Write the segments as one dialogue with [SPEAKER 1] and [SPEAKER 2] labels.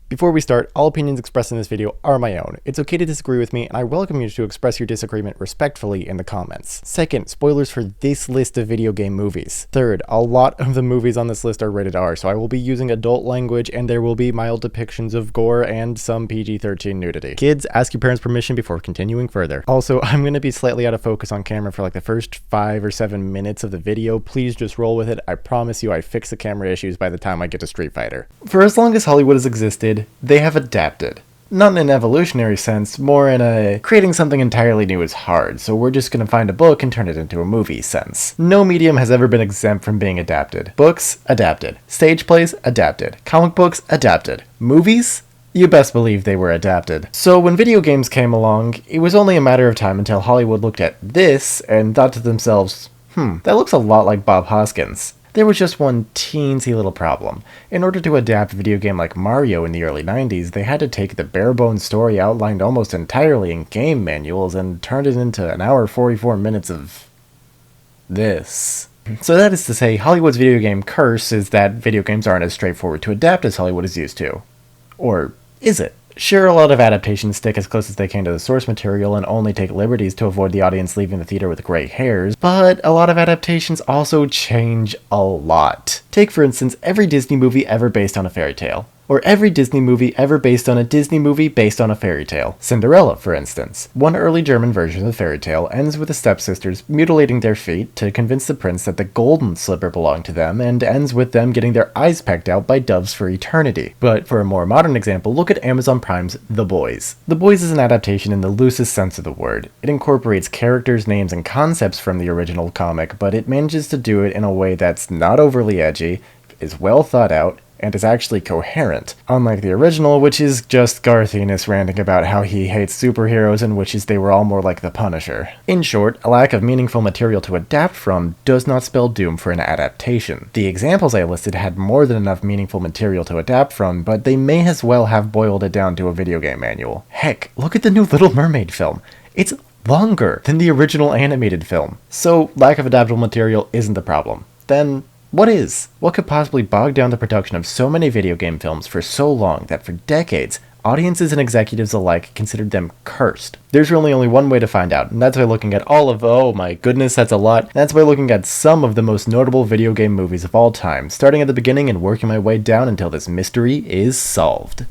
[SPEAKER 1] Before we start, all opinions expressed in this video are my own. It's okay to disagree with me, and I welcome you to express your disagreement respectfully in the comments. Second, spoilers for this list of video game movies. Third, a lot of the movies on this list are rated R, so I will be using adult language and there will be mild depictions of gore and some PG-13 nudity. Kids, ask your parents' permission before continuing further. Also, I'm going to be slightly out of focus on camera for like the first 5 or 7 minutes of the video. Please just roll with it. I promise you I fix the camera issues by the time I get to Street Fighter. For as long as Hollywood has existed, they have adapted. Not in an evolutionary sense, more in a creating something entirely new is hard, so we're just gonna find a book and turn it into a movie sense. No medium has ever been exempt from being adapted. Books, adapted. Stage plays, adapted. Comic books, adapted. Movies? You best believe they were adapted. So when video games came along, it was only a matter of time until Hollywood looked at this and thought to themselves, that looks a lot like Bob Hoskins. There was just one teensy little problem. In order to adapt a video game like Mario in the early 90s, they had to take the bare-bones story outlined almost entirely in game manuals and turn it into an hour 44 minutes of this. So that is to say, Hollywood's video game curse is that video games aren't as straightforward to adapt as Hollywood is used to. Or is it? Sure, a lot of adaptations stick as close as they can to the source material and only take liberties to avoid the audience leaving the theater with gray hairs, but a lot of adaptations also change a lot. Take, for instance, every Disney movie ever based on a fairy tale. Or every Disney movie ever based on a Disney movie based on a fairy tale. Cinderella, for instance. One early German version of the fairy tale ends with the stepsisters mutilating their feet to convince the prince that the golden slipper belonged to them, and ends with them getting their eyes pecked out by doves for eternity. But for a more modern example, look at Amazon Prime's The Boys. The Boys is an adaptation in the loosest sense of the word. It incorporates characters, names, and concepts from the original comic, but it manages to do it in a way that's not overly edgy, is well thought out, and is actually coherent, unlike the original, which is just Garthiness ranting about how he hates superheroes and wishes they were all more like the Punisher. In short, a lack of meaningful material to adapt from does not spell doom for an adaptation. The examples I listed had more than enough meaningful material to adapt from, but they may as well have boiled it down to a video game manual. Heck, look at the new Little Mermaid film. It's longer than the original animated film. So, lack of adaptable material isn't the problem. Then, what is? What could possibly bog down the production of so many video game films for so long that for decades, audiences and executives alike considered them cursed? There's really only one way to find out, and that's by looking at all of, oh my goodness, that's a lot, and that's by looking at some of the most notable video game movies of all time, starting at the beginning and working my way down until this mystery is solved.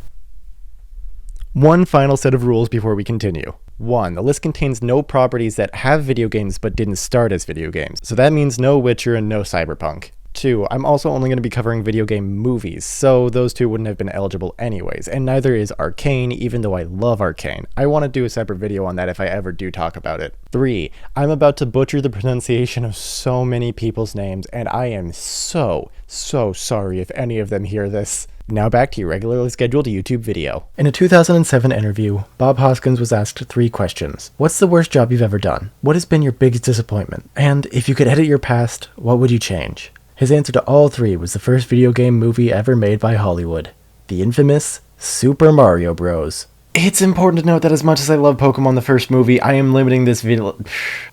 [SPEAKER 1] One final set of rules before we continue. 1. The list contains no properties that have video games but didn't start as video games, so that means no Witcher and no Cyberpunk. 2. I'm also only going to be covering video game movies, so those two wouldn't have been eligible anyways, and neither is Arcane, even though I love Arcane. I want to do a separate video on that if I ever do talk about it. 3. I'm about to butcher the pronunciation of so many people's names, and I am so sorry if any of them hear this. Now back to your regularly scheduled YouTube video. In a 2007 interview, Bob Hoskins was asked 3 questions. What's the worst job you've ever done? What has been your biggest disappointment? And if you could edit your past, what would you change? His answer to all 3 was the first video game movie ever made by Hollywood. The infamous Super Mario Bros. It's important to note that as much as I love Pokemon the first movie, I am limiting this video—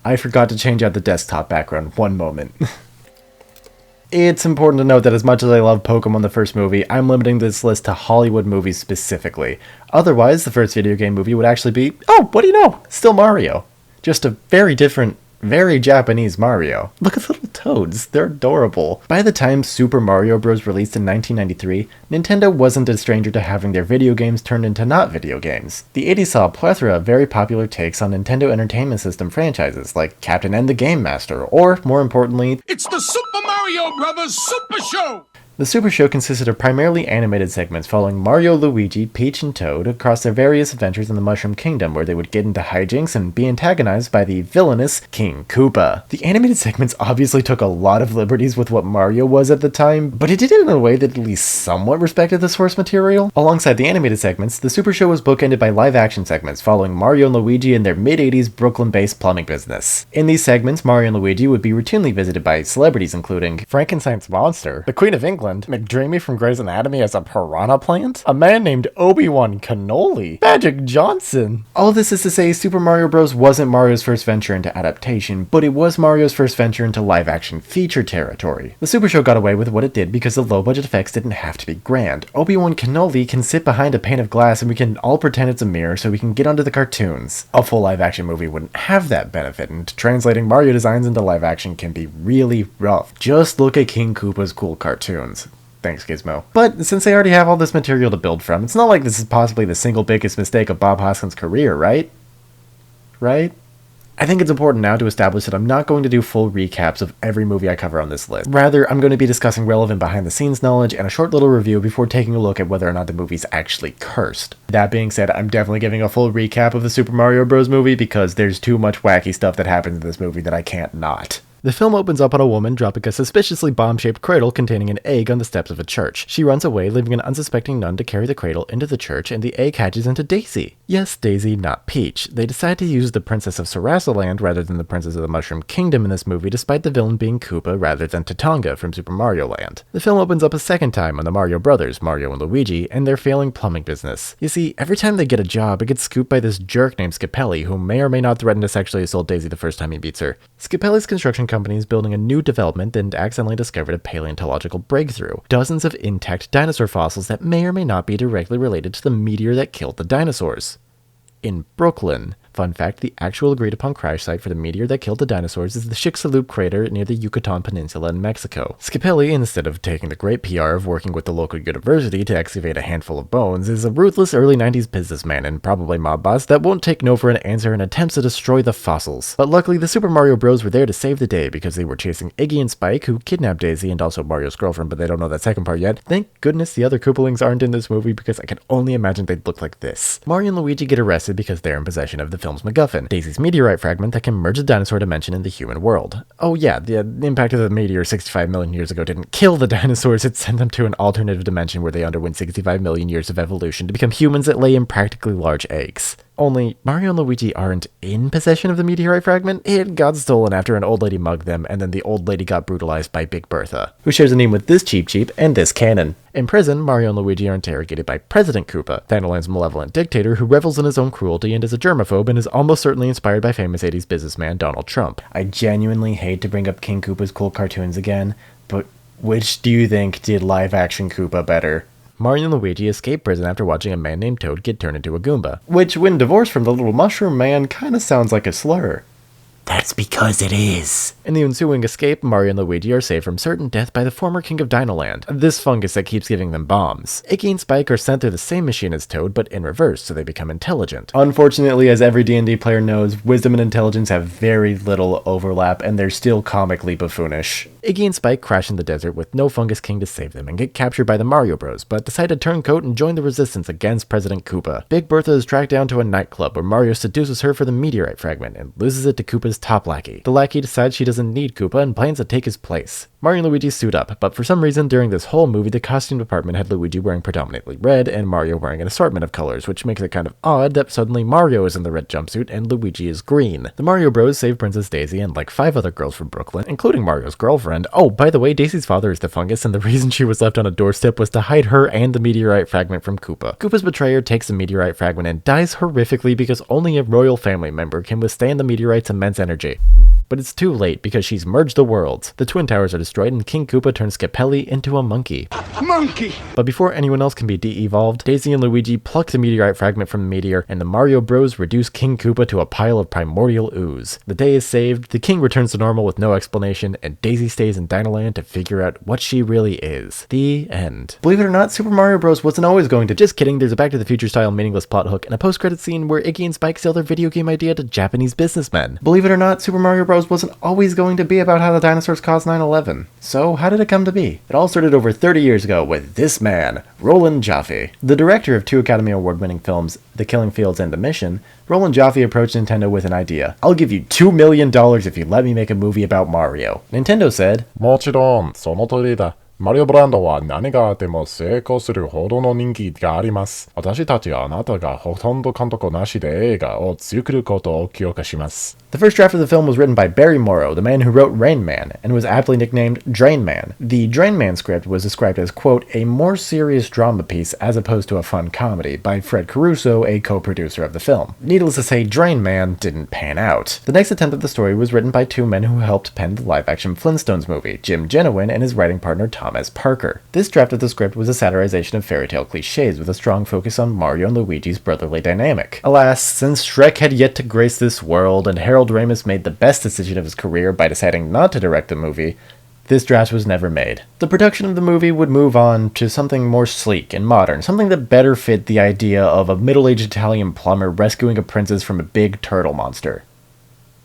[SPEAKER 1] I forgot to change out the desktop background. One moment. It's important to note that as much as I love Pokemon the first movie, I'm limiting this list to Hollywood movies specifically. Otherwise, the first video game movie would actually be, oh, what do you know? Still Mario. Just a very different, very Japanese Mario. Look at the little toads, they're adorable. By the time Super Mario Bros. Released in 1993, Nintendo wasn't a stranger to having their video games turned into not video games. The 80s saw a plethora of very popular takes on Nintendo Entertainment System franchises like Captain N the Game Master, or, more importantly,
[SPEAKER 2] it's the Super Mario Brothers Super Show!
[SPEAKER 1] The Super Show consisted of primarily animated segments following Mario, Luigi, Peach, and Toad across their various adventures in the Mushroom Kingdom, where they would get into hijinks and be antagonized by the villainous King Koopa. The animated segments obviously took a lot of liberties with what Mario was at the time, but it did it in a way that at least somewhat respected the source material. Alongside the animated segments, the Super Show was bookended by live-action segments following Mario and Luigi in their mid-80s Brooklyn-based plumbing business. In these segments, Mario and Luigi would be routinely visited by celebrities including Frankenstein's monster, the Queen of England, England, McDreamy from Grey's Anatomy as a piranha plant, a man named Obi-Wan Cannoli, Magic Johnson. All this is to say, Super Mario Bros. Wasn't Mario's first venture into adaptation, but it was Mario's first venture into live-action feature territory. The Super Show got away with what it did because the low-budget effects didn't have to be grand. Obi-Wan Cannoli can sit behind a pane of glass and we can all pretend it's a mirror so we can get onto the cartoons. A full live-action movie wouldn't have that benefit, and translating Mario designs into live-action can be really rough. Just look at King Koopa's cool cartoons. Thanks, Gizmo. But since they already have all this material to build from, it's not like this is possibly the single biggest mistake of Bob Hoskins' career, right? Right? I think it's important now to establish that I'm not going to do full recaps of every movie I cover on this list. Rather, I'm going to be discussing relevant behind-the-scenes knowledge and a short little review before taking a look at whether or not the movie's actually cursed. That being said, I'm definitely giving a full recap of the Super Mario Bros. Movie because there's too much wacky stuff that happens in this movie that I can't not. The film opens up on a woman dropping a suspiciously bomb-shaped cradle containing an egg on the steps of a church. She runs away, leaving an unsuspecting nun to carry the cradle into the church, and the egg hatches into Daisy. Yes, Daisy, not Peach. They decide to use the Princess of Sarasaland rather than the Princess of the Mushroom Kingdom in this movie, despite the villain being Koopa rather than Tatonga from Super Mario Land. The film opens up a second time on the Mario brothers, Mario and Luigi, and their failing plumbing business. You see, every time they get a job, it gets scooped by this jerk named Scapelli, who may or may not threaten to sexually assault Daisy the first time he beats her. Scapelli's construction company is building a new development and accidentally discovered a paleontological breakthrough. Dozens of intact dinosaur fossils that may or may not be directly related to the meteor that killed the dinosaurs. In Brooklyn. Fun fact, the actual agreed upon crash site for the meteor that killed the dinosaurs is the Chicxulub crater near the Yucatan Peninsula in Mexico. Scapelli, instead of taking the great PR of working with the local university to excavate a handful of bones, is a ruthless early 90s businessman and probably mob boss that won't take no for an answer and attempts to destroy the fossils. But luckily, the Super Mario Bros. Were there to save the day because they were chasing Iggy and Spike, who kidnapped Daisy and also Mario's girlfriend, but they don't know that second part yet. Thank goodness the other Koopalings aren't in this movie because I can only imagine they'd look like this. Mario and Luigi get arrested because they're in possession of the film's MacGuffin, Daisy's meteorite fragment that can merge the dinosaur dimension in the human world. Oh yeah, the impact of the meteor 65 million years ago didn't kill the dinosaurs, it sent them to an alternative dimension where they underwent 65 million years of evolution to become humans that lay in practically large eggs. Only, Mario and Luigi aren't in possession of the meteorite fragment. It got stolen after an old lady mugged them, and then the old lady got brutalized by Big Bertha, who shares a name with this Cheep and this Cannon. In prison, Mario and Luigi are interrogated by President Koopa, Thailand's malevolent dictator who revels in his own cruelty and is a germaphobe and is almost certainly inspired by famous 80s businessman Donald Trump. I genuinely hate to bring up King Koopa's cool cartoons again, but which do you think did live-action Koopa better? Mario and Luigi escape prison after watching a man named Toad get turned into a Goomba, which, when divorced from the little mushroom man, kinda sounds like a slur. That's because it is. In the ensuing escape, Mario and Luigi are saved from certain death by the former king of Dinoland, this fungus that keeps giving them bombs. Iggy and Spike are sent through the same machine as Toad, but in reverse, so they become intelligent. Unfortunately, as every D&D player knows, wisdom and intelligence have very little overlap, and they're still comically buffoonish. Iggy and Spike crash in the desert with no Fungus King to save them and get captured by the Mario Bros, but decide to turn coat and join the resistance against President Koopa. Big Bertha is tracked down to a nightclub where Mario seduces her for the meteorite fragment and loses it to Koopa's top lackey. The lackey decides she doesn't need Koopa and plans to take his place. Mario and Luigi suit up, but for some reason during this whole movie the costume department had Luigi wearing predominantly red and Mario wearing an assortment of colors, which makes it kind of odd that suddenly Mario is in the red jumpsuit and Luigi is green. The Mario Bros save Princess Daisy and like 5 other girls from Brooklyn, including Mario's girlfriend. Oh, by the way, Daisy's father is the fungus, and the reason she was left on a doorstep was to hide her and the meteorite fragment from Koopa. Koopa's betrayer takes the meteorite fragment and dies horrifically because only a royal family member can withstand the meteorite's immense energy. But it's too late because she's merged the worlds. The Twin Towers are destroyed and King Koopa turns Scapelli into a monkey.
[SPEAKER 2] Monkey!
[SPEAKER 1] But before anyone else can be de-evolved, Daisy and Luigi pluck the meteorite fragment from the meteor, and the Mario Bros reduce King Koopa to a pile of primordial ooze. The day is saved, the king returns to normal with no explanation, and Daisy stays in Dinoland to figure out what she really is. The end. Believe it or not, Super Mario Bros wasn't always going to— Just kidding, there's a Back to the Future style meaningless plot hook and a post-credit scene where Iggy and Spike sell their video game idea to Japanese businessmen. Believe it or not, Super Mario Bros wasn't always going to be about how the dinosaurs caused 9/11. So how did it come to be? It all started over 30 years ago with this man, Roland Jaffe. The director of 2 Academy Award-winning films, The Killing Fields and The Mission, Roland Jaffe approached Nintendo with an idea. I'll give you $2 million if you let me make a movie about Mario. Nintendo said, "Mochiron, sono tori da."
[SPEAKER 3] マリオブランドは何があっても成功するほどの人気があります。私たちはあなたがほとんど監督なしで映画を作ることを強化します。
[SPEAKER 1] The first draft of the film was written by Barry Morrow, the man who wrote Rain Man, and was aptly nicknamed Drain Man. The Drain Man script was described as, quote, a more serious drama piece as opposed to a fun comedy by Fred Caruso, a co-producer of the film. Needless to say, Drain Man didn't pan out. The next attempt at the story was written by two men who helped pen the live-action Flintstones movie, Jim Genowin and his writing partner Thomas Parker. This draft of the script was a satirization of fairy tale cliches with a strong focus on Mario and Luigi's brotherly dynamic. Alas, since Shrek had yet to grace this world and Harold Ramis made the best decision of his career by deciding not to direct the movie, this draft was never made. The production of the movie would move on to something more sleek and modern, something that better fit the idea of a middle-aged Italian plumber rescuing a princess from a big turtle monster.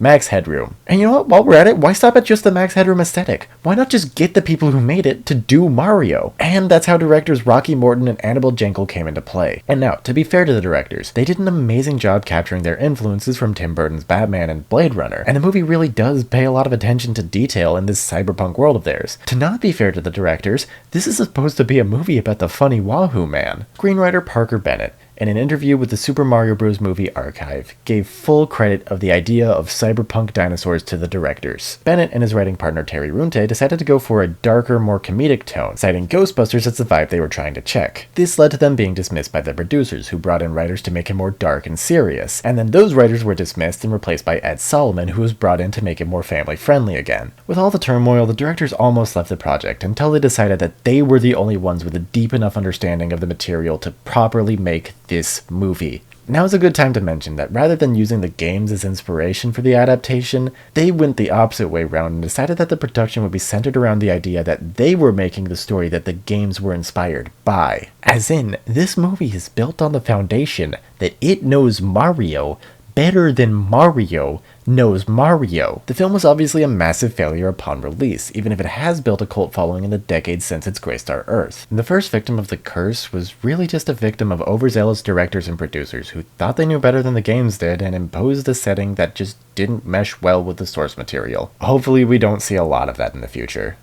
[SPEAKER 1] Max Headroom. And you know what, while we're at it, why stop at just the Max Headroom aesthetic? Why not just get the people who made it to do Mario? And that's how directors Rocky Morton and Annabelle Jankel came into play. And now, to be fair to the directors, they did an amazing job capturing their influences from Tim Burton's Batman and Blade Runner, and the movie really does pay a lot of attention to detail in this cyberpunk world of theirs. To not be fair to the directors, this is supposed to be a movie about the funny Wahoo Man. Screenwriter Parker Bennett, in an interview with the Super Mario Bros. Movie Archive, gave full credit of the idea of cyberpunk dinosaurs to the directors. Bennett and his writing partner Terry Runte decided to go for a darker, more comedic tone, citing Ghostbusters as the vibe they were trying to check. This led to them being dismissed by the producers, who brought in writers to make it more dark and serious, and then those writers were dismissed and replaced by Ed Solomon, who was brought in to make it more family-friendly again. With all the turmoil, the directors almost left the project until they decided that they were the only ones with a deep enough understanding of the material to properly make this movie. Now is a good time to mention that rather than using the games as inspiration for the adaptation, they went the opposite way around and decided that the production would be centered around the idea that they were making the story that the games were inspired by. As in, this movie is built on the foundation that it knows Mario better than Mario knows Mario. The film was obviously a massive failure upon release, even if it has built a cult following in the decades since it's graced our Earth. And the first victim of the curse was really just a victim of overzealous directors and producers who thought they knew better than the games did and imposed a setting that just didn't mesh well with the source material. Hopefully we don't see a lot of that in the future.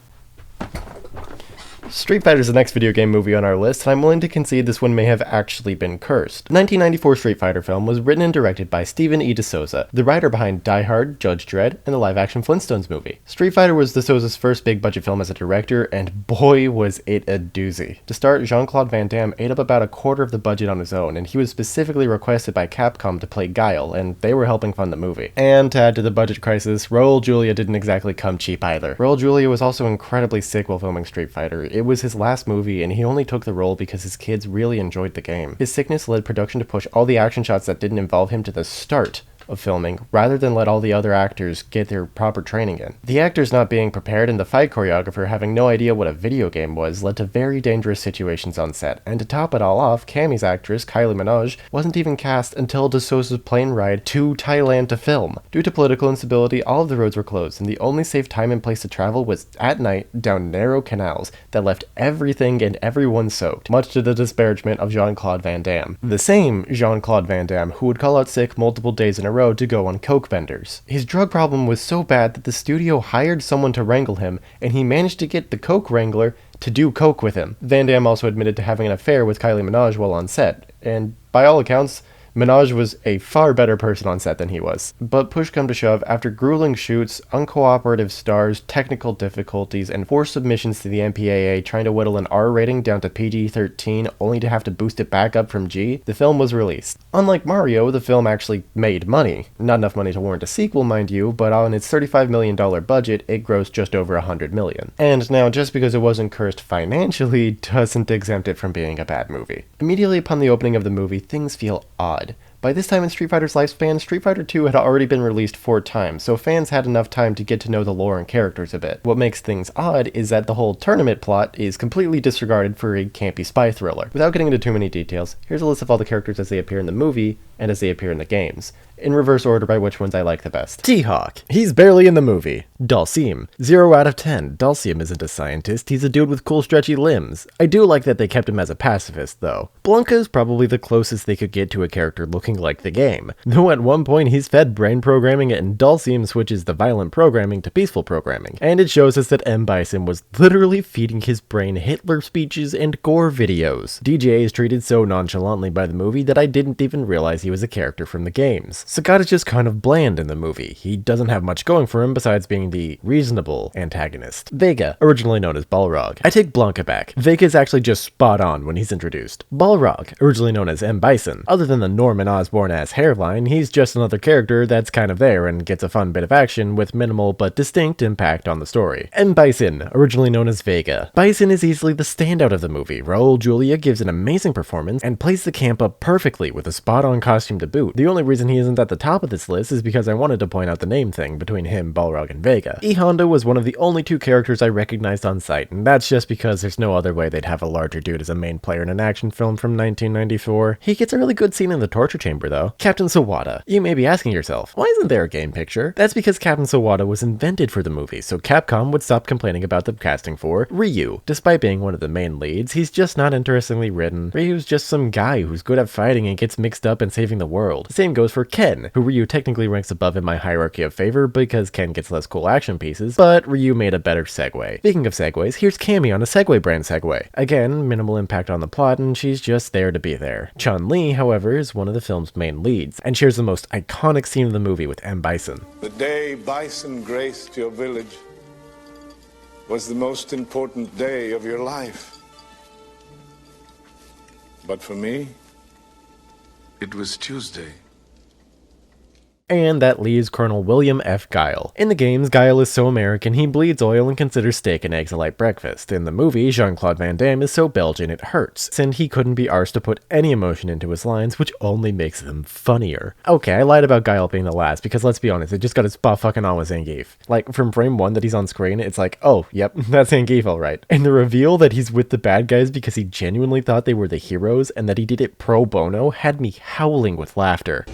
[SPEAKER 1] Street Fighter is the next video game movie on our list, and I'm willing to concede this one may have actually been cursed. The 1994 Street Fighter film was written and directed by Stephen E. DeSouza, the writer behind Die Hard, Judge Dredd, and the live-action Flintstones movie. Street Fighter was DeSouza's first big-budget film as a director, and boy was it a doozy. To start, Jean-Claude Van Damme ate up about a quarter of the budget on his own, and he was specifically requested by Capcom to play Guile, and they were helping fund the movie. And to add to the budget crisis, Raul Julia didn't exactly come cheap either. Raul Julia was also incredibly sick while filming Street Fighter. It was his last movie, and he only took the role because his kids really enjoyed the game. His sickness led production to push all the action shots that didn't involve him to the start of filming, rather than let all the other actors get their proper training in. The actors not being prepared and the fight choreographer having no idea what a video game was led to very dangerous situations on set, and to top it all off, Cammy's actress, Kylie Minogue, wasn't even cast until DeSouza's plane ride to Thailand to film. Due to political instability, all of the roads were closed, and the only safe time and place to travel was at night down narrow canals that left everything and everyone soaked, much to the disparagement of Jean-Claude Van Damme. The same Jean-Claude Van Damme who would call out sick multiple days in a row to go on coke benders. His drug problem was so bad that the studio hired someone to wrangle him, and he managed to get the coke wrangler to do coke with him. Van Damme also admitted to having an affair with Kylie Minogue while on set, and by all accounts, Minaj was a far better person on set than he was. But push come to shove, after grueling shoots, uncooperative stars, technical difficulties, and forced submissions to the MPAA trying to whittle an R rating down to PG-13 only to have to boost it back up from G, the film was released. Unlike Mario, the film actually made money. Not enough money to warrant a sequel, mind you, but on its $35 million budget, it grossed just over $100 million. And now, just because it wasn't cursed financially doesn't exempt it from being a bad movie. Immediately upon the opening of the movie, things feel odd. By this time in Street Fighter's lifespan, Street Fighter 2 had already been released 4 times, so fans had enough time to get to know the lore and characters a bit. What makes things odd is that the whole tournament plot is completely disregarded for a campy spy thriller. Without getting into too many details, here's a list of all the characters as they appear in the movie and as they appear in the games. in reverse order by which ones I like the best. T-Hawk. He's barely in the movie. Dhalsim. 0 out of 10. Dhalsim isn't a scientist, he's a dude with cool stretchy limbs. I do like that they kept him as a pacifist, though. Blanca's probably the closest they could get to a character looking like the game, though at one point he's fed brain programming and Dhalsim switches the violent programming to peaceful programming, and it shows us that M. Bison was literally feeding his brain Hitler speeches and gore videos. DJ is treated so nonchalantly by the movie that I didn't even realize he was a character from the games. Sagat is just kind of bland in the movie. He doesn't have much going for him besides being the reasonable antagonist. Vega, originally known as Balrog. I take Blanca back. Vega is actually just spot on when he's introduced. Balrog, originally known as M. Bison. Other than the Norman Osborn-ass hairline, he's just another character that's kind of there and gets a fun bit of action with minimal but distinct impact on the story. M. Bison, originally known as Vega. Bison is easily the standout of the movie. Raul Julia gives an amazing performance and plays the camp up perfectly with a spot-on costume to boot. The only reason he isn't at the top of this list is because I wanted to point out the name thing between him, Balrog, and Vega. E. Honda was one of the only 2 characters I recognized on sight, and that's just because there's no other way they'd have a larger dude as a main player in an action film from 1994. He gets a really good scene in the torture chamber, though. Captain Sawada. You may be asking yourself, why isn't there a game picture? That's because Captain Sawada was invented for the movie, so Capcom would stop complaining about the casting for Ryu. Despite being one of the main leads, he's just not interestingly written. Ryu's just some guy who's good at fighting and gets mixed up in saving the world. The same goes for Ken, who Ryu technically ranks above in my hierarchy of favor because Ken gets less cool action pieces, but Ryu made a better segue. Speaking of segues, here's Cammy on a Segway brand Segway. Again, minimal impact on the plot, and she's just there to be there. Chun-Li, however, is one of the film's main leads, and shares the most iconic scene of the movie with M. Bison.
[SPEAKER 4] The day Bison graced your village was the most important day of your life. But for me, it was Tuesday.
[SPEAKER 1] And that leaves Colonel William F. Guile. In the games, Guile is so American he bleeds oil and considers steak and eggs a light breakfast. In the movie, Jean-Claude Van Damme is so Belgian it hurts, and he couldn't be arsed to put any emotion into his lines, which only makes them funnier. Okay, I lied about Guile being the last, because let's be honest, it just got his spot fucking on with Zangief. Like, from frame 1 that he's on screen, it's like, oh, yep, that's Zangief alright. And the reveal that he's with the bad guys because he genuinely thought they were the heroes, and that he did it pro bono, had me howling with laughter.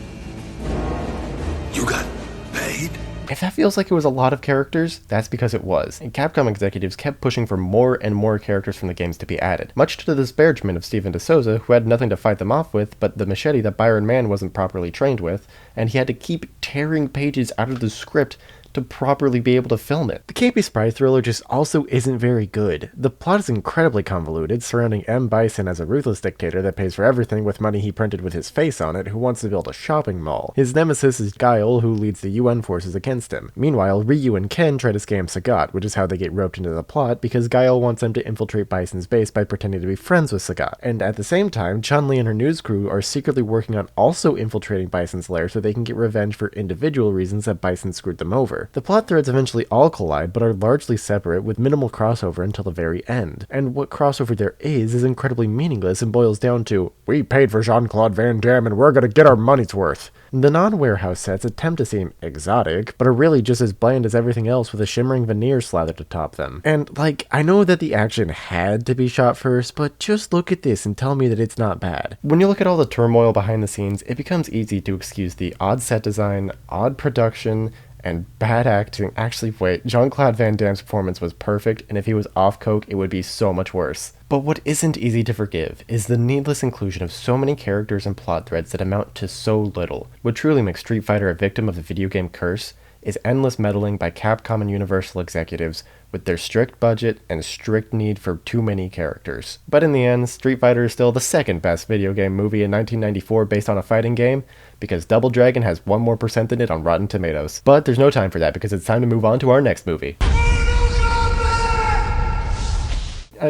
[SPEAKER 2] You got paid?
[SPEAKER 1] If that feels like it was a lot of characters, that's because it was, and Capcom executives kept pushing for more and more characters from the games to be added, much to the disparagement of Steven DeSouza, who had nothing to fight them off with but the machete that Byron Mann wasn't properly trained with, and he had to keep tearing pages out of the script to properly be able to film it. The campy spy thriller just also isn't very good. The plot is incredibly convoluted, surrounding M. Bison as a ruthless dictator that pays for everything with money he printed with his face on it, who wants to build a shopping mall. His nemesis is Guile, who leads the UN forces against him. Meanwhile, Ryu and Ken try to scam Sagat, which is how they get roped into the plot, because Guile wants them to infiltrate Bison's base by pretending to be friends with Sagat. And at the same time, Chun-Li and her news crew are secretly working on also infiltrating Bison's lair so they can get revenge for individual reasons that Bison screwed them over. The plot threads eventually all collide, but are largely separate with minimal crossover until the very end. And what crossover there is incredibly meaningless and boils down to, we paid for Jean-Claude Van Damme and we're gonna get our money's worth. The non-warehouse sets attempt to seem exotic, but are really just as bland as everything else with a shimmering veneer slathered atop them. And like, I know that the action had to be shot first, but just look at this and tell me that it's not bad. When you look at all the turmoil behind the scenes, it becomes easy to excuse the odd set design, odd production, and bad acting. Actually, wait, Jean-Claude Van Damme's performance was perfect, and if he was off coke, it would be so much worse. But what isn't easy to forgive is the needless inclusion of so many characters and plot threads that amount to so little. What truly makes Street Fighter a victim of the video game curse is endless meddling by Capcom and Universal executives with their strict budget and strict need for too many characters. But in the end, Street Fighter is still the second best video game movie in 1994 based on a fighting game, because Double Dragon has 1% more than it on Rotten Tomatoes. But there's no time for that because it's time to move on to our next movie.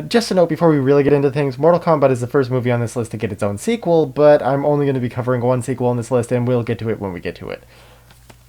[SPEAKER 1] Just a note before we really get into things, Mortal Kombat is the first movie on this list to get its own sequel, but I'm only going to be covering one sequel on this list and we'll get to it when we get to it.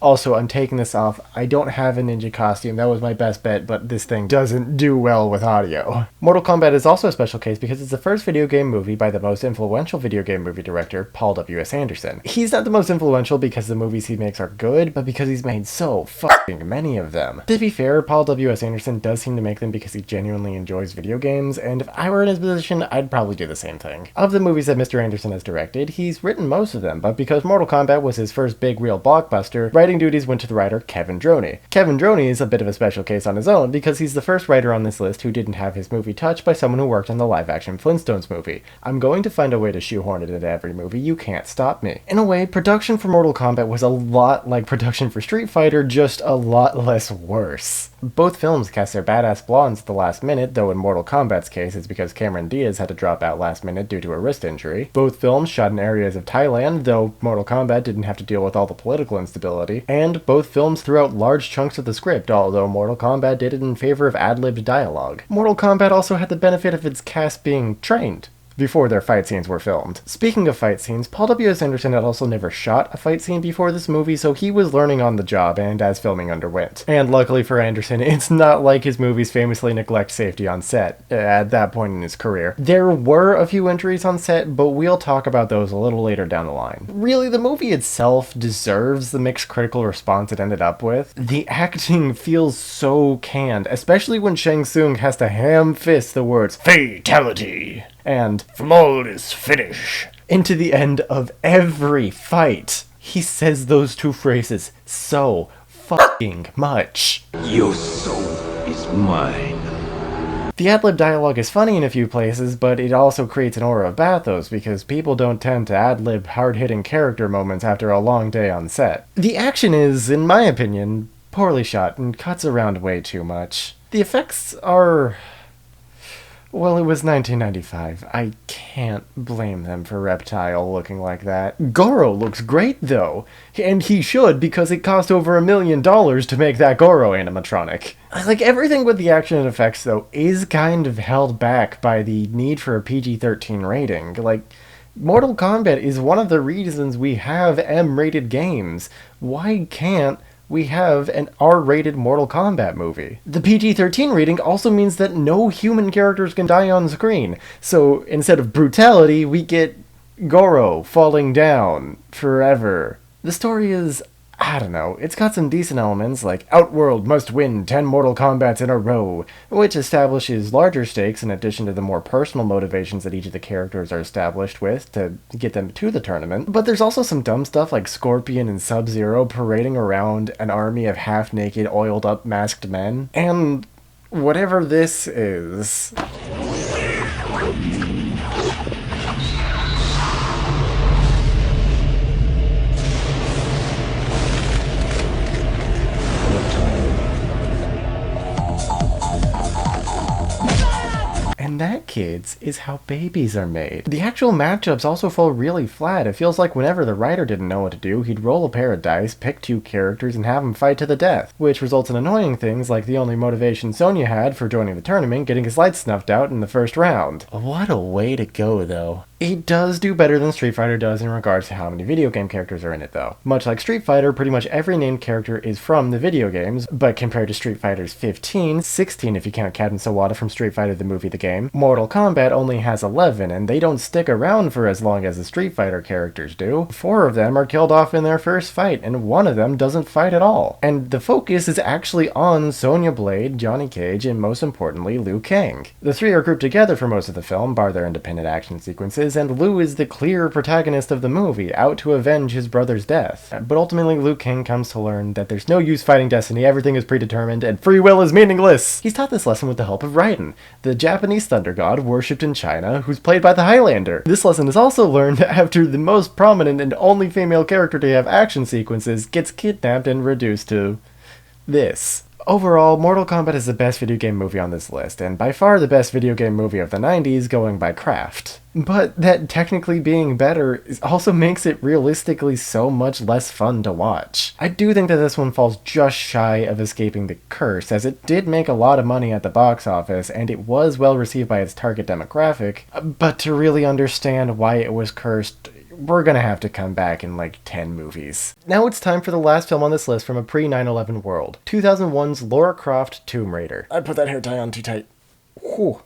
[SPEAKER 1] Also, I'm taking this off. I don't have a ninja costume. That was my best bet, but this thing doesn't do well with audio. Mortal Kombat is also a special case because it's the first video game movie by the most influential video game movie director, Paul W.S. Anderson. He's not the most influential because the movies he makes are good, but because he's made so fucking many of them. To be fair, Paul W.S. Anderson does seem to make them because he genuinely enjoys video games, and if I were in his position, I'd probably do the same thing. Of the movies that Mr. Anderson has directed, he's written most of them, but because Mortal Kombat was his first big real blockbuster, writing duties went to the writer Kevin Droney. Kevin Droney is a bit of a special case on his own because he's the first writer on this list who didn't have his movie touched by someone who worked on the live-action Flintstones movie. I'm going to find a way to shoehorn it into every movie, you can't stop me. In a way, production for Mortal Kombat was a lot like production for Street Fighter, just a lot less worse. Both films cast their badass blondes at the last minute, though in Mortal Kombat's case it's because Cameron Diaz had to drop out last minute due to a wrist injury. Both films shot in areas of Thailand, though Mortal Kombat didn't have to deal with all the political instability. And both films threw out large chunks of the script, although Mortal Kombat did it in favor of ad-libbed dialogue. Mortal Kombat also had the benefit of its cast being trained before their fight scenes were filmed. Speaking of fight scenes, Paul W.S. Anderson had also never shot a fight scene before this movie, so he was learning on the job and as filming underwent. And luckily for Anderson, it's not like his movies famously neglect safety on set at that point in his career. There were a few injuries on set, but we'll talk about those a little later down the line. Really, the movie itself deserves the mixed critical response it ended up with. The acting feels so canned, especially when Shang Tsung has to ham-fist the words "fatality" and "flawless finish" into the end of every fight. He says those two phrases so fucking much.
[SPEAKER 2] Your soul is mine.
[SPEAKER 1] The ad-lib dialogue is funny in a few places, but it also creates an aura of bathos because people don't tend to ad-lib hard-hitting character moments after a long day on set. The action is, in my opinion, poorly shot and cuts around way too much. The effects are... well, it was 1995. I can't blame them for Reptile looking like that. Goro looks great, though. And he should, because it cost over $1 million to make that Goro animatronic. Like, everything with the action and effects, though, is kind of held back by the need for a PG-13 rating. Like, Mortal Kombat is one of the reasons we have M-rated games. Why can't we have an R-rated Mortal Kombat movie? The PG-13 rating also means that no human characters can die on screen. So instead of brutality, we get Goro falling down forever. The story is, I don't know, it's got some decent elements like Outworld must win 10 Mortal Kombats in a row, which establishes larger stakes in addition to the more personal motivations that each of the characters are established with to get them to the tournament. But there's also some dumb stuff like Scorpion and Sub-Zero parading around an army of half-naked, oiled-up masked men. And whatever this is... and that, kids, is how babies are made. The actual matchups also fall really flat. It feels like whenever the writer didn't know what to do, he'd roll a pair of dice, pick two characters, and have them fight to the death, which results in annoying things like the only motivation Sonya had for joining the tournament getting his lights snuffed out in the first round. What a way to go, though. It does do better than Street Fighter does in regards to how many video game characters are in it, though. Much like Street Fighter, pretty much every named character is from the video games, but compared to Street Fighter's 15, 16 if you count Captain Sawada from Street Fighter the movie The Game, Mortal Kombat only has 11, and they don't stick around for as long as the Street Fighter characters do. 4 of them are killed off in their first fight, and 1 of them doesn't fight at all. And the focus is actually on Sonya Blade, Johnny Cage, and most importantly, Liu Kang. The 3 are grouped together for most of the film, bar their independent action sequences, and Liu is the clear protagonist of the movie, out to avenge his brother's death. But ultimately, Liu Kang comes to learn that there's no use fighting destiny, everything is predetermined, and free will is meaningless! He's taught this lesson with the help of Raiden, the Japanese thunder god worshipped in China, who's played by the Highlander. This lesson is also learned after the most prominent and only female character to have action sequences gets kidnapped and reduced to this. Overall, Mortal Kombat is the best video game movie on this list, and by far the best video game movie of the 90s, going by Croft. But that technically being better also makes it realistically so much less fun to watch. I do think that this one falls just shy of escaping the curse, as it did make a lot of money at the box office, and it was well received by its target demographic, but to really understand why it was cursed we're gonna have to come back in like 10 movies. Now it's time for the last film on this list from a pre-9/11 world. 2001's Lara Croft Tomb Raider. I put that hair tie on too tight. Whew.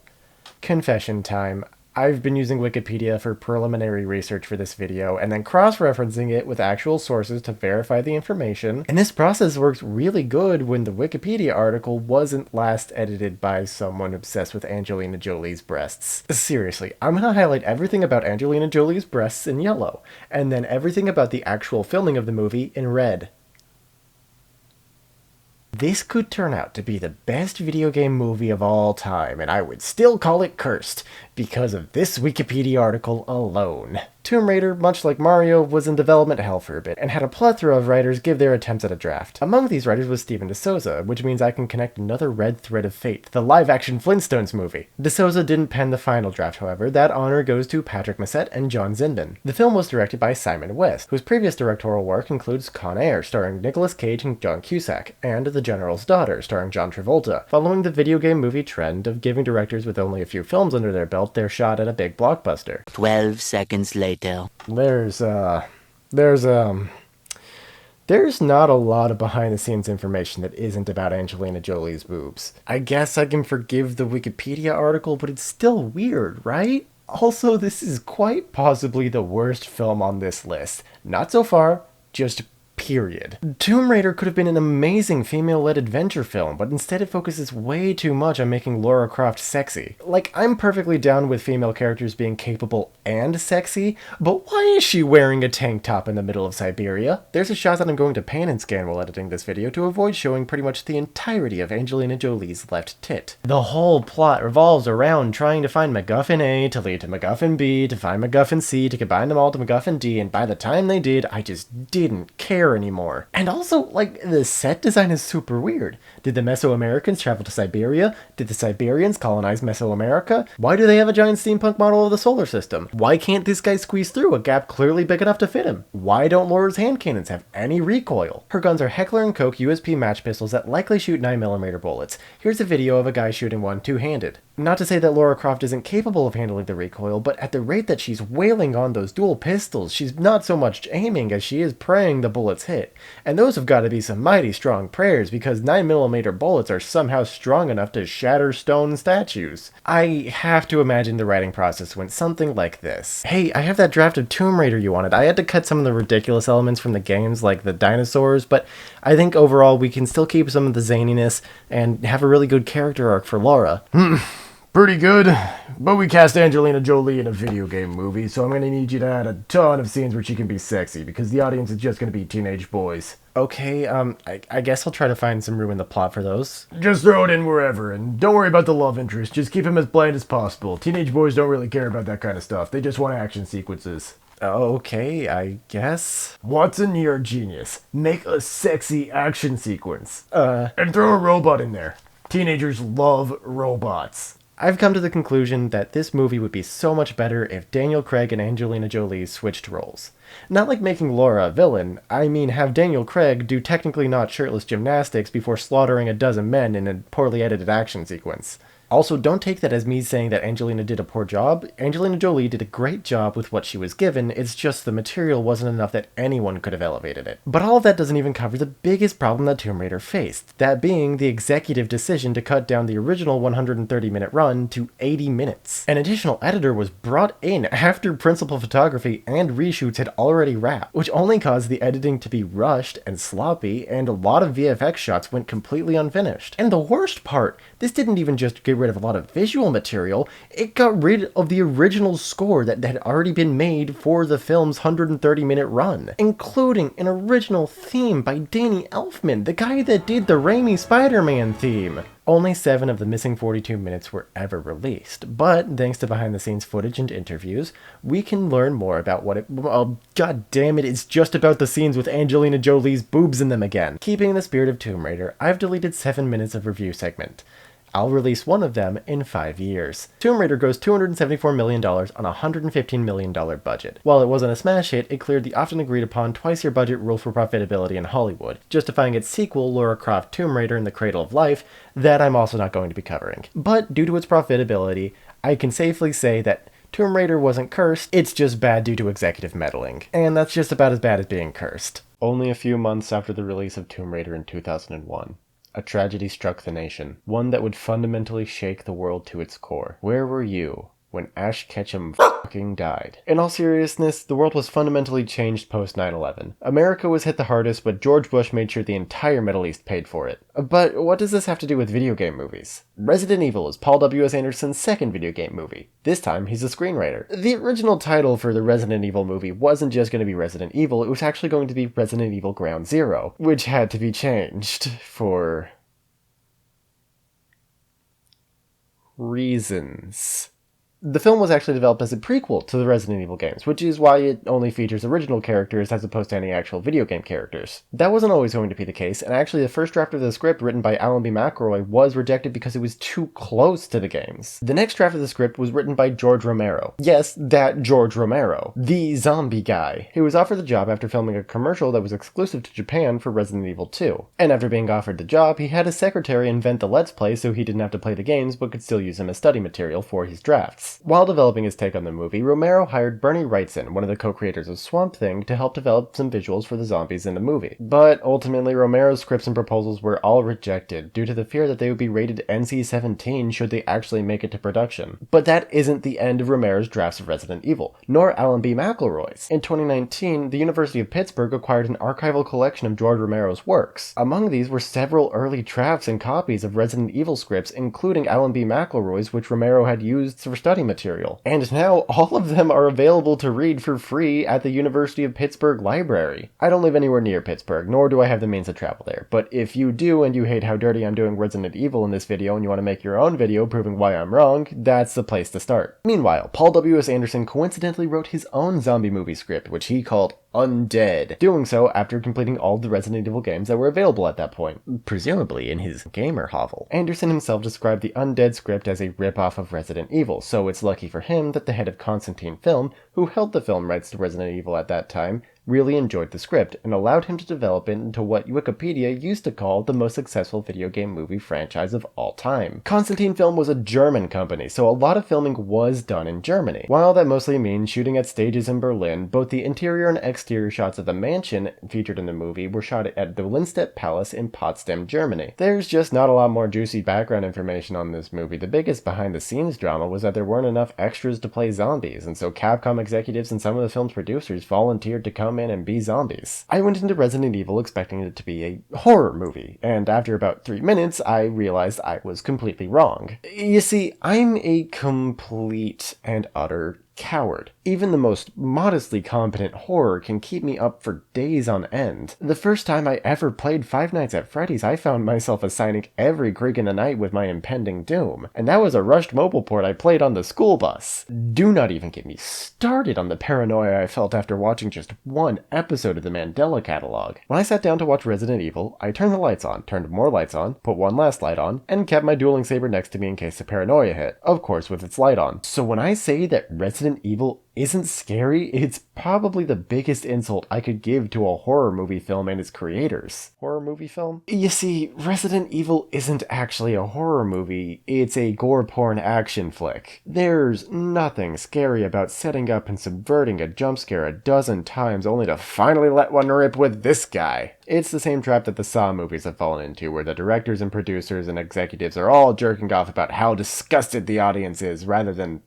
[SPEAKER 1] Confession time. I've been using Wikipedia for preliminary research for this video, and then cross-referencing it with actual sources to verify the information. And this process works really good when the Wikipedia article wasn't last edited by someone obsessed with Angelina Jolie's breasts. Seriously, I'm gonna highlight everything about Angelina Jolie's breasts in yellow, and then everything about the actual filming of the movie in red. This could turn out to be the best video game movie of all time, and I would still call it cursed, because of this Wikipedia article alone. Tomb Raider, much like Mario, was in development hell for a bit, and had a plethora of writers give their attempts at a draft. Among these writers was Steven DeSouza, which means I can connect another red thread of fate, the live-action Flintstones movie. DeSouza didn't pen the final draft, however. That honor goes to Patrick Massett and John Zinman. The film was directed by Simon West, whose previous directorial work includes Con Air, starring Nicolas Cage and John Cusack, and The General's Daughter, starring John Travolta, following the video game movie trend of giving directors with only a few films under their belt their shot at a big blockbuster.
[SPEAKER 5] 12 seconds later.
[SPEAKER 1] There's not a lot of behind-the-scenes information that isn't about Angelina Jolie's boobs. I guess I can forgive the Wikipedia article, but it's still weird, right? Also, this is quite possibly the worst film on this list. Not so far, just period. Tomb Raider could have been an amazing female-led adventure film, but instead it focuses way too much on making Lara Croft sexy. Like, I'm perfectly down with female characters being capable and sexy, but why is she wearing a tank top in the middle of Siberia? There's a shot that I'm going to pan and scan while editing this video to avoid showing pretty much the entirety of Angelina Jolie's left tit. The whole plot revolves around trying to find MacGuffin A to lead to MacGuffin B to find MacGuffin C to combine them all to MacGuffin D, and by the time they did, I just didn't care anymore. And also, like, the set design is super weird. Did the Mesoamericans travel to Siberia? Did the Siberians colonize Mesoamerica? Why do they have a giant steampunk model of the solar system? Why can't this guy squeeze through a gap clearly big enough to fit him? Why don't Laura's hand cannons have any recoil? Her guns are Heckler & Koch USP match pistols that likely shoot 9mm bullets. Here's a video of a guy shooting one two-handed. Not to say that Lara Croft isn't capable of handling the recoil, but at the rate that she's wailing on those dual pistols, she's not so much aiming as she is praying the bullets hit. And those have got to be some mighty strong prayers, because 9mm bullets are somehow strong enough to shatter stone statues. I have to imagine the writing process went something like this. Hey, I have that draft of Tomb Raider you wanted. I had to cut some of the ridiculous elements from the games, like the dinosaurs, but I think overall we can still keep some of the zaniness and have a really good character arc for Lara. Pretty good, but we cast Angelina Jolie in a video game movie, so I'm gonna need you to add a ton of scenes where she can be sexy, because the audience is just gonna be teenage boys. Okay, I guess I'll try to find some room in the plot for those. Just throw it in wherever, and don't worry about the love interest, just keep him as bland as possible. Teenage boys don't really care about that kind of stuff, they just want action sequences. Okay, I guess. Watson, you're a genius. Make a sexy action sequence. And throw a robot in there. Teenagers love robots. I've come to the conclusion that this movie would be so much better if Daniel Craig and Angelina Jolie switched roles. Not like making Laura a villain, I mean have Daniel Craig do technically not shirtless gymnastics before slaughtering a dozen men in a poorly edited action sequence. Also, don't take that as me saying that Angelina did a poor job. Angelina Jolie did a great job with what she was given, it's just the material wasn't enough that anyone could have elevated it. But all of that doesn't even cover the biggest problem that Tomb Raider faced, that being the executive decision to cut down the original 130-minute run to 80 minutes. An additional editor was brought in after principal photography and reshoots had already wrapped, which only caused the editing to be rushed and sloppy, and a lot of VFX shots went completely unfinished. And the worst part, this didn't even just get rid of a lot of visual material, it got rid of the original score that had already been made for the film's 130-minute run, including an original theme by Danny Elfman, the guy that did the Raimi Spider-Man theme. Only 7 of the missing 42 minutes were ever released, but thanks to behind-the-scenes footage and interviews, we can learn more about what it— oh, god damn it, it's just about the scenes with Angelina Jolie's boobs in them again. Keeping in the spirit of Tomb Raider, I've deleted 7 minutes of review segment. I'll release one of them in 5 years. Tomb Raider grossed $274 million on a $115 million budget. While it wasn't a smash hit, it cleared the often agreed upon twice-year budget rule for profitability in Hollywood, justifying its sequel, Lara Croft Tomb Raider in the Cradle of Life, that I'm also not going to be covering. But due to its profitability, I can safely say that Tomb Raider wasn't cursed, it's just bad due to executive meddling. And that's just about as bad as being cursed. Only a few months after the release of Tomb Raider in 2001, a tragedy struck the nation, one that would fundamentally shake the world to its core. Where were you when Ash Ketchum fucking died? In all seriousness, the world was fundamentally changed post 9/11. America was hit the hardest, but George Bush made sure the entire Middle East paid for it. But what does this have to do with video game movies? Resident Evil is Paul W.S. Anderson's second video game movie. This time, he's a screenwriter. The original title for the Resident Evil movie wasn't just going to be Resident Evil, it was actually going to be Resident Evil Ground Zero, which had to be changed for reasons. The film was actually developed as a prequel to the Resident Evil games, which is why it only features original characters as opposed to any actual video game characters. That wasn't always going to be the case, and actually the first draft of the script written by Alan B. McElroy was rejected because it was too close to the games. The next draft of the script was written by George Romero. Yes, that George Romero. The zombie guy. He was offered the job after filming a commercial that was exclusive to Japan for Resident Evil 2. And after being offered the job, he had his secretary invent the Let's Play so he didn't have to play the games but could still use them as study material for his drafts. While developing his take on the movie, Romero hired Bernie Wrightson, one of the co-creators of Swamp Thing, to help develop some visuals for the zombies in the movie. But ultimately, Romero's scripts and proposals were all rejected due to the fear that they would be rated NC-17 should they actually make it to production. But that isn't the end of Romero's drafts of Resident Evil, nor Alan B. McElroy's. In 2019, the University of Pittsburgh acquired an archival collection of George Romero's works. Among these were several early drafts and copies of Resident Evil scripts, including Alan B. McElroy's, which Romero had used for study material. And now all of them are available to read for free at the University of Pittsburgh Library. I don't live anywhere near Pittsburgh, nor do I have the means to travel there, but if you do and you hate how dirty I'm doing Resident Evil in this video and you want to make your own video proving why I'm wrong, that's the place to start. Meanwhile, Paul W.S. Anderson coincidentally wrote his own zombie movie script, which he called Undead, doing so after completing all of the Resident Evil games that were available at that point, presumably in his gamer hovel. Anderson himself described the Undead script as a rip-off of Resident Evil, so it's lucky for him that the head of Constantine Film, who held the film rights to Resident Evil at that time, really enjoyed the script and allowed him to develop it into what Wikipedia used to call the most successful video game movie franchise of all time. Constantine Film was a German company, so a lot of filming was done in Germany. While that mostly means shooting at stages in Berlin, both the interior and exterior shots of the mansion featured in the movie were shot at the Lindstedt Palace in Potsdam, Germany. There's just not a lot more juicy background information on this movie. The biggest behind-the-scenes drama was that there weren't enough extras to play zombies, and so Capcom executives and some of the film's producers volunteered to come in and be zombies. I went into Resident Evil expecting it to be a horror movie, and after about 3 minutes, I realized I was completely wrong. You see, I'm a complete and utter coward. Even the most modestly competent horror can keep me up for days on end. The first time I ever played Five Nights at Freddy's, I found myself assigning every creak in the night with my impending doom. And that was a rushed mobile port I played on the school bus. Do not even get me started on the paranoia I felt after watching just one episode of the Mandela Catalog. When I sat down to watch Resident Evil, I turned the lights on, turned more lights on, put one last light on, and kept my dueling saber next to me in case the paranoia hit, of course with its light on. So when I say that Resident Evil isn't scary, it's probably the biggest insult I could give to a horror movie film and its creators. Horror movie film? You see, Resident Evil isn't actually a horror movie, it's a gore porn action flick. There's nothing scary about setting up and subverting a jump scare a dozen times only to finally let one rip with this guy. It's the same trap that the Saw movies have fallen into, where the directors and producers and executives are all jerking off about how disgusted the audience is, rather than,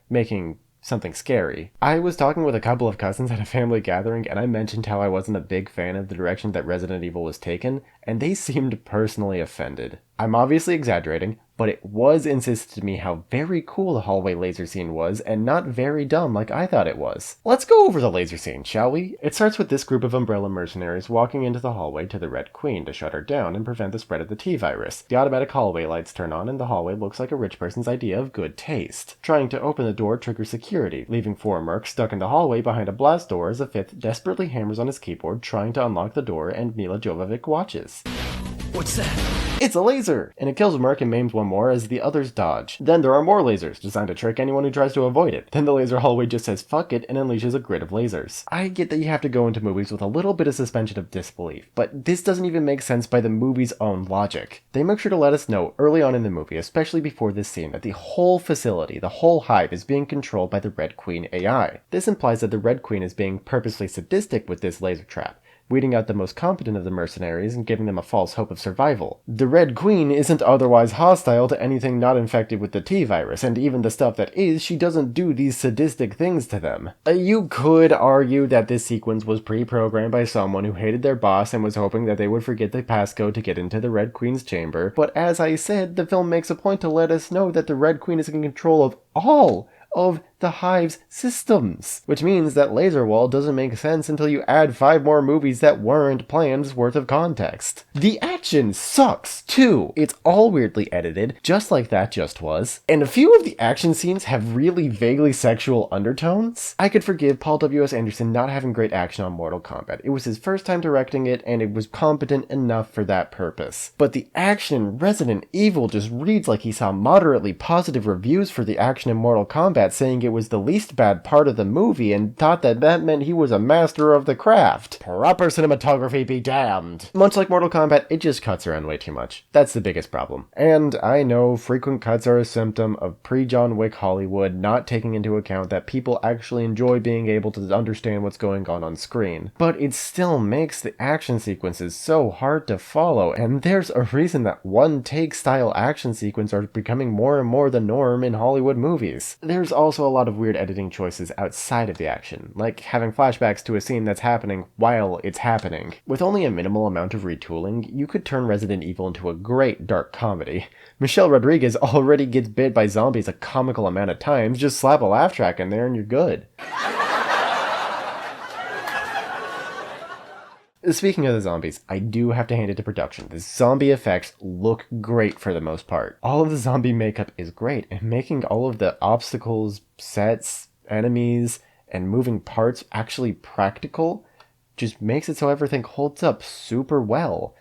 [SPEAKER 1] making something scary. I was talking with a couple of cousins at a family gathering, and I mentioned how I wasn't a big fan of the direction that Resident Evil was taken, and they seemed personally offended. I'm obviously exaggerating, but it was insisted to me how very cool the hallway laser scene was, and not very dumb like I thought it was. Let's go over the laser scene, shall we? It starts with this group of Umbrella mercenaries walking into the hallway to the Red Queen to shut her down and prevent the spread of the T-virus. The automatic hallway lights turn on and the hallway looks like a rich person's idea of good taste. Trying to open the door triggers security, leaving 4 mercs stuck in the hallway behind a blast door as a 5th desperately hammers on his keyboard trying to unlock the door and Mila Jovovich watches.
[SPEAKER 2] What's that?
[SPEAKER 1] It's a laser! And it kills Merc and maims one more as the others dodge. Then there are more lasers, designed to trick anyone who tries to avoid it. Then the laser hallway just says fuck it and unleashes a grid of lasers. I get that you have to go into movies with a little bit of suspension of disbelief, but this doesn't even make sense by the movie's own logic. They make sure to let us know early on in the movie, especially before this scene, that the whole facility, the whole hive, is being controlled by the Red Queen AI. This implies that the Red Queen is being purposely sadistic with this laser trap, weeding out the most competent of the mercenaries and giving them a false hope of survival. The Red Queen isn't otherwise hostile to anything not infected with the T-virus, and even the stuff that is, she doesn't do these sadistic things to them. You could argue that this sequence was pre-programmed by someone who hated their boss and was hoping that they would forget the passcode to get into the Red Queen's chamber, but as I said, the film makes a point to let us know that the Red Queen is in control of all of the Hive's systems, which means that Laser Wall doesn't make sense until you add 5 more movies that weren't planned's worth of context. The action sucks too. It's all weirdly edited, just like that just was, and a few of the action scenes have really vaguely sexual undertones. I could forgive Paul W.S. Anderson not having great action on Mortal Kombat. It was his first time directing it, and it was competent enough for that purpose. But the action in Resident Evil just reads like he saw moderately positive reviews for the action in Mortal Kombat, saying it was the least bad part of the movie and thought that meant he was a master of the craft. Proper cinematography be damned. Much like Mortal Kombat, it just cuts around way too much. That's the biggest problem. And I know frequent cuts are a symptom of pre-John Wick Hollywood not taking into account that people actually enjoy being able to understand what's going on screen. But it still makes the action sequences so hard to follow, and there's a reason that one-take style action sequences are becoming more and more the norm in Hollywood movies. There's also a lot of weird editing choices outside of the action, like having flashbacks to a scene that's happening while it's happening. With only a minimal amount of retooling, you could turn Resident Evil into a great dark comedy. Michelle Rodriguez already gets bit by zombies a comical amount of times, just slap a laugh track in there and you're good. Speaking of the zombies, I do have to hand it to production. The zombie effects look great for the most part. All of the zombie makeup is great, and making all of the obstacles, sets, enemies, and moving parts actually practical just makes it so everything holds up super well.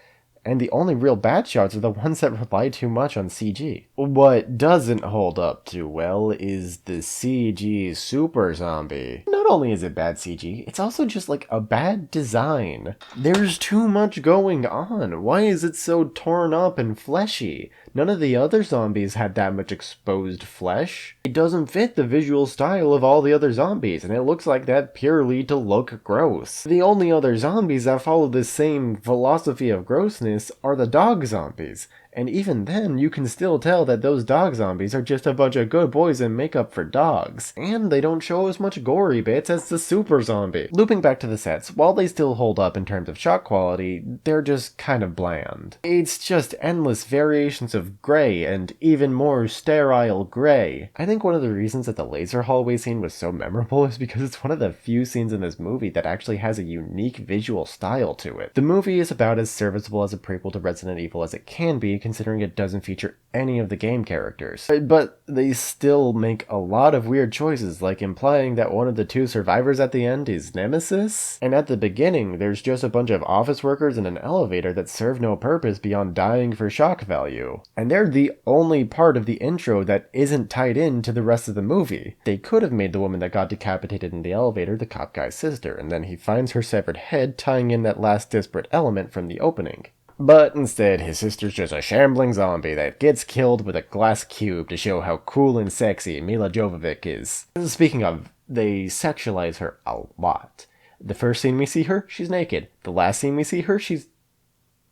[SPEAKER 1] And the only real bad shots are the ones that rely too much on CG. What doesn't hold up too well is the CG super zombie. Not only is it bad CG, it's also just like a bad design. There's too much going on. Why is it so torn up and fleshy? None of the other zombies had that much exposed flesh. It doesn't fit the visual style of all the other zombies, and it looks like that purely to look gross. The only other zombies that follow this same philosophy of grossness are the dog zombies. And even then, you can still tell that those dog zombies are just a bunch of good boys in makeup for dogs. And they don't show as much gory bits as the super zombie. Looping back to the sets, while they still hold up in terms of shot quality, they're just kind of bland. It's just endless variations of gray and even more sterile gray. I think one of the reasons that the laser hallway scene was so memorable is because it's one of the few scenes in this movie that actually has a unique visual style to it. The movie is about as serviceable as a prequel to Resident Evil as it can be, considering it doesn't feature any of the game characters. But they still make a lot of weird choices, like implying that one of the 2 survivors at the end is Nemesis. And at the beginning, there's just a bunch of office workers in an elevator that serve no purpose beyond dying for shock value. And they're the only part of the intro that isn't tied in to the rest of the movie. They could have made the woman that got decapitated in the elevator the cop guy's sister, and then he finds her severed head, tying in that last disparate element from the opening. But instead, his sister's just a shambling zombie that gets killed with a glass cube to show how cool and sexy Mila Jovovich is. Speaking of, they sexualize her a lot. The first scene we see her, she's naked. The last scene we see her, she's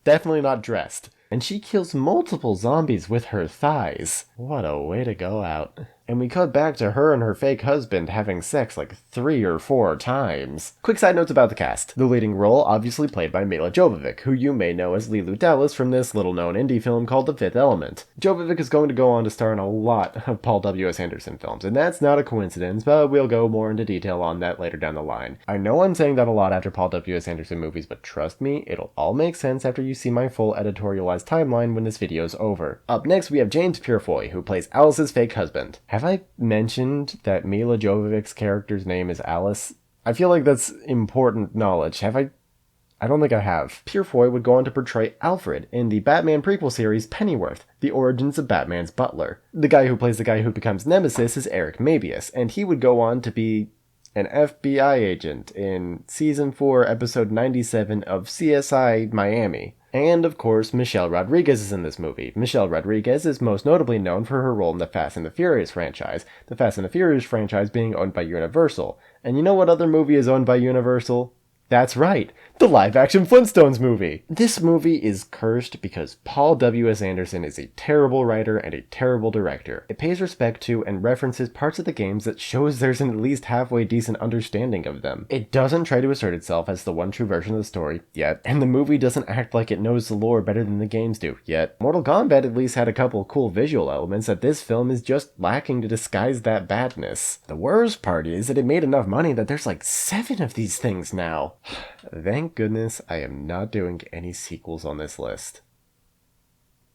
[SPEAKER 1] definitely not dressed. And she kills multiple zombies with her thighs. What a way to go out. And we cut back to her and her fake husband having sex like 3 or 4 times. Quick side notes about the cast. The leading role obviously played by Mila Jovovich, who you may know as Leeloo Dallas from this little-known indie film called The Fifth Element. Jovovich is going to go on to star in a lot of Paul W.S. Anderson films, and that's not a coincidence, but we'll go more into detail on that later down the line. I know I'm saying that a lot after Paul W.S. Anderson movies, but trust me, it'll all make sense after you see my full editorialized timeline when this video's over. Up next, we have James Purefoy, who plays Alice's fake husband. Have I mentioned that Mila Jovovich's character's name is Alice? I feel like that's important knowledge. Have I I don't think I have. Purefoy would go on to portray Alfred in the Batman prequel series Pennyworth, The Origins of Batman's Butler. The guy who plays the guy who becomes Nemesis is Eric Mabius, and he would go on to be an FBI agent in Season 4, Episode 97 of CSI Miami. And, of course, Michelle Rodriguez is in this movie. Michelle Rodriguez is most notably known for her role in the Fast and the Furious franchise, the Fast and the Furious franchise being owned by Universal. And you know what other movie is owned by Universal? That's right, the live-action Flintstones movie! This movie is cursed because Paul W.S. Anderson is a terrible writer and a terrible director. It pays respect to and references parts of the games that shows there's an at least halfway decent understanding of them. It doesn't try to assert itself as the one true version of the story, yet, and the movie doesn't act like it knows the lore better than the games do, yet. Mortal Kombat at least had a couple cool visual elements that this film is just lacking to disguise that badness. The worst part is that it made enough money that there's like 7 of these things now. Thank goodness I am not doing any sequels on this list.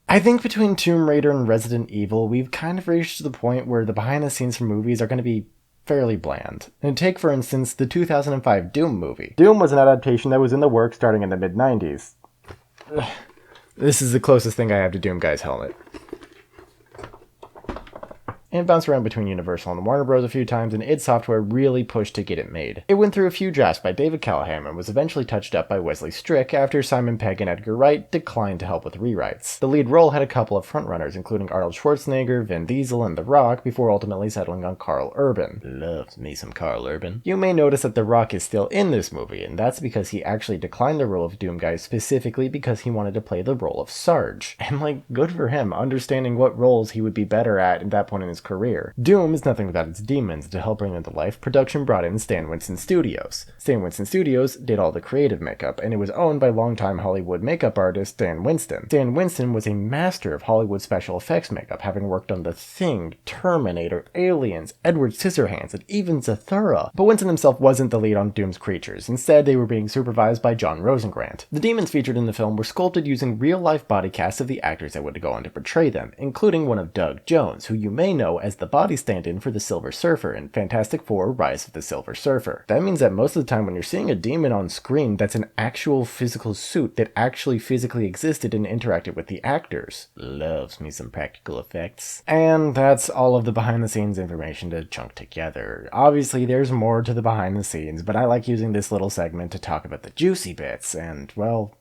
[SPEAKER 1] I think between Tomb Raider and Resident Evil, we've kind of reached the point where the behind the scenes for movies are going to be fairly bland. And take, for instance, the 2005 Doom movie. Doom was an adaptation that was in the works starting in the mid-90s. This is the closest thing I have to Doom Guy's helmet. And bounced around between Universal and Warner Bros. A few times, and id Software really pushed to get it made. It went through a few drafts by David Callahan and was eventually touched up by Wesley Strick after Simon Pegg and Edgar Wright declined to help with rewrites. The lead role had a couple of frontrunners, including Arnold Schwarzenegger, Vin Diesel, and The Rock, before ultimately settling on Karl Urban. Loves me some Karl Urban. You may notice that The Rock is still in this movie, and that's because he actually declined the role of Doom Guy specifically because he wanted to play the role of Sarge. And good for him, understanding what roles he would be better at that point in his career. Doom is nothing without its demons. To help bring them to life, production brought in Stan Winston Studios. Stan Winston Studios did all the creative makeup, and it was owned by longtime Hollywood makeup artist Stan Winston. Stan Winston was a master of Hollywood special effects makeup, having worked on The Thing, Terminator, Aliens, Edward Scissorhands, and even Zathura. But Winston himself wasn't the lead on Doom's creatures. Instead, they were being supervised by John Rosengrant. The demons featured in the film were sculpted using real-life body casts of the actors that would go on to portray them, including one of Doug Jones, who you may know as the body stand-in for the Silver Surfer in Fantastic Four: Rise of the Silver Surfer. That means that most of the time when you're seeing a demon on screen, that's an actual physical suit that actually physically existed and interacted with the actors. Loves me some practical effects. And that's all of the behind-the-scenes information to chunk together. Obviously, there's more to the behind-the-scenes, but I like using this little segment to talk about the juicy bits, and, well,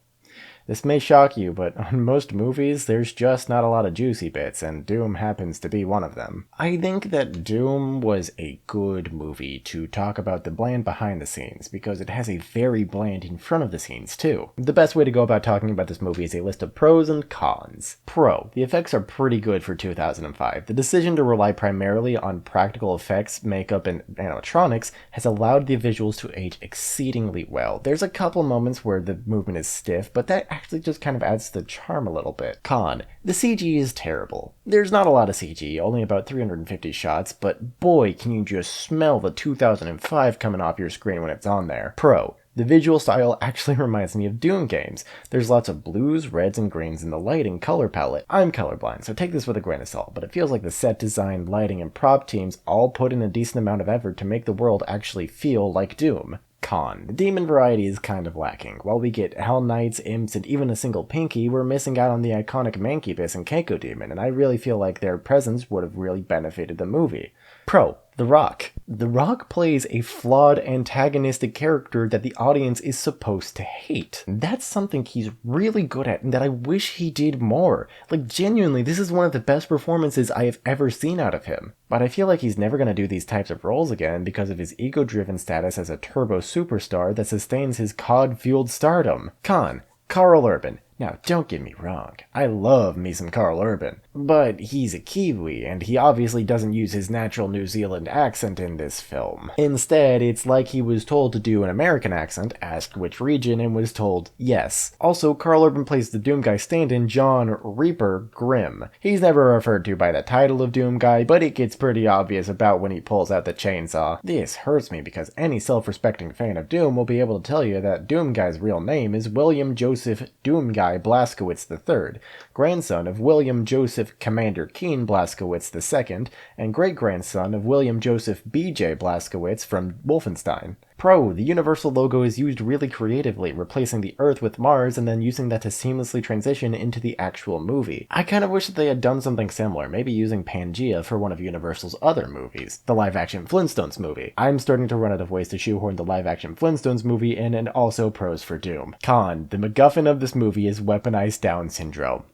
[SPEAKER 1] this may shock you, but on most movies, there's just not a lot of juicy bits, and Doom happens to be one of them. I think that Doom was a good movie to talk about the bland behind the scenes, because it has a very bland in front of the scenes, too. The best way to go about talking about this movie is a list of pros and cons. Pro: the effects are pretty good for 2005. The decision to rely primarily on practical effects, makeup, and animatronics has allowed the visuals to age exceedingly well. There's a couple moments where the movement is stiff, but that actually just kind of adds to the charm a little bit. Con: the CG is terrible. There's not a lot of CG, only about 350 shots, but boy, can you just smell the 2005 coming off your screen when it's on there. Pro: the visual style actually reminds me of Doom games. There's lots of blues, reds, and greens in the lighting color palette. I'm colorblind, so take this with a grain of salt, but it feels like the set design, lighting, and prop teams all put in a decent amount of effort to make the world actually feel like Doom. Con: the demon variety is kind of lacking. While we get Hell Knights, Imps, and even a single Pinky, we're missing out on the iconic Mancubus and Keiko Demon, and I really feel like their presence would have really benefited the movie. Pro: The Rock. The Rock plays a flawed, antagonistic character that the audience is supposed to hate. That's something he's really good at and that I wish he did more. Genuinely, this is one of the best performances I have ever seen out of him. But I feel like he's never going to do these types of roles again because of his ego-driven status as a turbo superstar that sustains his COD-fueled stardom. Con: Karl Urban. Now, don't get me wrong, I love me some Karl Urban, but he's a Kiwi, and he obviously doesn't use his natural New Zealand accent in this film. Instead, it's like he was told to do an American accent, asked which region, and was told yes. Also, Karl Urban plays the Doom Guy stand-in John Reaper Grimm. He's never referred to by the title of Doom Guy, but it gets pretty obvious about when he pulls out the chainsaw. This hurts me because any self-respecting fan of Doom will be able to tell you that Doom Guy's real name is William Joseph Doom Guy Blaskowitz III, grandson of William Joseph Joseph Commander Keen Blazkowicz II and great-grandson of William Joseph B.J. Blazkowicz from Wolfenstein. Pro, the Universal logo is used really creatively, replacing the Earth with Mars and then using that to seamlessly transition into the actual movie. I kind of wish that they had done something similar, maybe using Pangea for one of Universal's other movies, the live-action Flintstones movie. I'm starting to run out of ways to shoehorn the live-action Flintstones movie in, and also pros for Doom. Con, the MacGuffin of this movie is weaponized Down syndrome.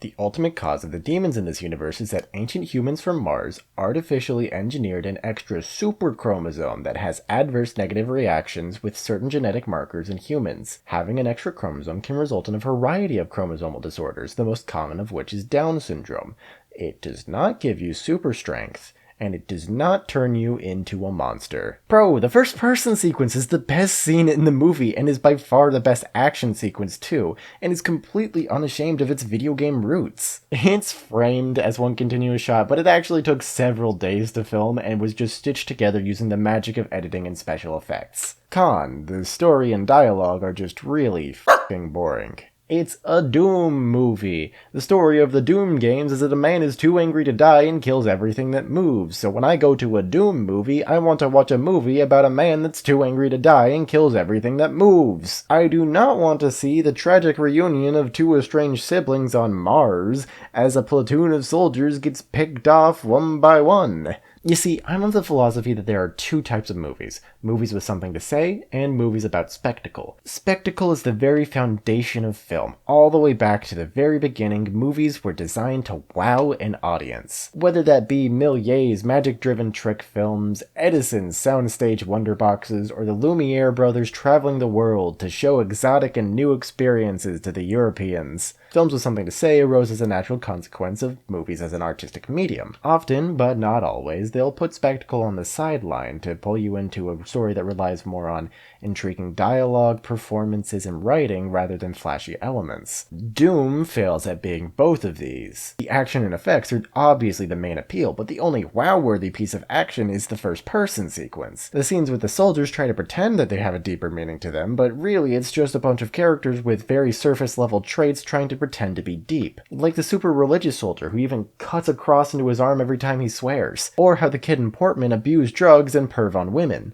[SPEAKER 1] The ultimate cause of the demons in this universe is that ancient humans from Mars artificially engineered an extra super chromosome that has adverse negative reactions with certain genetic markers in humans. Having an extra chromosome can result in a variety of chromosomal disorders, the most common of which is Down syndrome. It does not give you super strength, and it does not turn you into a monster. Bro, the first person sequence is the best scene in the movie and is by far the best action sequence too, and is completely unashamed of its video game roots. It's framed as one continuous shot, but it actually took several days to film and was just stitched together using the magic of editing and special effects. Con, the story and dialogue are just really f***ing boring. It's a Doom movie. The story of the Doom games is that a man is too angry to die and kills everything that moves. So when I go to a Doom movie, I want to watch a movie about a man that's too angry to die and kills everything that moves. I do not want to see the tragic reunion of two estranged siblings on Mars as a platoon of soldiers gets picked off one by one. You see, I'm of the philosophy that there are two types of movies. Movies with something to say, and movies about spectacle. Spectacle is the very foundation of film. All the way back to the very beginning, movies were designed to wow an audience. Whether that be Millier's magic-driven trick films, Edison's soundstage wonderboxes, or the Lumiere brothers traveling the world to show exotic and new experiences to the Europeans. Films with something to say arose as a natural consequence of movies as an artistic medium. Often, but not always, they'll put spectacle on the sideline to pull you into a story that relies more on intriguing dialogue, performances, and writing rather than flashy elements. Doom fails at being both of these. The action and effects are obviously the main appeal, but the only wow-worthy piece of action is the first-person sequence. The scenes with the soldiers try to pretend that they have a deeper meaning to them, but really it's just a bunch of characters with very surface-level traits trying to pretend to be deep. Like the super religious soldier who even cuts a cross into his arm every time he swears. Or how the kid in Portman abused drugs and perv on women.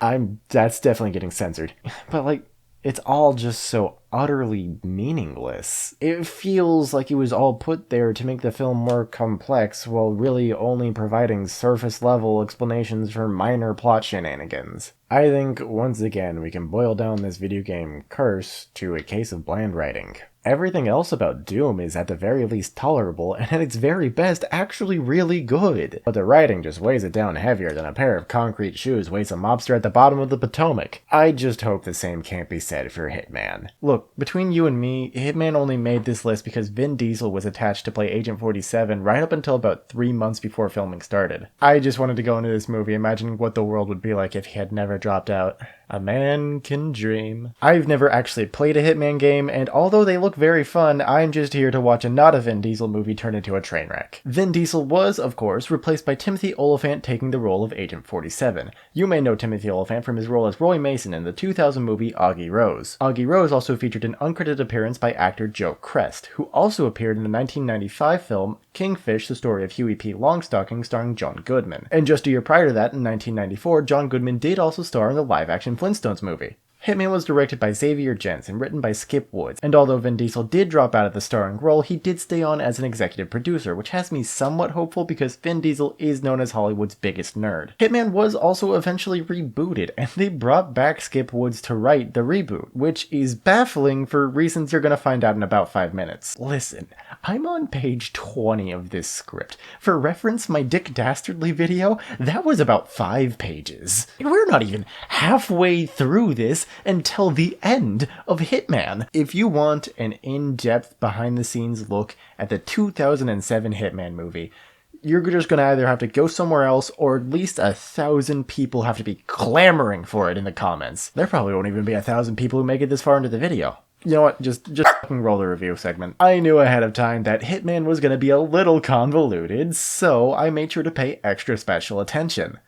[SPEAKER 1] That's definitely getting censored. But like, it's all just so utterly meaningless. It feels like it was all put there to make the film more complex while really only providing surface level explanations for minor plot shenanigans. I think, once again, we can boil down this video game curse to a case of bland writing. Everything else about Doom is at the very least tolerable, and at its very best actually really good. But the writing just weighs it down heavier than a pair of concrete shoes weighs a mobster at the bottom of the Potomac. I just hope the same can't be said for Hitman. Look, between you and me, Hitman only made this list because Vin Diesel was attached to play Agent 47 right up until about 3 months before filming started. I just wanted to go into this movie imagining what the world would be like if he had never dropped out. A man can dream. I've never actually played a Hitman game, and although they look very fun, I'm just here to watch a not a Vin Diesel movie turn into a train wreck. Vin Diesel was, of course, replaced by Timothy Olyphant taking the role of Agent 47. You may know Timothy Olyphant from his role as Roy Mason in the 2000 movie Augie Rose. Augie Rose also featured an uncredited appearance by actor Joe Crest, who also appeared in the 1995 film Kingfish, the story of Huey P. Longstocking starring John Goodman. And just a year prior to that, in 1994, John Goodman did also star in the live-action Flintstones movie. Hitman was directed by Xavier Gens and written by Skip Woods, and although Vin Diesel did drop out of the starring role, he did stay on as an executive producer, which has me somewhat hopeful because Vin Diesel is known as Hollywood's biggest nerd. Hitman was also eventually rebooted, and they brought back Skip Woods to write the reboot, which is baffling for reasons you're gonna find out in about 5 minutes. Listen, I'm on page 20 of this script. For reference, my Dick Dastardly video, that was about 5 pages. And we're not even halfway through this until the end of Hitman. If you want an in-depth behind-the-scenes look at the 2007 Hitman movie, you're just gonna either have to go somewhere else, or at least 1,000 people have to be clamoring for it in the comments. There probably won't even be 1,000 people who make it this far into the video. You know what, just fucking roll the review segment. I knew ahead of time that Hitman was gonna be a little convoluted, so I made sure to pay extra special attention.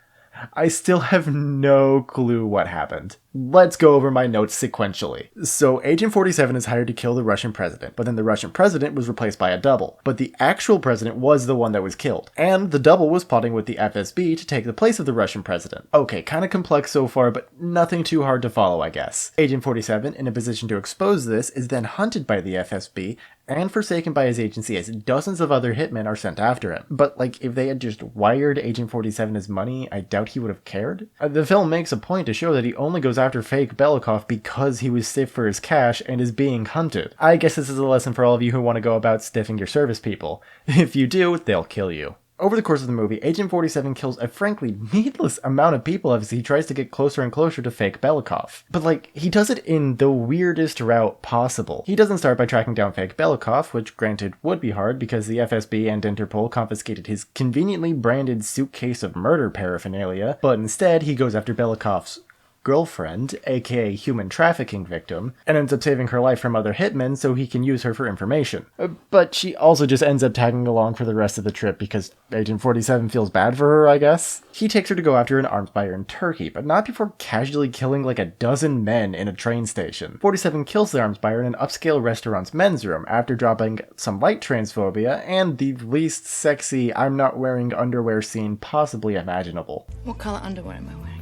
[SPEAKER 1] I still have no clue what happened. Let's go over my notes sequentially. So Agent 47 is hired to kill the Russian president, but then the Russian president was replaced by a double. But the actual president was the one that was killed, and the double was plotting with the FSB to take the place of the Russian president. Okay, kind of complex so far, but nothing too hard to follow, I guess. Agent 47, in a position to expose this, is then hunted by the FSB and forsaken by his agency as dozens of other hitmen are sent after him. But like, if they had just wired Agent 47 his money, I doubt he would have cared. The film makes a point to show that he only goes after fake Belikov because he was stiff for his cash and is being hunted. I guess this is a lesson for all of you who want to go about stiffing your service people. If you do, they'll kill you. Over the course of the movie, Agent 47 kills a frankly needless amount of people as he tries to get closer and closer to fake Belikov. But like, he does it in the weirdest route possible. He doesn't start by tracking down fake Belikov, which granted would be hard because the FSB and Interpol confiscated his conveniently branded suitcase of murder paraphernalia, but instead he goes after Belikov's girlfriend, aka human trafficking victim, and ends up saving her life from other hitmen so he can use her for information. But she also just ends up tagging along for the rest of the trip because Agent 47 feels bad for her, I guess. He takes her to go after an arms buyer in Turkey, but not before casually killing like a dozen men in a train station. 47 kills the arms buyer in an upscale restaurant's men's room after dropping some light transphobia and the least sexy I'm not wearing underwear scene possibly imaginable.
[SPEAKER 5] What color underwear am I wearing?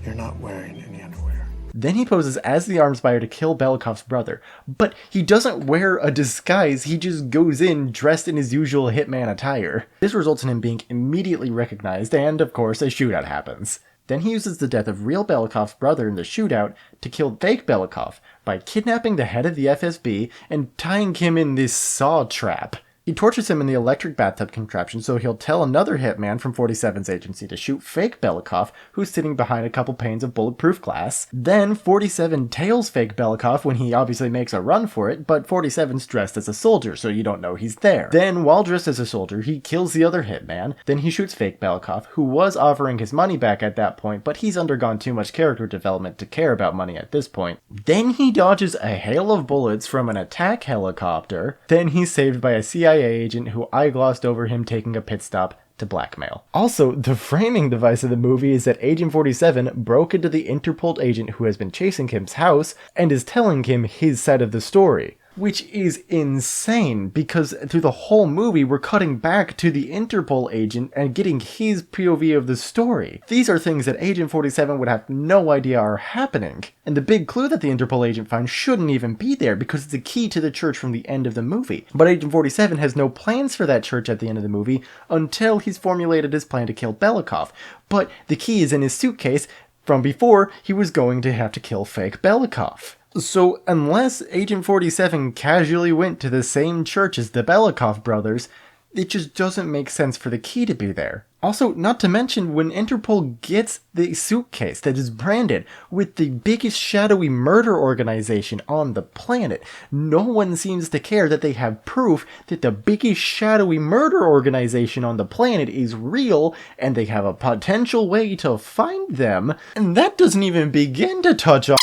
[SPEAKER 6] You're not wearing any underwear.
[SPEAKER 1] Then he poses as the arms buyer to kill Belikov's brother, but he doesn't wear a disguise, he just goes in dressed in his usual hitman attire. This results in him being immediately recognized, and of course a shootout happens. Then he uses the death of real Belikov's brother in the shootout to kill fake Belikov by kidnapping the head of the FSB and tying him in this saw trap. He tortures him in the electric bathtub contraption so he'll tell another hitman from 47's agency to shoot fake Belikov, who's sitting behind a couple panes of bulletproof glass. Then 47 tails fake Belikov when he obviously makes a run for it, but 47's dressed as a soldier so you don't know he's there. Then, while dressed as a soldier, he kills the other hitman. Then he shoots fake Belikov, who was offering his money back at that point, but he's undergone too much character development to care about money at this point. Then he dodges a hail of bullets from an attack helicopter. Then he's saved by a CIA agent who eye-glossed over him taking a pit stop to blackmail. Also, the framing device of the movie is that Agent 47 broke into the Interpol agent who has been chasing Kim's house and is telling him his side of the story. Which is insane, because through the whole movie we're cutting back to the Interpol agent and getting his POV of the story. These are things that Agent 47 would have no idea are happening. And the big clue that the Interpol agent finds shouldn't even be there because it's the key to the church from the end of the movie. But Agent 47 has no plans for that church at the end of the movie until he's formulated his plan to kill Belikov. But the key is in his suitcase from before he was going to have to kill fake Belikov. So, unless Agent 47 casually went to the same church as the Belikov brothers, it just doesn't make sense for the key to be there. Also, not to mention, when Interpol gets the suitcase that is branded with the biggest shadowy murder organization on the planet, no one seems to care that they have proof that the biggest shadowy murder organization on the planet is real, and they have a potential way to find them, and that doesn't even begin to touch on.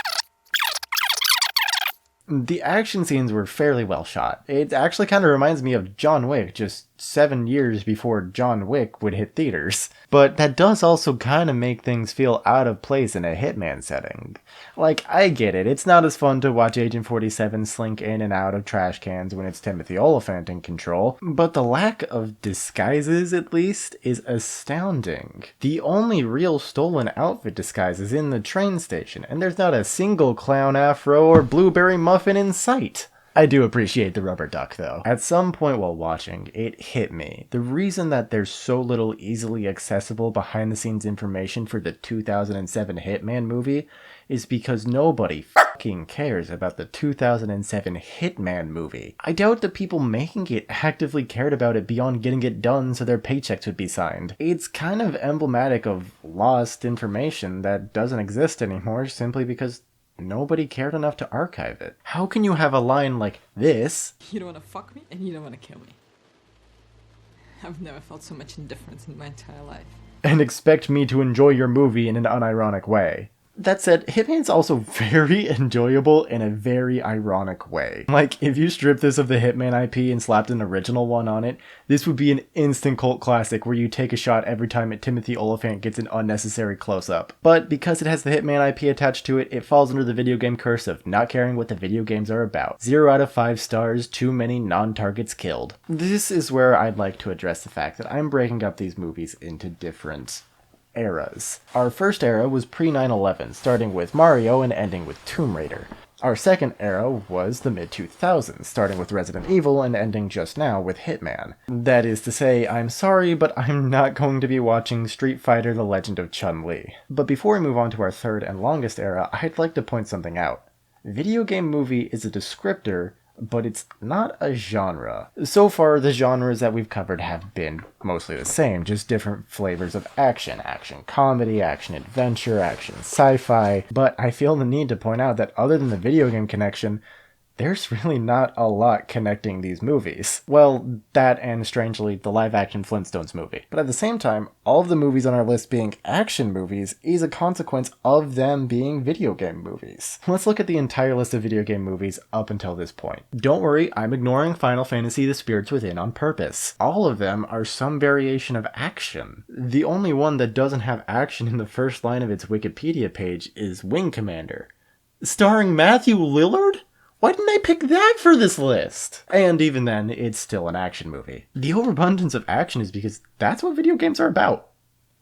[SPEAKER 1] The action scenes were fairly well shot. It actually kind of reminds me of John Wick, just 7 years before John Wick would hit theaters. But that does also kind of make things feel out of place in a Hitman setting. Like, I get it, it's not as fun to watch Agent 47 slink in and out of trash cans when it's Timothy Olyphant in control, but the lack of disguises, at least, is astounding. The only real stolen outfit disguise is in the train station, and there's not a single clown afro or blueberry muffin in sight. I do appreciate the rubber duck, though. At some point while watching, it hit me. The reason that there's so little easily accessible behind-the-scenes information for the 2007 Hitman movie is because nobody fucking cares about the 2007 Hitman movie. I doubt the people making it actively cared about it beyond getting it done so their paychecks would be signed. It's kind of emblematic of lost information that doesn't exist anymore simply because nobody cared enough to archive it. How can you have a line like this?
[SPEAKER 5] You don't want to fuck me and you don't want to kill me. I've never felt so much indifference in my entire life.
[SPEAKER 1] And expect me to enjoy your movie in an unironic way? That said, Hitman's also very enjoyable in a very ironic way. Like, if you strip this of the Hitman IP and slapped an original one on it, this would be an instant cult classic where you take a shot every time Timothy Olyphant gets an unnecessary close-up. But because it has the Hitman IP attached to it, it falls under the video game curse of not caring what the video games are about. 0 out of 5 stars, too many non-targets killed. This is where I'd like to address the fact that I'm breaking up these movies into different eras. Our first era was pre-9/11, starting with Mario and ending with Tomb Raider. Our second era was the mid-2000s, starting with Resident Evil and ending just now with Hitman. That is to say, I'm sorry, but I'm not going to be watching Street Fighter: The Legend of Chun-Li. But before we move on to our third and longest era, I'd like to point something out. Video game movie is a descriptor, but it's not a genre. So far, the genres that we've covered have been mostly the same, just different flavors of action. Action comedy, action adventure, action sci-fi. But I feel the need to point out that other than the video game connection, there's really not a lot connecting these movies. Well, that and, strangely, the live-action Flintstones movie. But at the same time, all of the movies on our list being action movies is a consequence of them being video game movies. Let's look at the entire list of video game movies up until this point. Don't worry, I'm ignoring Final Fantasy: The Spirits Within on purpose. All of them are some variation of action. The only one that doesn't have action in the first line of its Wikipedia page is Wing Commander. Starring Matthew Lillard? Why didn't I pick that for this list? And even then, it's still an action movie. The overabundance of action is because that's what video games are about.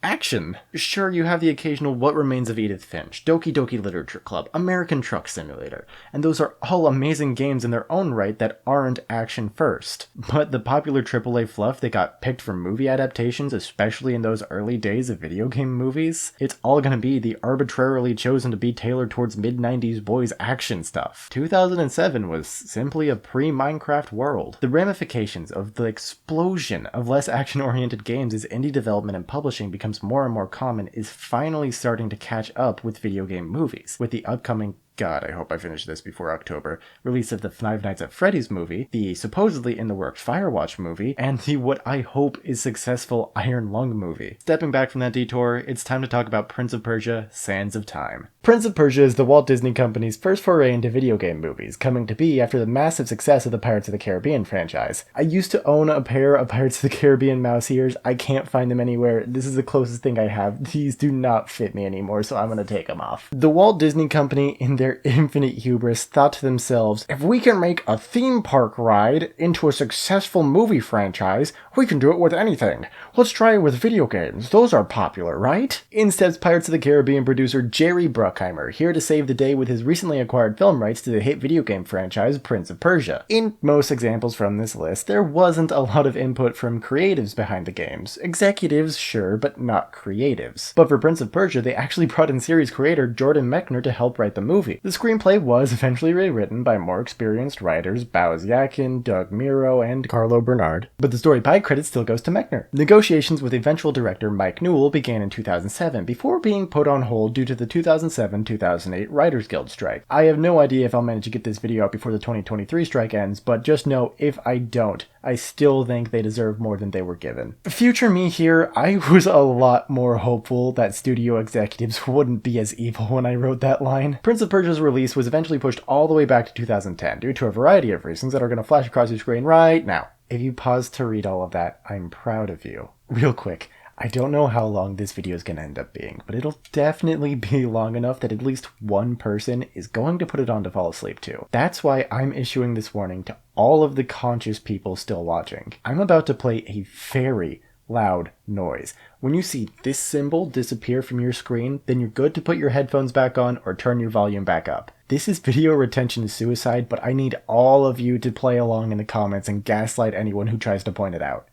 [SPEAKER 1] Action. Sure, you have the occasional What Remains of Edith Finch, Doki Doki Literature Club, American Truck Simulator, and those are all amazing games in their own right that aren't action first. But the popular AAA fluff that got picked for movie adaptations, especially in those early days of video game movies, it's all gonna be the arbitrarily chosen to be tailored towards mid-90s boys action stuff. 2007 was simply a pre-Minecraft world. The ramifications of the explosion of less action-oriented games as indie development and publishing becomes more and more common is finally starting to catch up with video game movies, with the upcoming, God, I hope I finish this before October, release of the Five Nights at Freddy's movie, the supposedly in the works Firewatch movie, and the what I hope is successful Iron Lung movie. Stepping back from that detour, it's time to talk about Prince of Persia: Sands of Time. Prince of Persia is the Walt Disney Company's first foray into video game movies, coming to be after the massive success of the Pirates of the Caribbean franchise. I used to own a pair of Pirates of the Caribbean mouse ears. I can't find them anywhere. This is the closest thing I have. These do not fit me anymore, so I'm gonna take them off. The Walt Disney Company, in their infinite hubris, thought to themselves, if we can make a theme park ride into a successful movie franchise, we can do it with anything. Let's try it with video games. Those are popular, right? In steps Pirates of the Caribbean producer Jerry Bruckheimer, here to save the day with his recently acquired film rights to the hit video game franchise Prince of Persia. In most examples from this list, there wasn't a lot of input from creatives behind the games. Executives, sure, but not creatives. But for Prince of Persia, they actually brought in series creator Jordan Mechner to help write the movie. The screenplay was eventually rewritten by more experienced writers Boaz Yakin, Doug Miro, and Carlo Bernard, but the story by credit still goes to Mechner. Negotiations with eventual director Mike Newell began in 2007 before being put on hold due to the 2007-2008 Writers Guild strike. I have no idea if I'll manage to get this video out before the 2023 strike ends, but just know if I don't, I still think they deserve more than they were given. Future me here, I was a lot more hopeful that studio executives wouldn't be as evil when I wrote that line. Prince of Persia's release was eventually pushed all the way back to 2010 due to a variety of reasons that are going to flash across your screen right now. If you paused to read all of that, I'm proud of you. Real quick, I don't know how long this video is going to end up being, but it'll definitely be long enough that at least one person is going to put it on to fall asleep to. That's why I'm issuing this warning to all of the conscious people still watching. I'm about to play a very loud noise. When you see this symbol disappear from your screen, then you're good to put your headphones back on or turn your volume back up. This is video retention suicide, but I need all of you to play along in the comments and gaslight anyone who tries to point it out.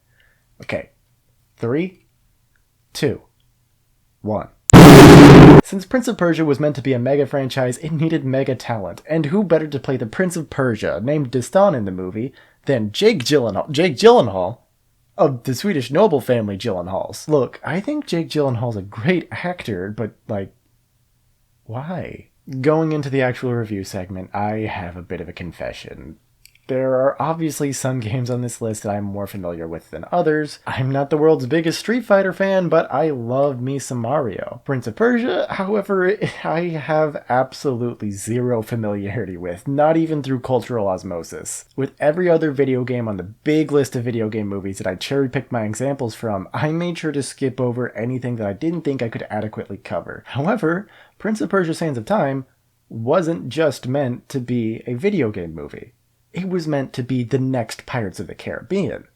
[SPEAKER 1] Okay, 3, 2, 1. Since Prince of Persia was meant to be a mega franchise, it needed mega talent, and who better to play the Prince of Persia, named Destan in the movie, than Jake Gyllenhaal of the Swedish noble family Gyllenhaals. Look, I think Jake Gyllenhaal's a great actor, but why? Going into the actual review segment, I have a bit of a confession. There are obviously some games on this list that I'm more familiar with than others. I'm not the world's biggest Street Fighter fan, but I love me some Mario. Prince of Persia, however, I have absolutely zero familiarity with, not even through cultural osmosis. With every other video game on the big list of video game movies that I cherry-picked my examples from, I made sure to skip over anything that I didn't think I could adequately cover. However, Prince of Persia: Sands of Time wasn't just meant to be a video game movie. It was meant to be the next Pirates of the Caribbean.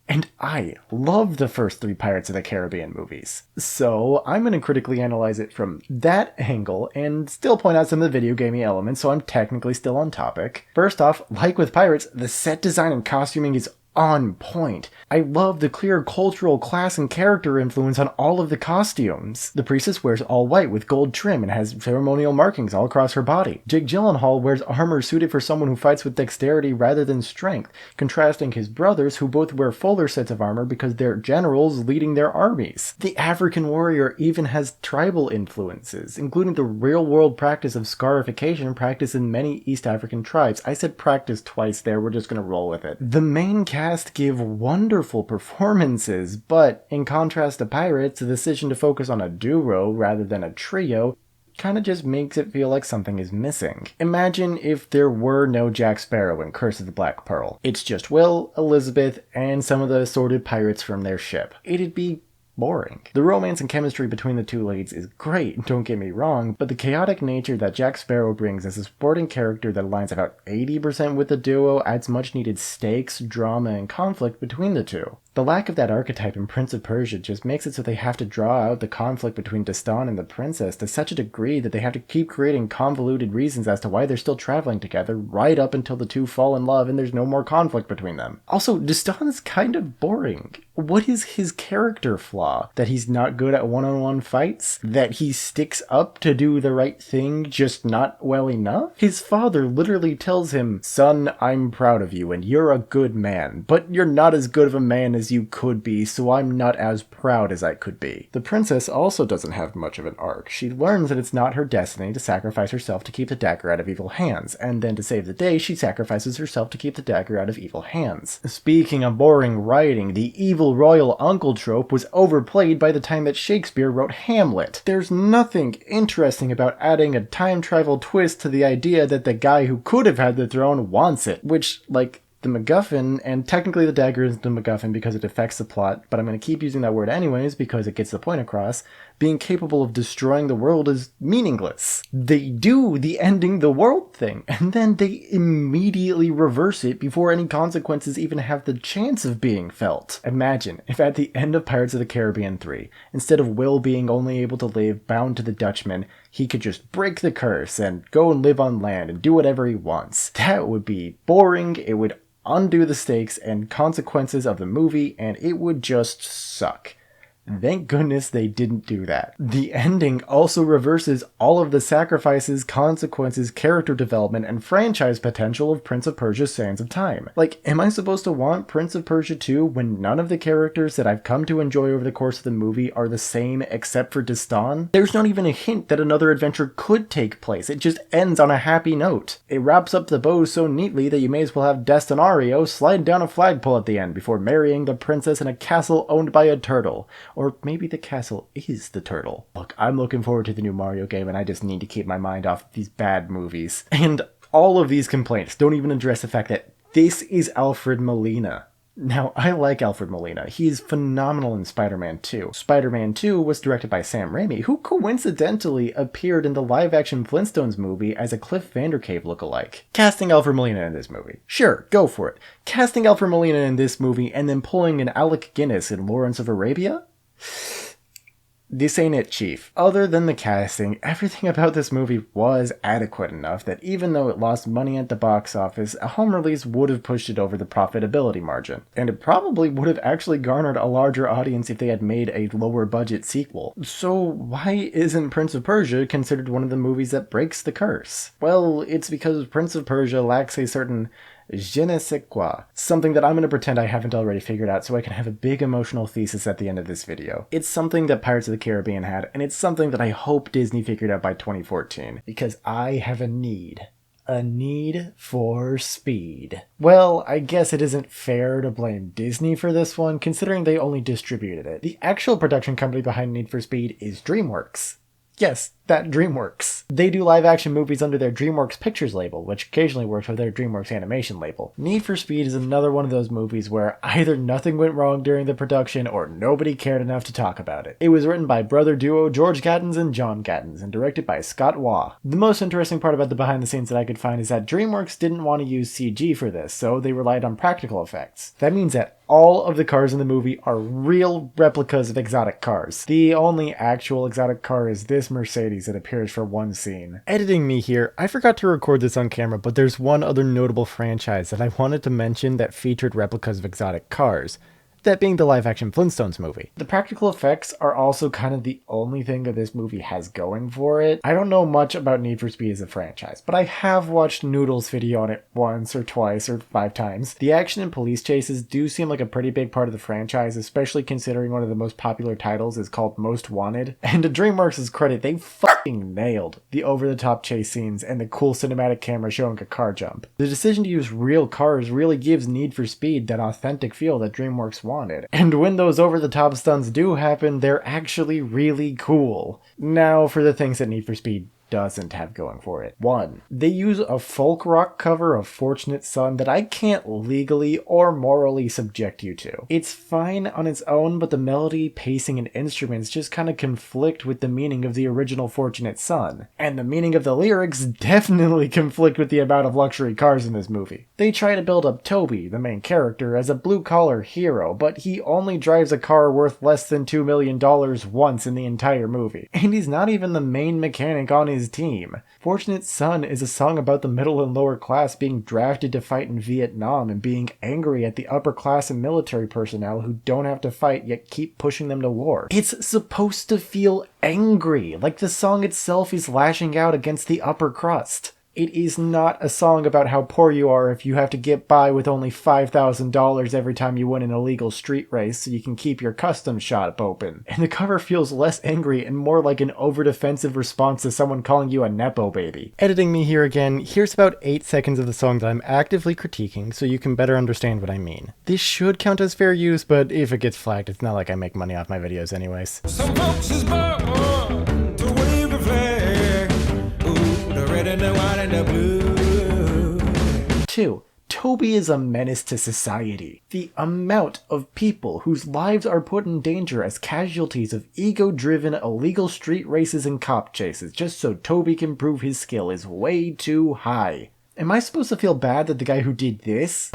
[SPEAKER 1] And I love the first 3 Pirates of the Caribbean movies. So I'm going to critically analyze it from that angle and still point out some of the video gamey elements, so I'm technically still on topic. First off, like with Pirates, the set design and costuming is on point. I love the clear cultural, class, and character influence on all of the costumes. The priestess wears all white with gold trim and has ceremonial markings all across her body. Jake Gyllenhaal wears armor suited for someone who fights with dexterity rather than strength, contrasting his brothers who both wear fuller sets of armor because they're generals leading their armies. The African warrior even has tribal influences, including the real-world practice of scarification practiced in many East African tribes. I said practice twice there, we're just gonna roll with it. The main cast give wonderful performances, but in contrast to Pirates, the decision to focus on a duo rather than a trio kind of just makes it feel like something is missing. Imagine if there were no Jack Sparrow in Curse of the Black Pearl. It's just Will, Elizabeth, and some of the assorted pirates from their ship. It'd be boring. The romance and chemistry between the 2 leads is great, don't get me wrong, but the chaotic nature that Jack Sparrow brings as a supporting character that aligns about 80% with the duo adds much needed stakes, drama, and conflict between the two. The lack of that archetype in Prince of Persia just makes it so they have to draw out the conflict between Destan and the princess to such a degree that they have to keep creating convoluted reasons as to why they're still traveling together right up until the two fall in love and there's no more conflict between them. Also, Destan's kind of boring. What is his character flaw? That he's not good at one-on-one fights? That he sticks up to do the right thing, just not well enough? His father literally tells him, "Son, I'm proud of you and you're a good man, but you're not as good of a man as you could be, so I'm not as proud as I could be." The princess also doesn't have much of an arc. She learns that it's not her destiny to sacrifice herself to keep the dagger out of evil hands, and then to save the day, she sacrifices herself to keep the dagger out of evil hands. Speaking of boring writing, the evil royal uncle trope was overplayed by the time that Shakespeare wrote Hamlet. There's nothing interesting about adding a time travel twist to the idea that the guy who could have had the throne wants it, which, like, the MacGuffin, and technically the dagger is the MacGuffin because it affects the plot, but I'm going to keep using that word anyways because it gets the point across, being capable of destroying the world is meaningless. They do the ending the world thing, and then they immediately reverse it before any consequences even have the chance of being felt. Imagine if at the end of Pirates of the Caribbean 3, instead of Will being only able to live bound to the Dutchman, he could just break the curse and go and live on land and do whatever he wants. That would be boring, it would undo the stakes and consequences of the movie, and it would just suck. Thank goodness they didn't do that. The ending also reverses all of the sacrifices, consequences, character development, and franchise potential of Prince of Persia: Sands of Time. Like, am I supposed to want Prince of Persia 2 when none of the characters that I've come to enjoy over the course of the movie are the same except for Destan? There's not even a hint that another adventure could take place. It just ends on a happy note. It wraps up the bow so neatly that you may as well have Destinario slide down a flagpole at the end before marrying the princess in a castle owned by a turtle. Or maybe the castle is the turtle. Look, I'm looking forward to the new Mario game and I just need to keep my mind off these bad movies. And all of these complaints don't even address the fact that this is Alfred Molina. Now, I like Alfred Molina. He's phenomenal in Spider-Man 2. Spider-Man 2 was directed by Sam Raimi, who coincidentally appeared in the live-action Flintstones movie as a Cliff Vandercave lookalike. Casting Alfred Molina in this movie. Sure, go for it. Casting Alfred Molina in this movie and then pulling an Alec Guinness in Lawrence of Arabia? This ain't it, Chief. Other than the casting, everything about this movie was adequate enough that even though it lost money at the box office, a home release would have pushed it over the profitability margin. And it probably would have actually garnered a larger audience if they had made a lower budget sequel. So why isn't Prince of Persia considered one of the movies that breaks the curse? Well, it's because Prince of Persia lacks a certain je ne sais quoi. Something that I'm going to pretend I haven't already figured out so I can have a big emotional thesis at the end of this video. It's something that Pirates of the Caribbean had, and it's something that I hope Disney figured out by 2014. Because I have a need A Need for Speed. Well, I guess it isn't fair to blame Disney for this one, considering they only distributed it. The actual production company behind Need for Speed is DreamWorks. Yes, that DreamWorks. They do live action movies under their DreamWorks Pictures label, which occasionally works with their DreamWorks Animation label. Need for Speed is another one of those movies where either nothing went wrong during the production or nobody cared enough to talk about it. It was written by brother duo George Gaddens and John Gaddens and directed by Scott Waugh. The most interesting part about the behind the scenes that I could find is that DreamWorks didn't want to use CG for this, so they relied on practical effects. That means that all of the cars in the movie are real replicas of exotic cars. The only actual exotic car is this Mercedes that appears for one scene. Editing me here, I forgot to record this on camera, but there's one other notable franchise that I wanted to mention that featured replicas of exotic cars. That being the live-action Flintstones movie. The practical effects are also kind of the only thing that this movie has going for it. I don't know much about Need for Speed as a franchise, but I have watched Noodle's video on it once or twice or 5 times. The action and police chases do seem like a pretty big part of the franchise, especially considering one of the most popular titles is called Most Wanted. And to DreamWorks' credit, they fucking nailed the over-the-top chase scenes and the cool cinematic camera showing a car jump. The decision to use real cars really gives Need for Speed that authentic feel that DreamWorks wanted. And when those over-the-top stunts do happen, they're actually really cool. Now for the things that Need for Speed doesn't have going for it. 1. They use a folk rock cover of Fortunate Son that I can't legally or morally subject you to. It's fine on its own, but the melody, pacing, and instruments just kind of conflict with the meaning of the original Fortunate Son. And the meaning of the lyrics definitely conflict with the amount of luxury cars in this movie. They try to build up Toby, the main character, as a blue-collar hero, but he only drives a car worth less than $2 million once in the entire movie. And he's not even the main mechanic on his team. Fortunate Son is a song about the middle and lower class being drafted to fight in Vietnam and being angry at the upper class and military personnel who don't have to fight yet keep pushing them to war. It's supposed to feel angry, like the song itself is lashing out against the upper crust. It is not a song about how poor you are if you have to get by with only $5,000 every time you win an illegal street race so you can keep your custom shop open. And the cover feels less angry and more like an over-defensive response to someone calling you a nepo baby. Editing me here again, here's about 8 seconds of the song that I'm actively critiquing so you can better understand what I mean. This should count as fair use, but if it gets flagged, it's not like I make money off my videos anyways.
[SPEAKER 7] Some folks is born to wave the flag. Ooh, the red and the white and the blue.
[SPEAKER 1] 2. Toby is a menace to society. The amount of people whose lives are put in danger as casualties of ego-driven illegal street races and cop chases just so Toby can prove his skill is way too high. Am I supposed to feel bad that the guy who did this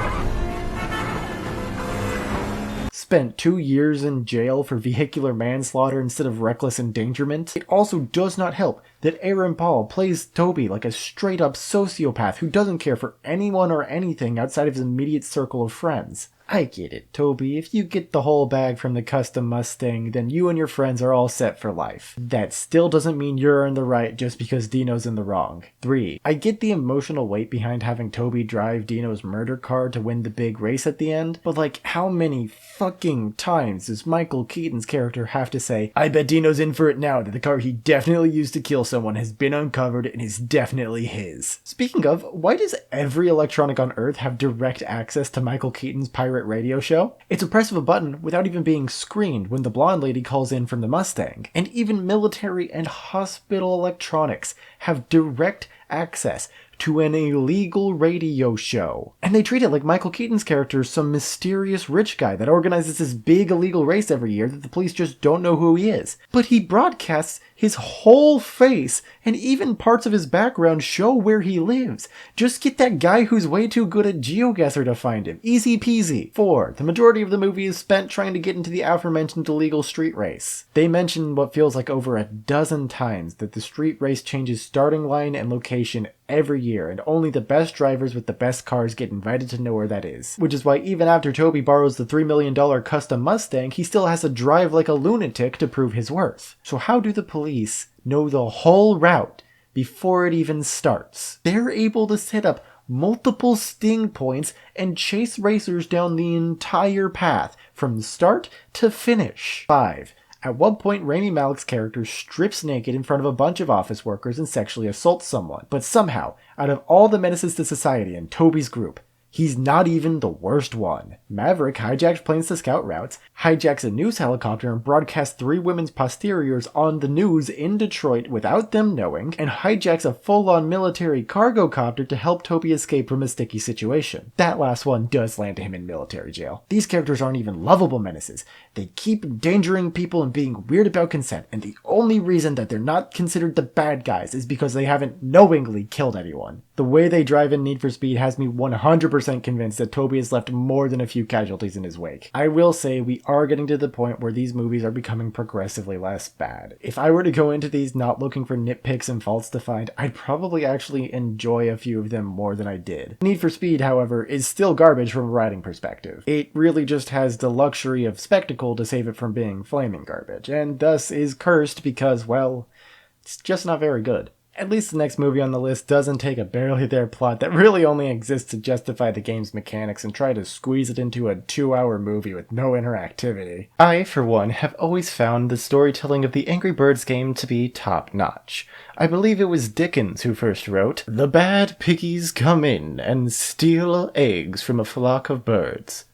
[SPEAKER 1] spent 2 years in jail for vehicular manslaughter instead of reckless endangerment? It also does not help that Aaron Paul plays Toby like a straight-up sociopath who doesn't care for anyone or anything outside of his immediate circle of friends. I get it, Toby. If you get the whole bag from the custom Mustang, then you and your friends are all set for life. That still doesn't mean you're in the right just because Dino's in the wrong. 3. I get the emotional weight behind having Toby drive Dino's murder car to win the big race at the end, but like, how many fucking times does Michael Keaton's character have to say, I bet Dino's in for it now that the car he definitely used to kill someone has been uncovered and is definitely his. Speaking of, why does every electronic on Earth have direct access to Michael Keaton's pirate radio show? It's a press of a button without even being screened when the blonde lady calls in from the Mustang. And even military and hospital electronics have direct access to an illegal radio show. And they treat it like Michael Keaton's character is some mysterious rich guy that organizes this big illegal race every year that the police just don't know who he is. But he broadcasts his whole face, and even parts of his background show where he lives. Just get that guy who's way too good at GeoGuessr to find him. Easy peasy. 4. The majority of the movie is spent trying to get into the aforementioned illegal street race. They mention what feels like over a dozen times that the street race changes starting line and location every year, and only the best drivers with the best cars get invited to know where that is. Which is why even after Toby borrows the $3 million custom Mustang, he still has to drive like a lunatic to prove his worth. So how do the police know the whole route before it even starts? They're able to set up multiple sting points and chase racers down the entire path from start to finish. 5. At one point, Rami Malek's character strips naked in front of a bunch of office workers and sexually assaults someone. But somehow, out of all the menaces to society in Toby's group, he's not even the worst one. Maverick hijacks planes to scout routes, hijacks a news helicopter and broadcasts 3 women's posteriors on the news in Detroit without them knowing, and hijacks a full-on military cargo copter to help Toby escape from a sticky situation. That last one does land him in military jail. These characters aren't even lovable menaces. They keep endangering people and being weird about consent, and the only reason that they're not considered the bad guys is because they haven't knowingly killed anyone. The way they drive in Need for Speed has me 100% convinced that Toby has left more than a few casualties in his wake. I will say we are getting to the point where these movies are becoming progressively less bad. If I were to go into these not looking for nitpicks and faults to find, I'd probably actually enjoy a few of them more than I did. Need for Speed, however, is still garbage from a writing perspective. It really just has the luxury of spectacle to save it from being flaming garbage, and thus is cursed because, well, it's just not very good. At least the next movie on the list doesn't take a barely there plot that really only exists to justify the game's mechanics and try to squeeze it into a 2-hour movie with no interactivity. I, for one, have always found the storytelling of the Angry Birds game to be top-notch. I believe it was Dickens who first wrote, "The bad piggies come in and steal eggs from a flock of birds."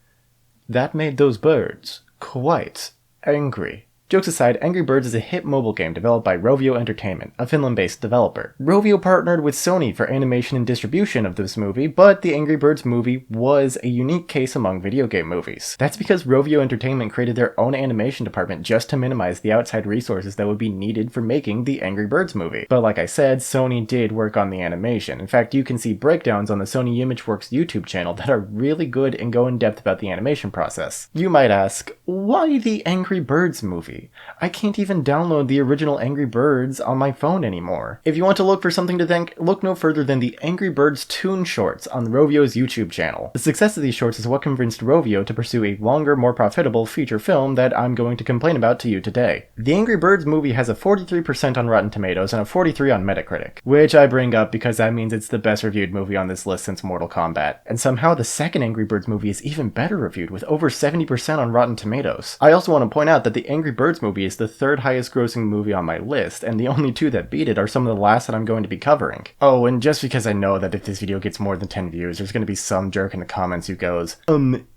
[SPEAKER 1] That made those birds quite angry. Jokes aside, Angry Birds is a hit mobile game developed by Rovio Entertainment, a Finland-based developer. Rovio partnered with Sony for animation and distribution of this movie, but the Angry Birds movie was a unique case among video game movies. That's because Rovio Entertainment created their own animation department just to minimize the outside resources that would be needed for making the Angry Birds movie. But like I said, Sony did work on the animation. In fact, you can see breakdowns on the Sony ImageWorks YouTube channel that are really good and go in depth about the animation process. You might ask, why the Angry Birds movie? I can't even download the original Angry Birds on my phone anymore. If you want to look for something to thank, look no further than the Angry Birds Toon Shorts on Rovio's YouTube channel. The success of these shorts is what convinced Rovio to pursue a longer, more profitable feature film that I'm going to complain about to you today. The Angry Birds movie has a 43% on Rotten Tomatoes and a 43% on Metacritic, which I bring up because that means it's the best reviewed movie on this list since Mortal Kombat. And somehow the second Angry Birds movie is even better reviewed with over 70% on Rotten Tomatoes. I also want to point out that the Angry Birds movie is the 3rd highest grossing movie on my list, and the only 2 that beat it are some of the last that I'm going to be covering. Oh, and just because I know that if this video gets more than 10 views, there's going to be some jerk in the comments who goes,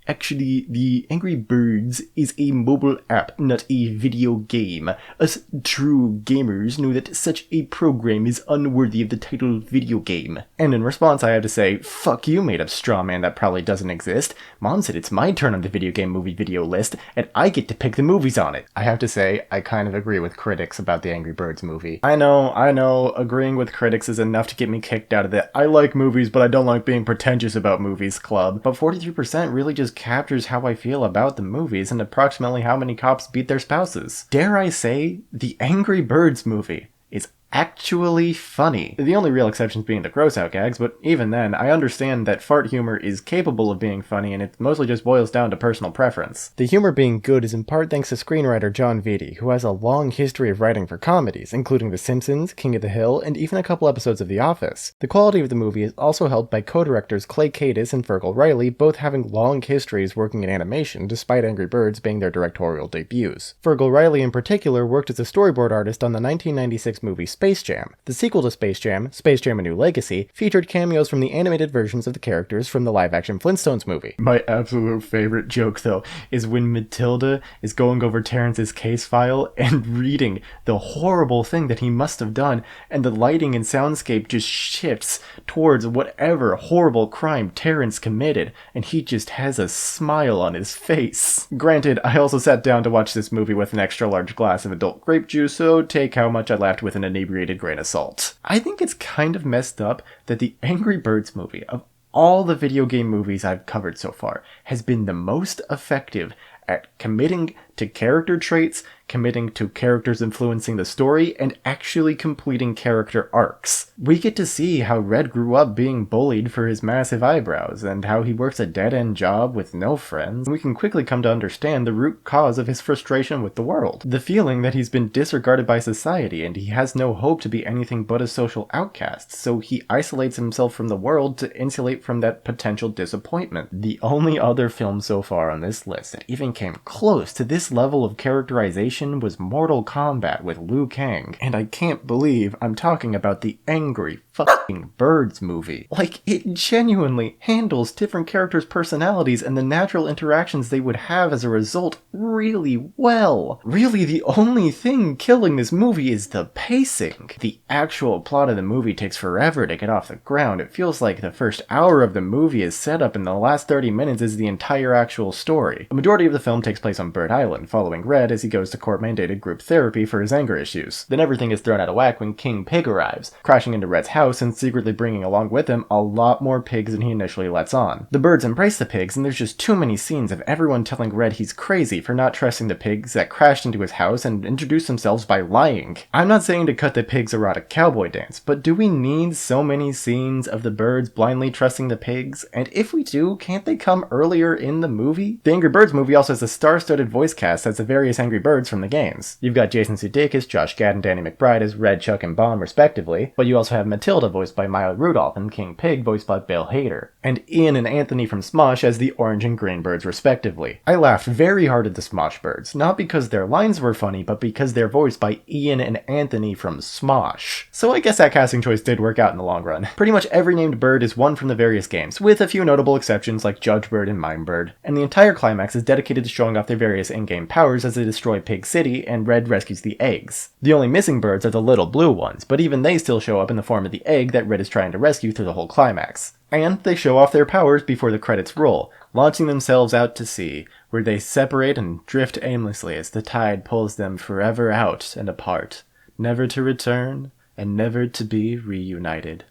[SPEAKER 1] actually, the Angry Birds is a mobile app, not a video game. Us true gamers know that such a program is unworthy of the title video game. And in response, I have to say, fuck you, made up straw man that probably doesn't exist. Mom said it's my turn on the video game movie video list, and I get to pick the movies on it. I have to say, I kind of agree with critics about the Angry Birds movie. I know, agreeing with critics is enough to get me kicked out of the I like movies, but I don't like being pretentious about movies club. But 43% really just captures how I feel about the movies and approximately how many cops beat their spouses. Dare I say, the Angry Birds movie is actually funny. The only real exceptions being the gross out gags, but even then, I understand that fart humor is capable of being funny and it mostly just boils down to personal preference. The humor being good is in part thanks to screenwriter John Vitti, who has a long history of writing for comedies, including The Simpsons, King of the Hill, and even a couple episodes of The Office. The quality of the movie is also helped by co-directors Clay Cadis and Fergal Riley, both having long histories working in animation, despite Angry Birds being their directorial debuts. Fergal Riley in particular worked as a storyboard artist on the 1996 movie Space Jam. The sequel to Space Jam, Space Jam: A New Legacy, featured cameos from the animated versions of the characters from the live-action Flintstones movie. My absolute favorite joke, though, is when Matilda is going over Terrence's case file and reading the horrible thing that he must have done, and the lighting and soundscape just shifts towards whatever horrible crime Terrence committed, and he just has a smile on his face. Granted, I also sat down to watch this movie with an extra large glass of adult grape juice, so take how much I laughed with an inebriated grain of salt. I think it's kind of messed up that the Angry Birds movie, of all the video game movies I've covered so far, has been the most effective at committing to character traits, committing to characters influencing the story, and actually completing character arcs. We get to see how Red grew up being bullied for his massive eyebrows, and how he works a dead-end job with no friends. We can quickly come to understand the root cause of his frustration with the world. The feeling that he's been disregarded by society, and he has no hope to be anything but a social outcast, so he isolates himself from the world to insulate from that potential disappointment. The only other film so far on this list that even came close to this this level of characterization was Mortal Kombat with Liu Kang, and I can't believe I'm talking about the Angry fucking Birds movie. Like, it genuinely handles different characters' personalities and the natural interactions they would have as a result really well. Really, the only thing killing this movie is the pacing. The actual plot of the movie takes forever to get off the ground. It feels like the first hour of the movie is set up and the last 30 minutes is the entire actual story. The majority of the film takes place on Bird Island, following Red as he goes to court-mandated group therapy for his anger issues. Then everything is thrown out of whack when King Pig arrives, crashing into Red's house and secretly bringing along with him a lot more pigs than he initially lets on. The birds embrace the pigs, and there's just too many scenes of everyone telling Red he's crazy for not trusting the pigs that crashed into his house and introduced themselves by lying. I'm not saying to cut the pigs' erotic cowboy dance, but do we need so many scenes of the birds blindly trusting the pigs? And if we do, can't they come earlier in the movie? The Angry Birds movie also has a star-studded voice cast as the various Angry Birds from the games. You've got Jason Sudeikis, Josh Gad, and Danny McBride as Red, Chuck, and Bomb respectively, but you also have Matilda voiced by Maya Rudolph and King Pig voiced by Bill Hader, and Ian and Anthony from Smosh as the Orange and Green Birds respectively. I laughed very hard at the Smosh Birds, not because their lines were funny, but because they're voiced by Ian and Anthony from Smosh. So I guess that casting choice did work out in the long run. Pretty much every named bird is one from the various games, with a few notable exceptions like Judge Bird and Mime Bird, and the entire climax is dedicated to showing off their various in-game powers as they destroy Pig City and Red rescues the eggs. The only missing birds are the little blue ones, but even they still show up in the form of the egg that Red is trying to rescue through the whole climax. And they show off their powers before the credits roll, launching themselves out to sea, where they separate and drift aimlessly as the tide pulls them forever out and apart, never to return and never to be reunited.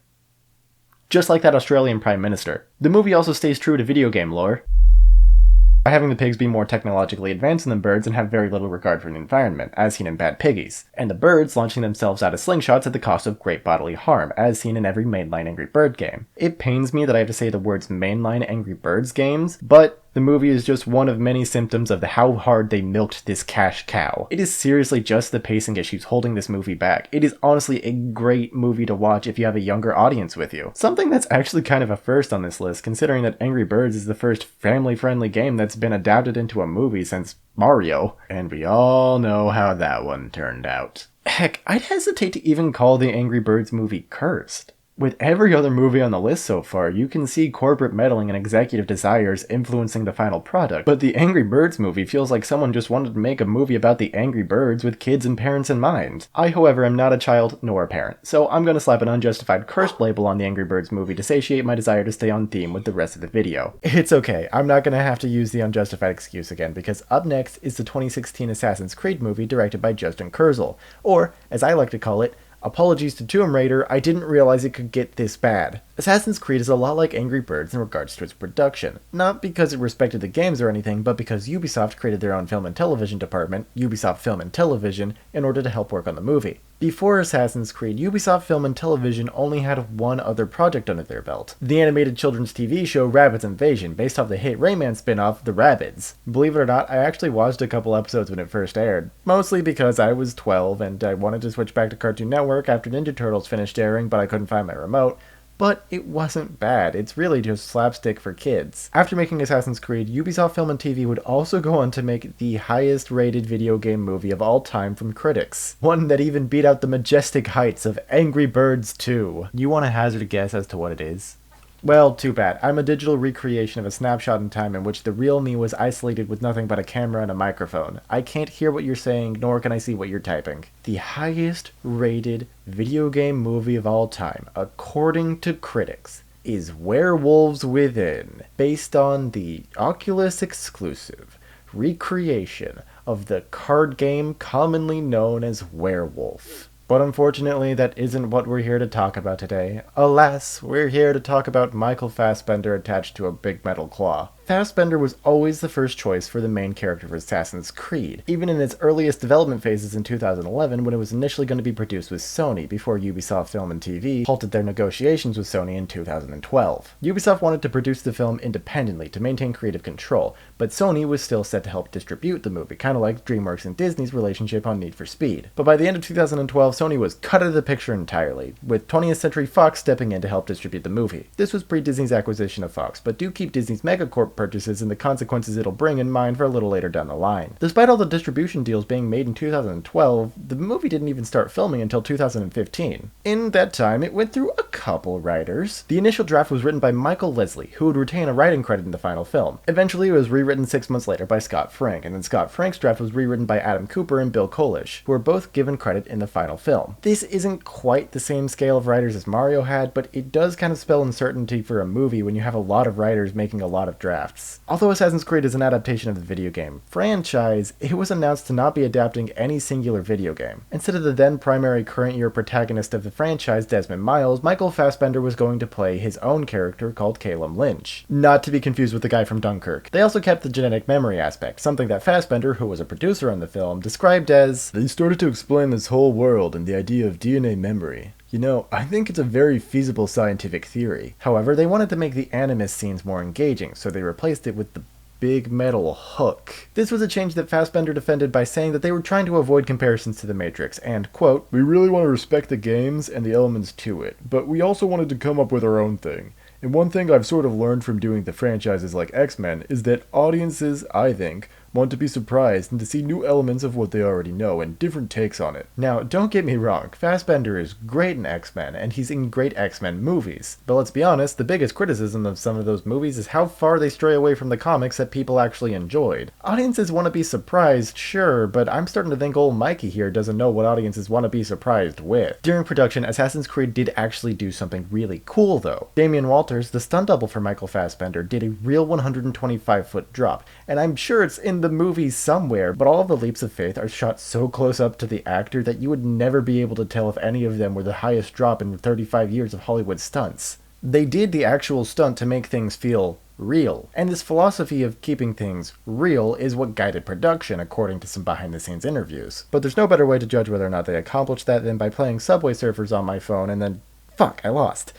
[SPEAKER 1] Just like that Australian Prime Minister. The movie also stays true to video game lore, by having the pigs be more technologically advanced than birds and have very little regard for the environment, as seen in Bad Piggies, and the birds launching themselves out of slingshots at the cost of great bodily harm, as seen in every mainline Angry Bird game. It pains me that I have to say the words mainline Angry Birds games, but the movie is just one of many symptoms of how hard they milked this cash cow. It is seriously just the pacing issues holding this movie back. It is honestly a great movie to watch if you have a younger audience with you. Something that's actually kind of a first on this list, considering that Angry Birds is the first family-friendly game that's been adapted into a movie since Mario, and we all know how that one turned out. Heck, I'd hesitate to even call the Angry Birds movie cursed. With every other movie on the list so far, you can see corporate meddling and executive desires influencing the final product, but the Angry Birds movie feels like someone just wanted to make a movie about the Angry Birds with kids and parents in mind. I, however, am not a child nor a parent, so I'm gonna slap an unjustified cursed label on the Angry Birds movie to satiate my desire to stay on theme with the rest of the video. It's okay, I'm not gonna have to use the unjustified excuse again, because up next is the 2016 Assassin's Creed movie directed by Justin Kurzel, or, as I like to call it, apologies to Tomb Raider, I didn't realize it could get this bad. Assassin's Creed is a lot like Angry Birds in regards to its production. Not because it respected the games or anything, but because Ubisoft created their own film and television department, Ubisoft Film and Television, in order to help work on the movie. Before Assassin's Creed, Ubisoft Film and Television only had one other project under their belt. The animated children's TV show Rabbids Invasion, based off the hit Rayman spin-off, The Rabbids. Believe it or not, I actually watched a couple episodes when it first aired. Mostly because I was 12 and I wanted to switch back to Cartoon Network after Ninja Turtles finished airing, but I couldn't find my remote. But it wasn't bad, it's really just slapstick for kids. After making Assassin's Creed, Ubisoft Film and TV would also go on to make the highest rated video game movie of all time from critics. One that even beat out the majestic heights of Angry Birds 2. You want to hazard a guess as to what it is? Well, too bad. I'm a digital recreation of a snapshot in time in which the real me was isolated with nothing but a camera and a microphone. I can't hear what you're saying, nor can I see what you're typing. The highest rated video game movie of all time, according to critics, is Werewolves Within, based on the Oculus exclusive recreation of the card game commonly known as Werewolf. But unfortunately, that isn't what we're here to talk about today. Alas, we're here to talk about Michael Fassbender attached to a big metal claw. Fassbender was always the first choice for the main character of Assassin's Creed, even in its earliest development phases in 2011 when it was initially going to be produced with Sony before Ubisoft Film and TV halted their negotiations with Sony in 2012. Ubisoft wanted to produce the film independently to maintain creative control, but Sony was still set to help distribute the movie, kind of like DreamWorks and Disney's relationship on Need for Speed. But by the end of 2012, Sony was cut out of the picture entirely, with 20th Century Fox stepping in to help distribute the movie. This was pre-Disney's acquisition of Fox, but do keep Disney's Megacorp book purchases and the consequences it'll bring in mind for a little later down the line. Despite all the distribution deals being made in 2012, the movie didn't even start filming until 2015. In that time, it went through a couple writers. The initial draft was written by Michael Leslie, who would retain a writing credit in the final film. Eventually, it was rewritten 6 months later by Scott Frank, and then Scott Frank's draft was rewritten by Adam Cooper and Bill Kolish, who were both given credit in the final film. This isn't quite the same scale of writers as Mario had, but it does kind of spell uncertainty for a movie when you have a lot of writers making a lot of drafts. Although Assassin's Creed is an adaptation of the video game franchise, it was announced to not be adapting any singular video game. Instead of the then primary current year protagonist of the franchise, Desmond Miles, Michael Fassbender was going to play his own character called Caleb Lynch. Not to be confused with the guy from Dunkirk. They also kept the genetic memory aspect, something that Fassbender, who was a producer on the film, described as, "They started to explain this whole world and the idea of DNA memory. You know, I think it's a very feasible scientific theory. However, they wanted to make the Animus scenes more engaging, so they replaced it with the big metal hook." This was a change that Fassbender defended by saying that they were trying to avoid comparisons to The Matrix, and, quote, "We really want to respect the games and the elements to it, but we also wanted to come up with our own thing. And one thing I've sort of learned from doing the franchises like X-Men is that audiences, I think, want to be surprised and to see new elements of what they already know and different takes on it." Now, don't get me wrong, Fassbender is great in X-Men, and he's in great X-Men movies. But let's be honest, the biggest criticism of some of those movies is how far they stray away from the comics that people actually enjoyed. Audiences want to be surprised, sure, but I'm starting to think old Mikey here doesn't know what audiences want to be surprised with. During production, Assassin's Creed did actually do something really cool, though. Damian Walters, the stunt double for Michael Fassbender, did a real 125-foot drop, and I'm sure it's in the movie somewhere, but all of the leaps of faith are shot so close up to the actor that you would never be able to tell if any of them were the highest drop in 35 years of Hollywood stunts. They did the actual stunt to make things feel real, and this philosophy of keeping things real is what guided production, according to some behind-the-scenes interviews. But there's no better way to judge whether or not they accomplished that than by playing Subway Surfers on my phone and then, fuck, I lost.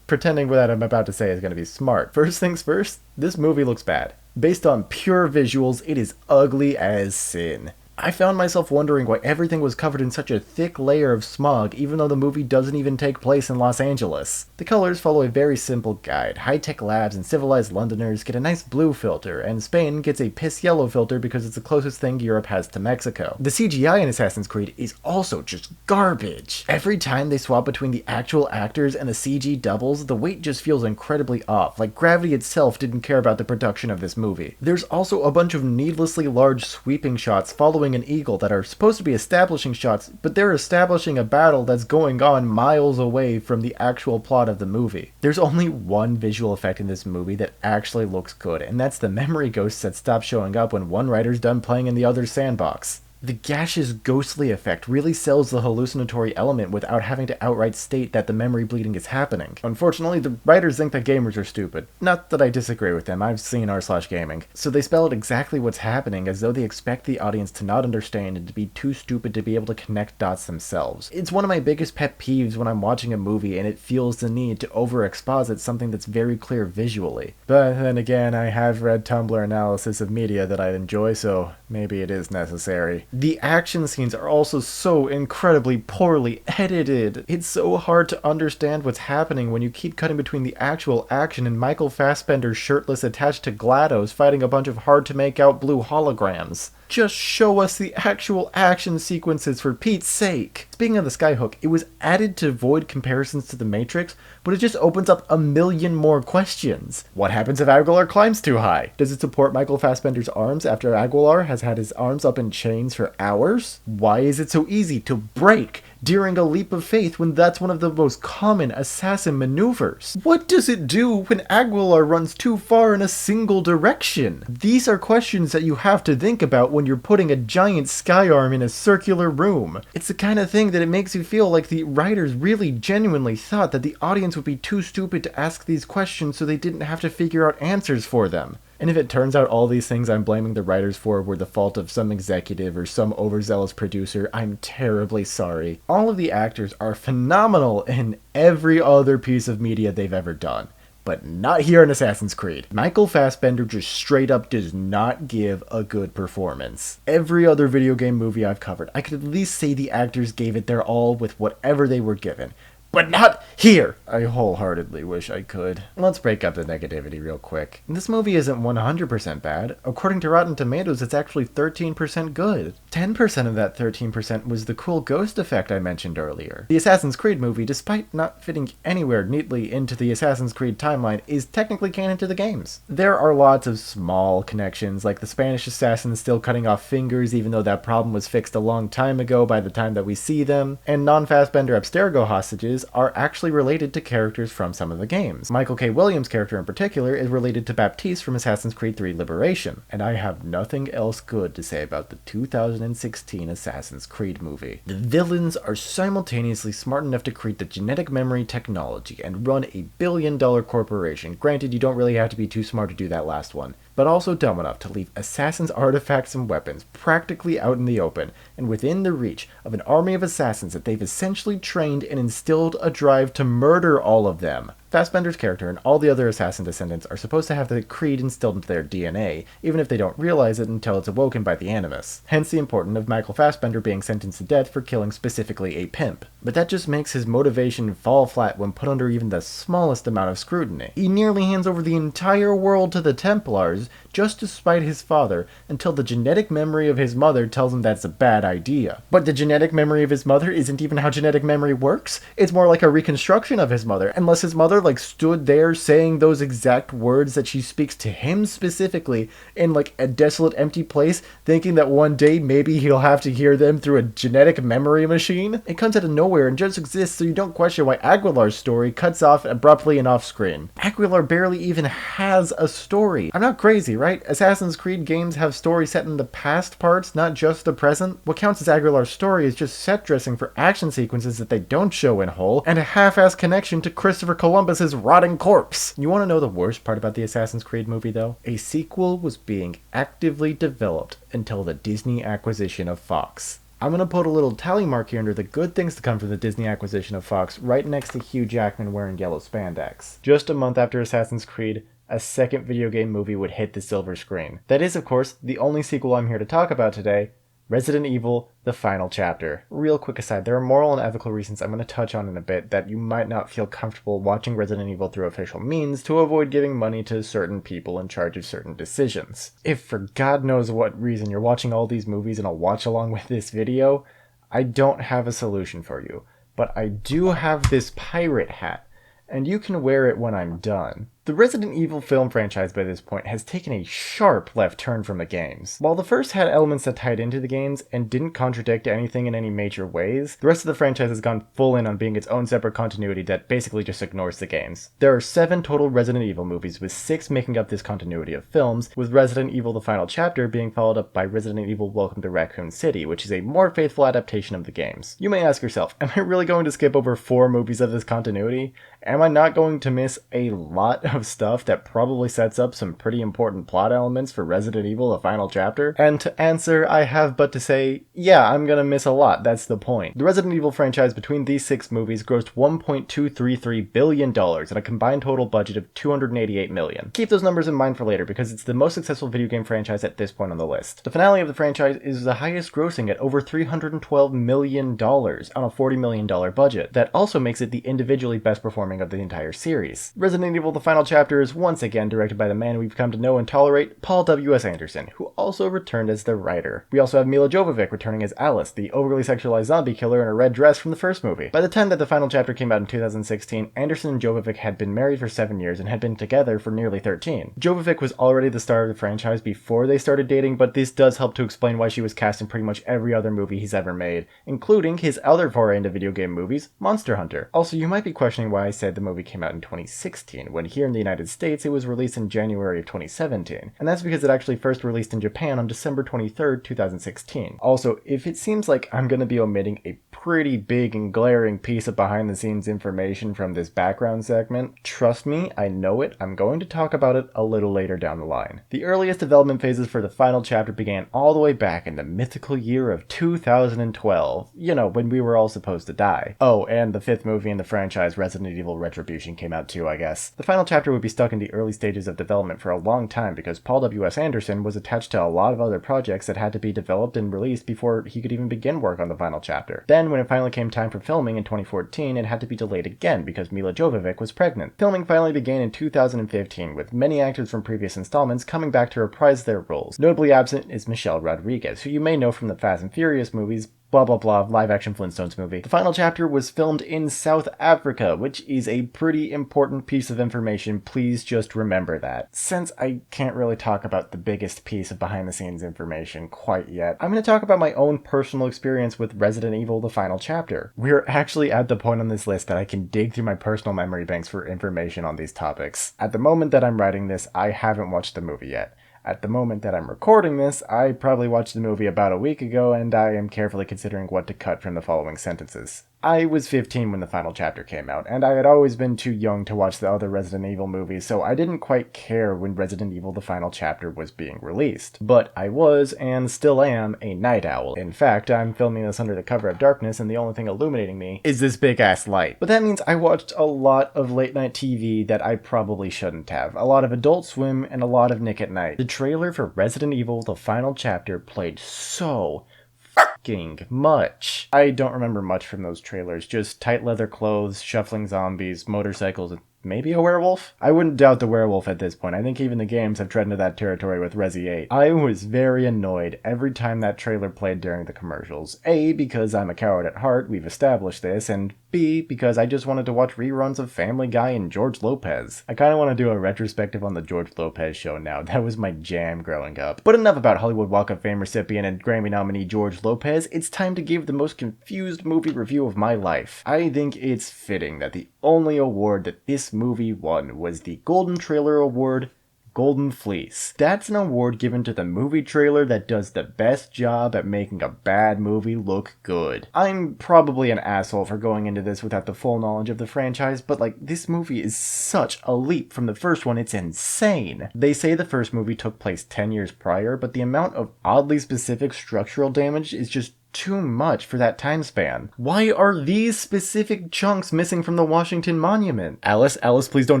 [SPEAKER 1] Pretending what I'm about to say is going to be smart. First things first, this movie looks bad. Based on pure visuals, it is ugly as sin. I found myself wondering why everything was covered in such a thick layer of smog, even though the movie doesn't even take place in Los Angeles. The colors follow a very simple guide. High-tech labs and civilized Londoners get a nice blue filter, and Spain gets a piss yellow filter because it's the closest thing Europe has to Mexico. The CGI in Assassin's Creed is also just garbage. Every time they swap between the actual actors and the CG doubles, the weight just feels incredibly off, like gravity itself didn't care about the production of this movie. There's also a bunch of needlessly large sweeping shots following an eagle that are supposed to be establishing shots, but they're establishing a battle that's going on miles away from the actual plot of the movie. There's only one visual effect in this movie that actually looks good, and that's the memory ghosts that stop showing up when one writer's done playing in the other's sandbox. The gaseous ghostly effect really sells the hallucinatory element without having to outright state that the memory bleeding is happening. Unfortunately, the writers think that gamers are stupid. Not that I disagree with them, I've seen r/gaming. So they spell out exactly what's happening as though they expect the audience to not understand and to be too stupid to be able to connect dots themselves. It's one of my biggest pet peeves when I'm watching a movie and it feels the need to over-exposit something that's very clear visually. But then again, I have read Tumblr analysis of media that I enjoy, so maybe it is necessary. The action scenes are also so incredibly poorly edited. It's so hard to understand what's happening when you keep cutting between the actual action and Michael Fassbender shirtless attached to GLaDOS fighting a bunch of hard-to-make-out blue holograms. Just show us the actual action sequences for Pete's sake. Speaking of the skyhook, it was added to avoid comparisons to The Matrix, but it just opens up a million more questions. What happens if Aguilar climbs too high? Does it support Michael Fassbender's arms after Aguilar has had his arms up in chains for hours? Why is it so easy to break during a leap of faith when that's one of the most common assassin maneuvers? What does it do when Aguilar runs too far in a single direction? These are questions that you have to think about when you're putting a giant sky arm in a circular room. It's the kind of thing that it makes you feel like the writers really genuinely thought that the audience would be too stupid to ask these questions so they didn't have to figure out answers for them. And if it turns out all these things I'm blaming the writers for were the fault of some executive or some overzealous producer, I'm terribly sorry. All of the actors are phenomenal in every other piece of media they've ever done, but not here in Assassin's Creed. Michael Fassbender just straight up does not give a good performance. Every other video game movie I've covered, I could at least say the actors gave it their all with whatever they were given. but not here! I wholeheartedly wish I could. Let's break up the negativity real quick. This movie isn't 100% bad. According to Rotten Tomatoes, it's actually 13% good. 10% of that 13% was the cool ghost effect I mentioned earlier. The Assassin's Creed movie, despite not fitting anywhere neatly into the Assassin's Creed timeline, is technically canon to the games. There are lots of small connections, like the Spanish assassins still cutting off fingers even though that problem was fixed a long time ago by the time that we see them, and non-Fassbender Abstergo hostages are actually related to characters from some of the games. Michael K. Williams' character in particular is related to Baptiste from Assassin's Creed 3 Liberation, and I have nothing else good to say about the 2016 Assassin's Creed movie. The villains are simultaneously smart enough to create the genetic memory technology and run a billion-dollar corporation. Granted, you don't really have to be too smart to do that last one, but also dumb enough to leave assassins' artifacts and weapons practically out in the open and within the reach of an army of assassins that they've essentially trained and instilled a drive to murder all of them. Fassbender's character and all the other assassin descendants are supposed to have the creed instilled into their DNA, even if they don't realize it until it's awoken by the Animus. Hence the importance of Michael Fassbender being sentenced to death for killing specifically a pimp. But that just makes his motivation fall flat when put under even the smallest amount of scrutiny. He nearly hands over the entire world to the Templars just to spite his father, until the genetic memory of his mother tells him that's a bad idea. But the genetic memory of his mother isn't even how genetic memory works. It's more like a reconstruction of his mother, unless his mother stood there saying those exact words that she speaks to him specifically in a desolate empty place, thinking that one day maybe he'll have to hear them through a genetic memory machine. It comes out of nowhere and just exists, so you don't question why Aguilar's story cuts off abruptly and off screen. Aguilar barely even has a story. I'm not crazy, right? Assassin's Creed games have stories set in the past parts, not just the present. What counts as Aguilar's story is just set dressing for action sequences that they don't show in whole, and a half-assed connection to Christopher Columbus's rotting corpse. You want to know the worst part about the Assassin's Creed movie, though? A sequel was being actively developed until the Disney acquisition of Fox. I'm going to put a little tally mark here under the good things to come from the Disney acquisition of Fox, right next to Hugh Jackman wearing yellow spandex. Just a month after Assassin's Creed, a second video game movie would hit the silver screen. That is, of course, the only sequel I'm here to talk about today, Resident Evil, The Final Chapter. Real quick aside, there are moral and ethical reasons I'm going to touch on in a bit that you might not feel comfortable watching Resident Evil through official means to avoid giving money to certain people in charge of certain decisions. If for God knows what reason you're watching all these movies in a watch along with this video, I don't have a solution for you. But I do have this pirate hat, and you can wear it when I'm done. The Resident Evil film franchise by this point has taken a sharp left turn from the games. While the first had elements that tied into the games and didn't contradict anything in any major ways, the rest of the franchise has gone full in on being its own separate continuity that basically just ignores the games. There are 7 total Resident Evil movies, with 6 making up this continuity of films, with Resident Evil The Final Chapter being followed up by Resident Evil Welcome to Raccoon City, which is a more faithful adaptation of the games. You may ask yourself, am I really going to skip over 4 movies of this continuity? Am I not going to miss a lot of stuff that probably sets up some pretty important plot elements for Resident Evil The Final Chapter? And to answer, I have but to say, yeah, I'm gonna miss a lot, that's the point. The Resident Evil franchise between these 6 movies grossed $1.233 billion at a combined total budget of $288 million. Keep those numbers in mind for later because it's the most successful video game franchise at this point on the list. The finale of the franchise is the highest grossing at over $312 million on a $40 million budget. That also makes it the individually best performing of the entire series. Resident Evil The Final Chapter is once again directed by the man we've come to know and tolerate, Paul W.S. Anderson, who also returned as the writer. We also have Mila Jovovich returning as Alice, the overly sexualized zombie killer in a red dress from the first movie. By the time that The Final Chapter came out in 2016, Anderson and Jovovich had been married for 7 years and had been together for nearly 13. Jovovich was already the star of the franchise before they started dating, but this does help to explain why she was cast in pretty much every other movie he's ever made, including his other foray into video game movies, Monster Hunter. Also, you might be questioning why I said the movie came out in 2016, when here in the United States it was released in January of 2017, and that's because it actually first released in Japan on December 23rd, 2016. Also, if it seems like I'm going to be omitting a pretty big and glaring piece of behind-the-scenes information from this background segment, trust me, I know it, I'm going to talk about it a little later down the line. The earliest development phases for The Final Chapter began all the way back in the mythical year of 2012, you know, when we were all supposed to die. Oh, and the 5th movie in the franchise, Resident Evil Retribution, came out too, I guess. The Final Chapter chapter would be stuck in the early stages of development for a long time because Paul W.S. Anderson was attached to a lot of other projects that had to be developed and released before he could even begin work on the final chapter. Then, when it finally came time for filming in 2014, it had to be delayed again because Mila Jovovich was pregnant. Filming finally began in 2015, with many actors from previous installments coming back to reprise their roles. Notably absent is Michelle Rodriguez, who you may know from the Fast and Furious movies, blah blah blah, live-action Flintstones movie. The final chapter was filmed in South Africa, which is a pretty important piece of information. Please just remember that. Since I can't really talk about the biggest piece of behind-the-scenes information quite yet, I'm going to talk about my own personal experience with Resident Evil: The Final Chapter. We're actually at the point on this list that I can dig through my personal memory banks for information on these topics. At the moment that I'm writing this, I haven't watched the movie yet. At the moment that I'm recording this, I probably watched the movie about a week ago, and I am carefully considering what to cut from the following sentences. I was 15 when the final chapter came out, and I had always been too young to watch the other Resident Evil movies, so I didn't quite care when Resident Evil: The Final Chapter was being released. But I was, and still am, a night owl. In fact, I'm filming this under the cover of darkness, and the only thing illuminating me is this big-ass light. But that means I watched a lot of late-night TV that I probably shouldn't have. A lot of Adult Swim, and a lot of Nick at Night. The trailer for Resident Evil: The Final Chapter played so fucking much. I don't remember much from those trailers, just tight leather clothes, shuffling zombies, motorcycles, and maybe a werewolf? I wouldn't doubt the werewolf at this point. I think even the games have tread into that territory with Resi 8. I was very annoyed every time that trailer played during the commercials. A, because I'm a coward at heart, we've established this, and B, because I just wanted to watch reruns of Family Guy and George Lopez. I kinda want to do a retrospective on the George Lopez show now. That was my jam growing up. But enough about Hollywood Walk of Fame recipient and Grammy nominee George Lopez. It's time to give the most confused movie review of my life. I think it's fitting that the only award that this movie won was the Golden Trailer Award, Golden Fleece. That's an award given to the movie trailer that does the best job at making a bad movie look good. I'm probably an asshole for going into this without the full knowledge of the franchise, but this movie is such a leap from the first one, it's insane. They say the first movie took place 10 years prior, but the amount of oddly specific structural damage is just too much for that time span. Why are these specific chunks missing from the Washington Monument? Alice, please don't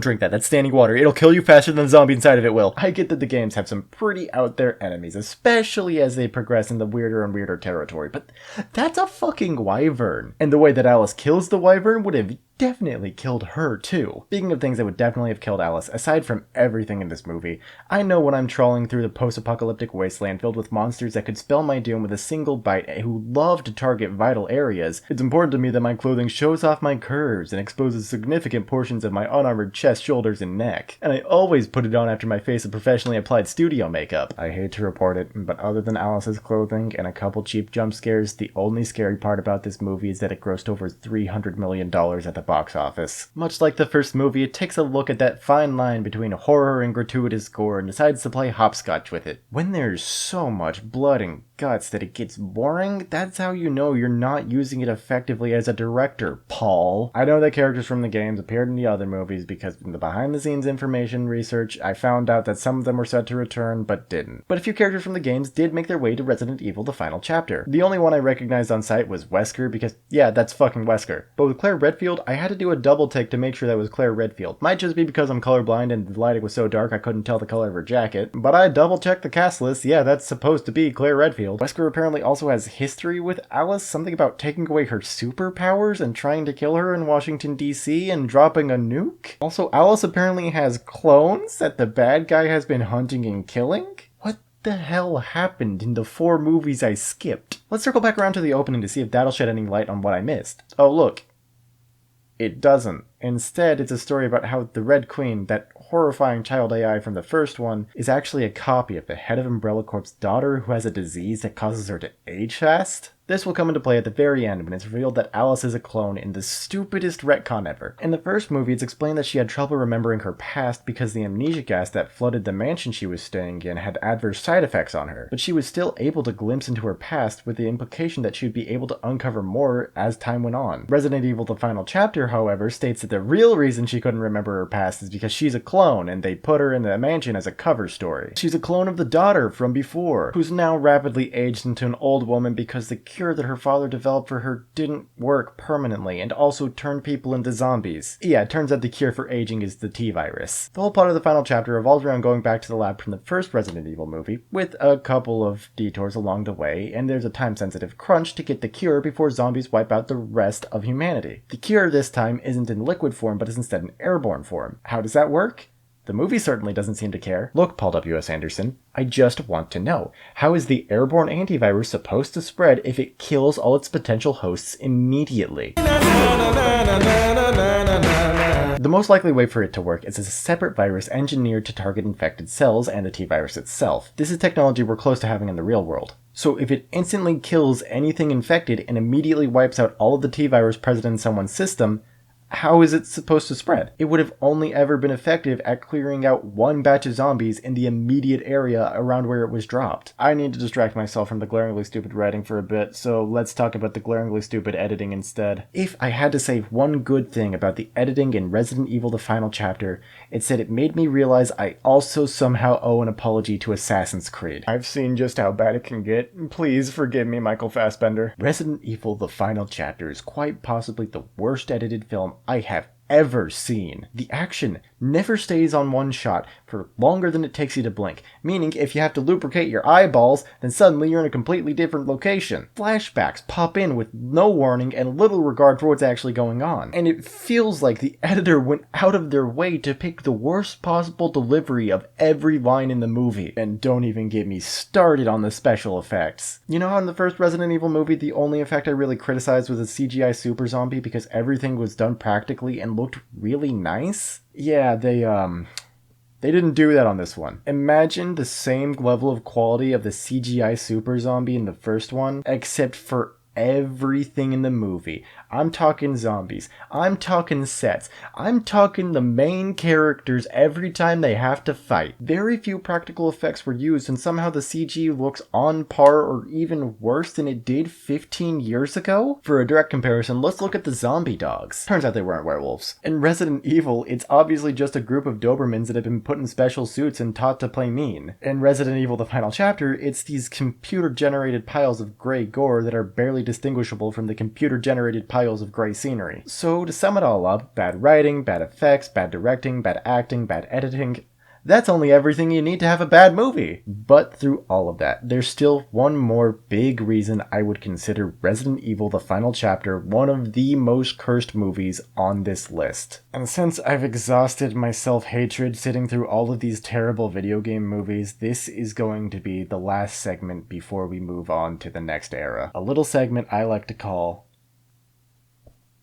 [SPEAKER 1] drink that. That's standing water. It'll kill you faster than the zombie inside of it will. I get that the games have some pretty out there enemies, especially as they progress in the weirder and weirder territory, but that's a fucking wyvern. And the way that Alice kills the wyvern would have definitely killed her too. Speaking of things that would definitely have killed Alice, aside from everything in this movie, I know when I'm trawling through the post-apocalyptic wasteland filled with monsters that could spell my doom with a single bite who love to target vital areas, it's important to me that my clothing shows off my curves and exposes significant portions of my unarmored chest, shoulders, and neck. And I always put it on after my face of professionally applied studio makeup. I hate to report it, but other than Alice's clothing and a couple cheap jump scares, the only scary part about this movie is that it grossed over $300 million at the box office. Much like the first movie, it takes a look at that fine line between horror and gratuitous gore and decides to play hopscotch with it. When there's so much blood and guts that it gets boring, that's how you know you're not using it effectively as a director, Paul. I know that characters from the games appeared in the other movies because in the behind-the-scenes information research, I found out that some of them were set to return, but didn't. But a few characters from the games did make their way to Resident Evil: The Final Chapter. The only one I recognized on sight was Wesker because, yeah, that's fucking Wesker. But with Claire Redfield, I had to do a double take to make sure that was Claire Redfield. Might just be because I'm colorblind and the lighting was so dark I couldn't tell the color of her jacket, but I double checked the cast list. Yeah, that's supposed to be Claire Redfield. Wesker apparently also has history with Alice, something about taking away her superpowers and trying to kill her in Washington, D.C. and dropping a nuke. Also, Alice apparently has clones that the bad guy has been hunting and killing? What the hell happened in the 4 movies I skipped? Let's circle back around to the opening to see if that'll shed any light on what I missed. Oh look, it doesn't. Instead, it's a story about how the Red Queen, that horrifying child AI from the first one, is actually a copy of the head of Umbrella Corp's daughter who has a disease that causes her to age fast. This will come into play at the very end when it's revealed that Alice is a clone in the stupidest retcon ever. In the first movie, it's explained that she had trouble remembering her past because the amnesia gas that flooded the mansion she was staying in had adverse side effects on her, but she was still able to glimpse into her past with the implication that she would be able to uncover more as time went on. Resident Evil: The Final Chapter, however, states that the real reason she couldn't remember her past is because she's a clone and they put her in the mansion as a cover story. She's a clone of the daughter from before, who's now rapidly aged into an old woman because the cure that her father developed for her didn't work permanently and also turned people into zombies. Yeah, it turns out the cure for aging is the T-virus. The whole plot of the final chapter revolves around going back to the lab from the first Resident Evil movie, with a couple of detours along the way, and there's a time-sensitive crunch to get the cure before zombies wipe out the rest of humanity. The cure this time isn't in liquid form, but is instead in airborne form. How does that work? The movie certainly doesn't seem to care. Look, Paul W.S. Anderson, I just want to know, how is the airborne antivirus supposed to spread if it kills all its potential hosts immediately? The most likely way for it to work is as a separate virus engineered to target infected cells and the T-virus itself. This is technology we're close to having in the real world. So if it instantly kills anything infected and immediately wipes out all of the T-virus present in someone's system, how is it supposed to spread? It would have only ever been effective at clearing out one batch of zombies in the immediate area around where it was dropped. I need to distract myself from the glaringly stupid writing for a bit, so let's talk about the glaringly stupid editing instead. If I had to say one good thing about the editing in Resident Evil the Final Chapter, it's that it made me realize I also somehow owe an apology to Assassin's Creed. I've seen just how bad it can get. Please forgive me, Michael Fassbender. Resident Evil the Final Chapter is quite possibly the worst edited film I have ever seen. The action never stays on one shot for longer than it takes you to blink, meaning if you have to lubricate your eyeballs, then suddenly you're in a completely different location. Flashbacks pop in with no warning and little regard for what's actually going on, and it feels like the editor went out of their way to pick the worst possible delivery of every line in the movie. And don't even get me started on the special effects. You know how in the first Resident Evil movie the only effect I really criticized was a CGI super zombie because everything was done practically and looked really nice? Yeah, they didn't do that on this one. Imagine the same level of quality of the CGI super zombie in the first one, except for everything in the movie. I'm talking zombies. I'm talking sets. I'm talking the main characters every time they have to fight. Very few practical effects were used, and somehow the CG looks on par or even worse than it did 15 years ago? For a direct comparison, let's look at the zombie dogs. Turns out they weren't werewolves. In Resident Evil, it's obviously just a group of Dobermans that have been put in special suits and taught to play mean. In Resident Evil the Final Chapter, it's these computer-generated piles of gray gore that are barely distinguishable from the computer-generated piles of gray scenery. So to sum it all up, bad writing, bad effects, bad directing, bad acting, bad editing, that's only everything you need to have a bad movie. But through all of that, there's still one more big reason I would consider Resident Evil the Final Chapter one of the most cursed movies on this list. And since I've exhausted my self-hatred sitting through all of these terrible video game movies, this is going to be the last segment before we move on to the next era. A little segment I like to call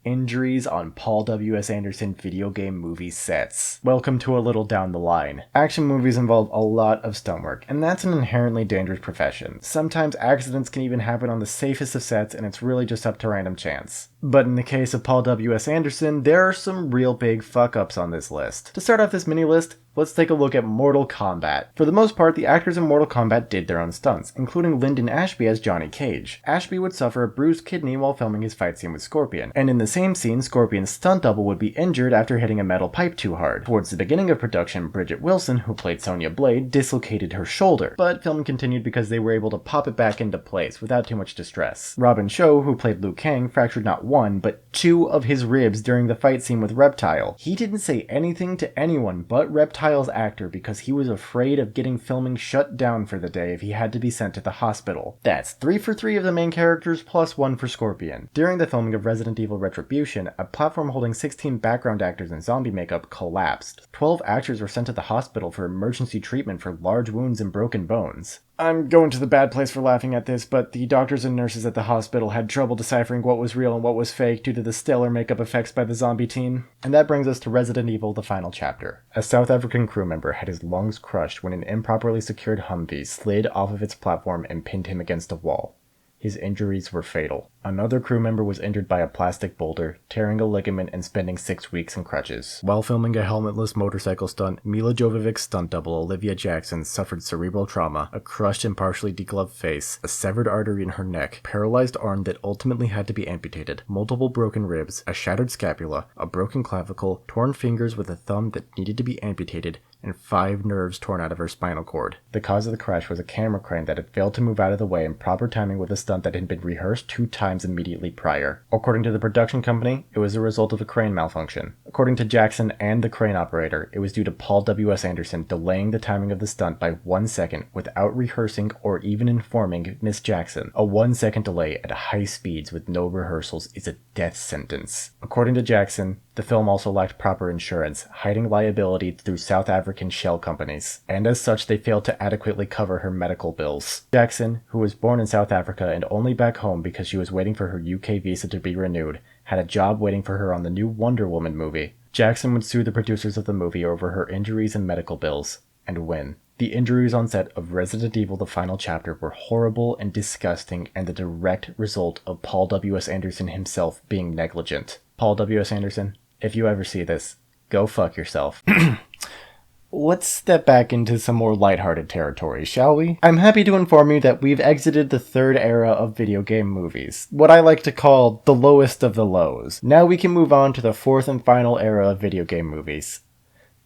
[SPEAKER 1] Injuries on Paul W.S. Anderson video game movie sets. Welcome to a little down the line. Action movies involve a lot of stunt work, and that's an inherently dangerous profession. Sometimes accidents can even happen on the safest of sets, and it's really just up to random chance. But in the case of Paul W.S. Anderson, there are some real big fuck-ups on this list. To start off this mini-list, let's take a look at Mortal Kombat. For the most part, the actors in Mortal Kombat did their own stunts, including Lyndon Ashby as Johnny Cage. Ashby would suffer a bruised kidney while filming his fight scene with Scorpion, and in the same scene, Scorpion's stunt double would be injured after hitting a metal pipe too hard. Towards the beginning of production, Bridget Wilson, who played Sonya Blade, dislocated her shoulder, but filming continued because they were able to pop it back into place without too much distress. Robin Shou, who played Liu Kang, fractured not one, but two of his ribs during the fight scene with Reptile. He didn't say anything to anyone but Reptile's actor because he was afraid of getting filming shut down for the day if he had to be sent to the hospital. That's 3 for 3 of the main characters plus 1 for Scorpion. During the filming of Resident Evil Retribution, a platform holding 16 background actors in zombie makeup collapsed. 12 actors were sent to the hospital for emergency treatment for large wounds and broken bones. I'm going to the bad place for laughing at this, but the doctors and nurses at the hospital had trouble deciphering what was real and what was fake due to the stellar makeup effects by the zombie team. And that brings us to Resident Evil the Final Chapter. A South African crew member had his lungs crushed when an improperly secured Humvee slid off of its platform and pinned him against a wall. His injuries were fatal. Another crew member was injured by a plastic boulder, tearing a ligament and spending 6 weeks in crutches. While filming a helmetless motorcycle stunt, Mila Jovovich's stunt double Olivia Jackson suffered cerebral trauma, a crushed and partially degloved face, a severed artery in her neck, paralyzed arm that ultimately had to be amputated, multiple broken ribs, a shattered scapula, a broken clavicle, torn fingers with a thumb that needed to be amputated, and 5 nerves torn out of her spinal cord. The cause of the crash was a camera crane that had failed to move out of the way in proper timing with a stunt that had been rehearsed 2 times immediately prior. According to the production company, it was a result of a crane malfunction. According to Jackson and the crane operator, it was due to Paul W.S. Anderson delaying the timing of the stunt by 1 second without rehearsing or even informing Miss Jackson. A 1-second delay at high speeds with no rehearsals is a death sentence. According to Jackson, the film also lacked proper insurance, hiding liability through South African shell companies, and as such they failed to adequately cover her medical bills. Jackson, who was born in South Africa and only back home because she was waiting for her UK visa to be renewed, had a job waiting for her on the new Wonder Woman movie. Jackson would sue the producers of the movie over her injuries and medical bills, and win. The injuries on set of Resident Evil: The Final Chapter were horrible and disgusting and the direct result of Paul W.S. Anderson himself being negligent. Paul W.S. Anderson, if you ever see this, go fuck yourself. Let's step back into some more lighthearted territory, shall we? I'm happy to inform you that we've exited the 3rd era of video game movies, what I like to call the lowest of the lows. Now we can move on to the 4th and final era of video game movies.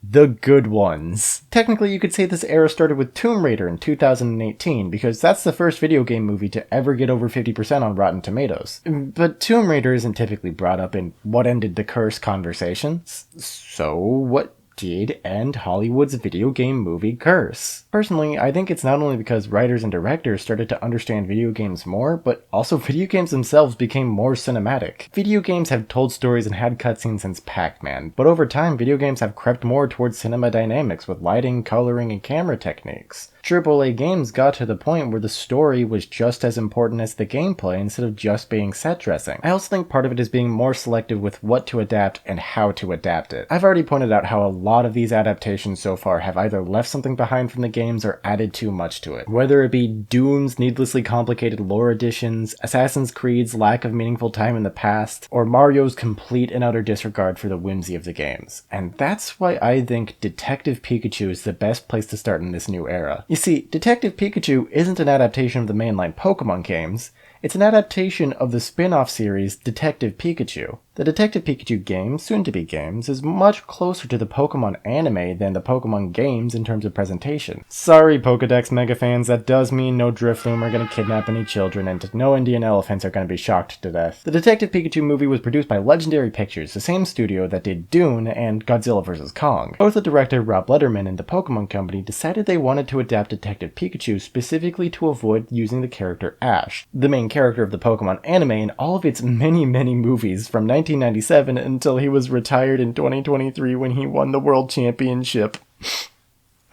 [SPEAKER 1] The good ones. Technically, you could say this era started with Tomb Raider in 2018, because that's the first video game movie to ever get over 50% on Rotten Tomatoes. But Tomb Raider isn't typically brought up in what ended the curse conversations. So, what did end Hollywood's video game movie curse? Personally, I think it's not only because writers and directors started to understand video games more, but also video games themselves became more cinematic. Video games have told stories and had cutscenes since Pac-Man, but over time video games have crept more towards cinema dynamics with lighting, coloring, and camera techniques. AAA games got to the point where the story was just as important as the gameplay instead of just being set dressing. I also think part of it is being more selective with what to adapt and how to adapt it. I've already pointed out how a lot of these adaptations so far have either left something behind from the games or added too much to it. Whether it be Doom's needlessly complicated lore additions, Assassin's Creed's lack of meaningful time in the past, or Mario's complete and utter disregard for the whimsy of the games. And that's why I think Detective Pikachu is the best place to start in this new era. You see, Detective Pikachu isn't an adaptation of the mainline Pokemon games, it's an adaptation of the spin-off series Detective Pikachu. The Detective Pikachu game, soon-to-be games, is much closer to the Pokemon anime than the Pokemon games in terms of presentation. Sorry Pokedex mega fans, that does mean no Drifloon are gonna kidnap any children and no Indian elephants are gonna be shocked to death. The Detective Pikachu movie was produced by Legendary Pictures, the same studio that did Dune and Godzilla vs. Kong. Both the director Rob Letterman and the Pokemon Company decided they wanted to adapt Detective Pikachu specifically to avoid using the character Ash, the main character of the Pokemon anime in all of its many movies from 1997 until he was retired in 2023 when he won the World Championship.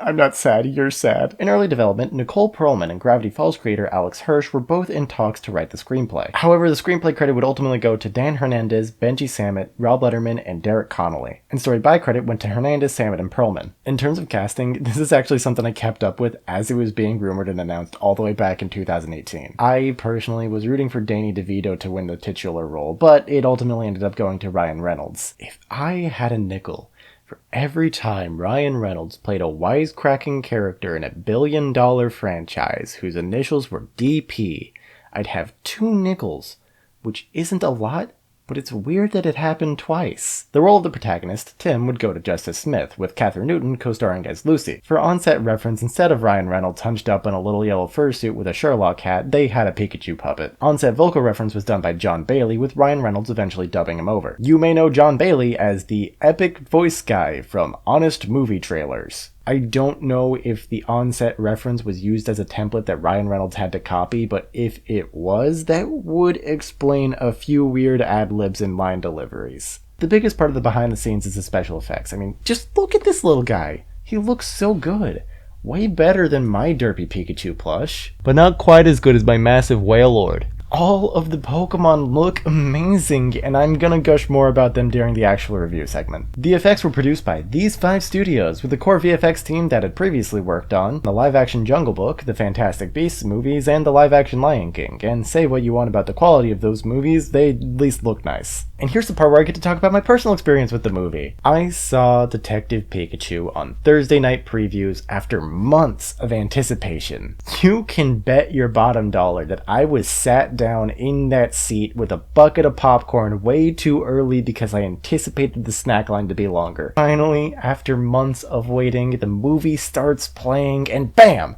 [SPEAKER 1] I'm not sad, you're sad. In early development, Nicole Perlman and Gravity Falls creator Alex Hirsch were both in talks to write the screenplay. However, the screenplay credit would ultimately go to Dan Hernandez, Benji Sammet, Rob Letterman, and Derek Connolly. And story by credit went to Hernandez, Sammet, and Perlman. In terms of casting, this is actually something I kept up with as it was being rumored and announced all the way back in 2018. I personally was rooting for Danny DeVito to win the titular role, but it ultimately ended up going to Ryan Reynolds. If I had a nickel for every time Ryan Reynolds played a wisecracking character in a billion-dollar franchise whose initials were DP, I'd have 2 nickels, which isn't a lot, but it's weird that it happened twice. The role of the protagonist, Tim, would go to Justice Smith, with Katherine Newton co-starring as Lucy. For on-set reference, instead of Ryan Reynolds hunched up in a little yellow fursuit with a Sherlock hat, they had a Pikachu puppet. On-set vocal reference was done by John Bailey, with Ryan Reynolds eventually dubbing him over. You may know John Bailey as the epic voice guy from Honest Movie Trailers. I don't know if the on-set reference was used as a template that Ryan Reynolds had to copy, but if it was, that would explain a few weird ad-libs and line deliveries. The biggest part of the behind the scenes is the special effects. I mean, just look at this little guy. He looks so good. Way better than my derpy Pikachu plush. But not quite as good as my massive Wailord. All of the Pokemon look amazing, and I'm gonna gush more about them during the actual review segment. The effects were produced by these 5 studios, with the core VFX team that had previously worked on the live-action Jungle Book, the Fantastic Beasts movies, and the live-action Lion King. And say what you want about the quality of those movies, they at least look nice. And here's the part where I get to talk about my personal experience with the movie. I saw Detective Pikachu on Thursday night previews after months of anticipation. You can bet your bottom dollar that I was sat down in that seat with a bucket of popcorn way too early because I anticipated the snack line to be longer. Finally, after months of waiting, the movie starts playing and BAM!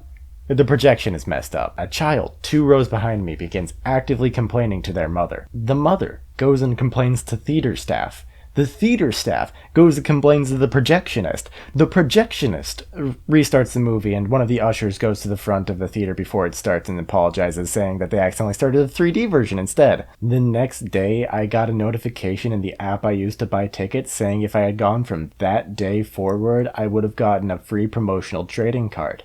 [SPEAKER 1] The projection is messed up. A child 2 rows behind me begins actively complaining to their mother. The mother goes and complains to theater staff. The theater staff goes and complains to the projectionist. The projectionist restarts the movie, and one of the ushers goes to the front of the theater before it starts and apologizes, saying that they accidentally started the 3D version instead. The next day, I got a notification in the app I used to buy tickets saying if I had gone from that day forward, I would have gotten a free promotional trading card.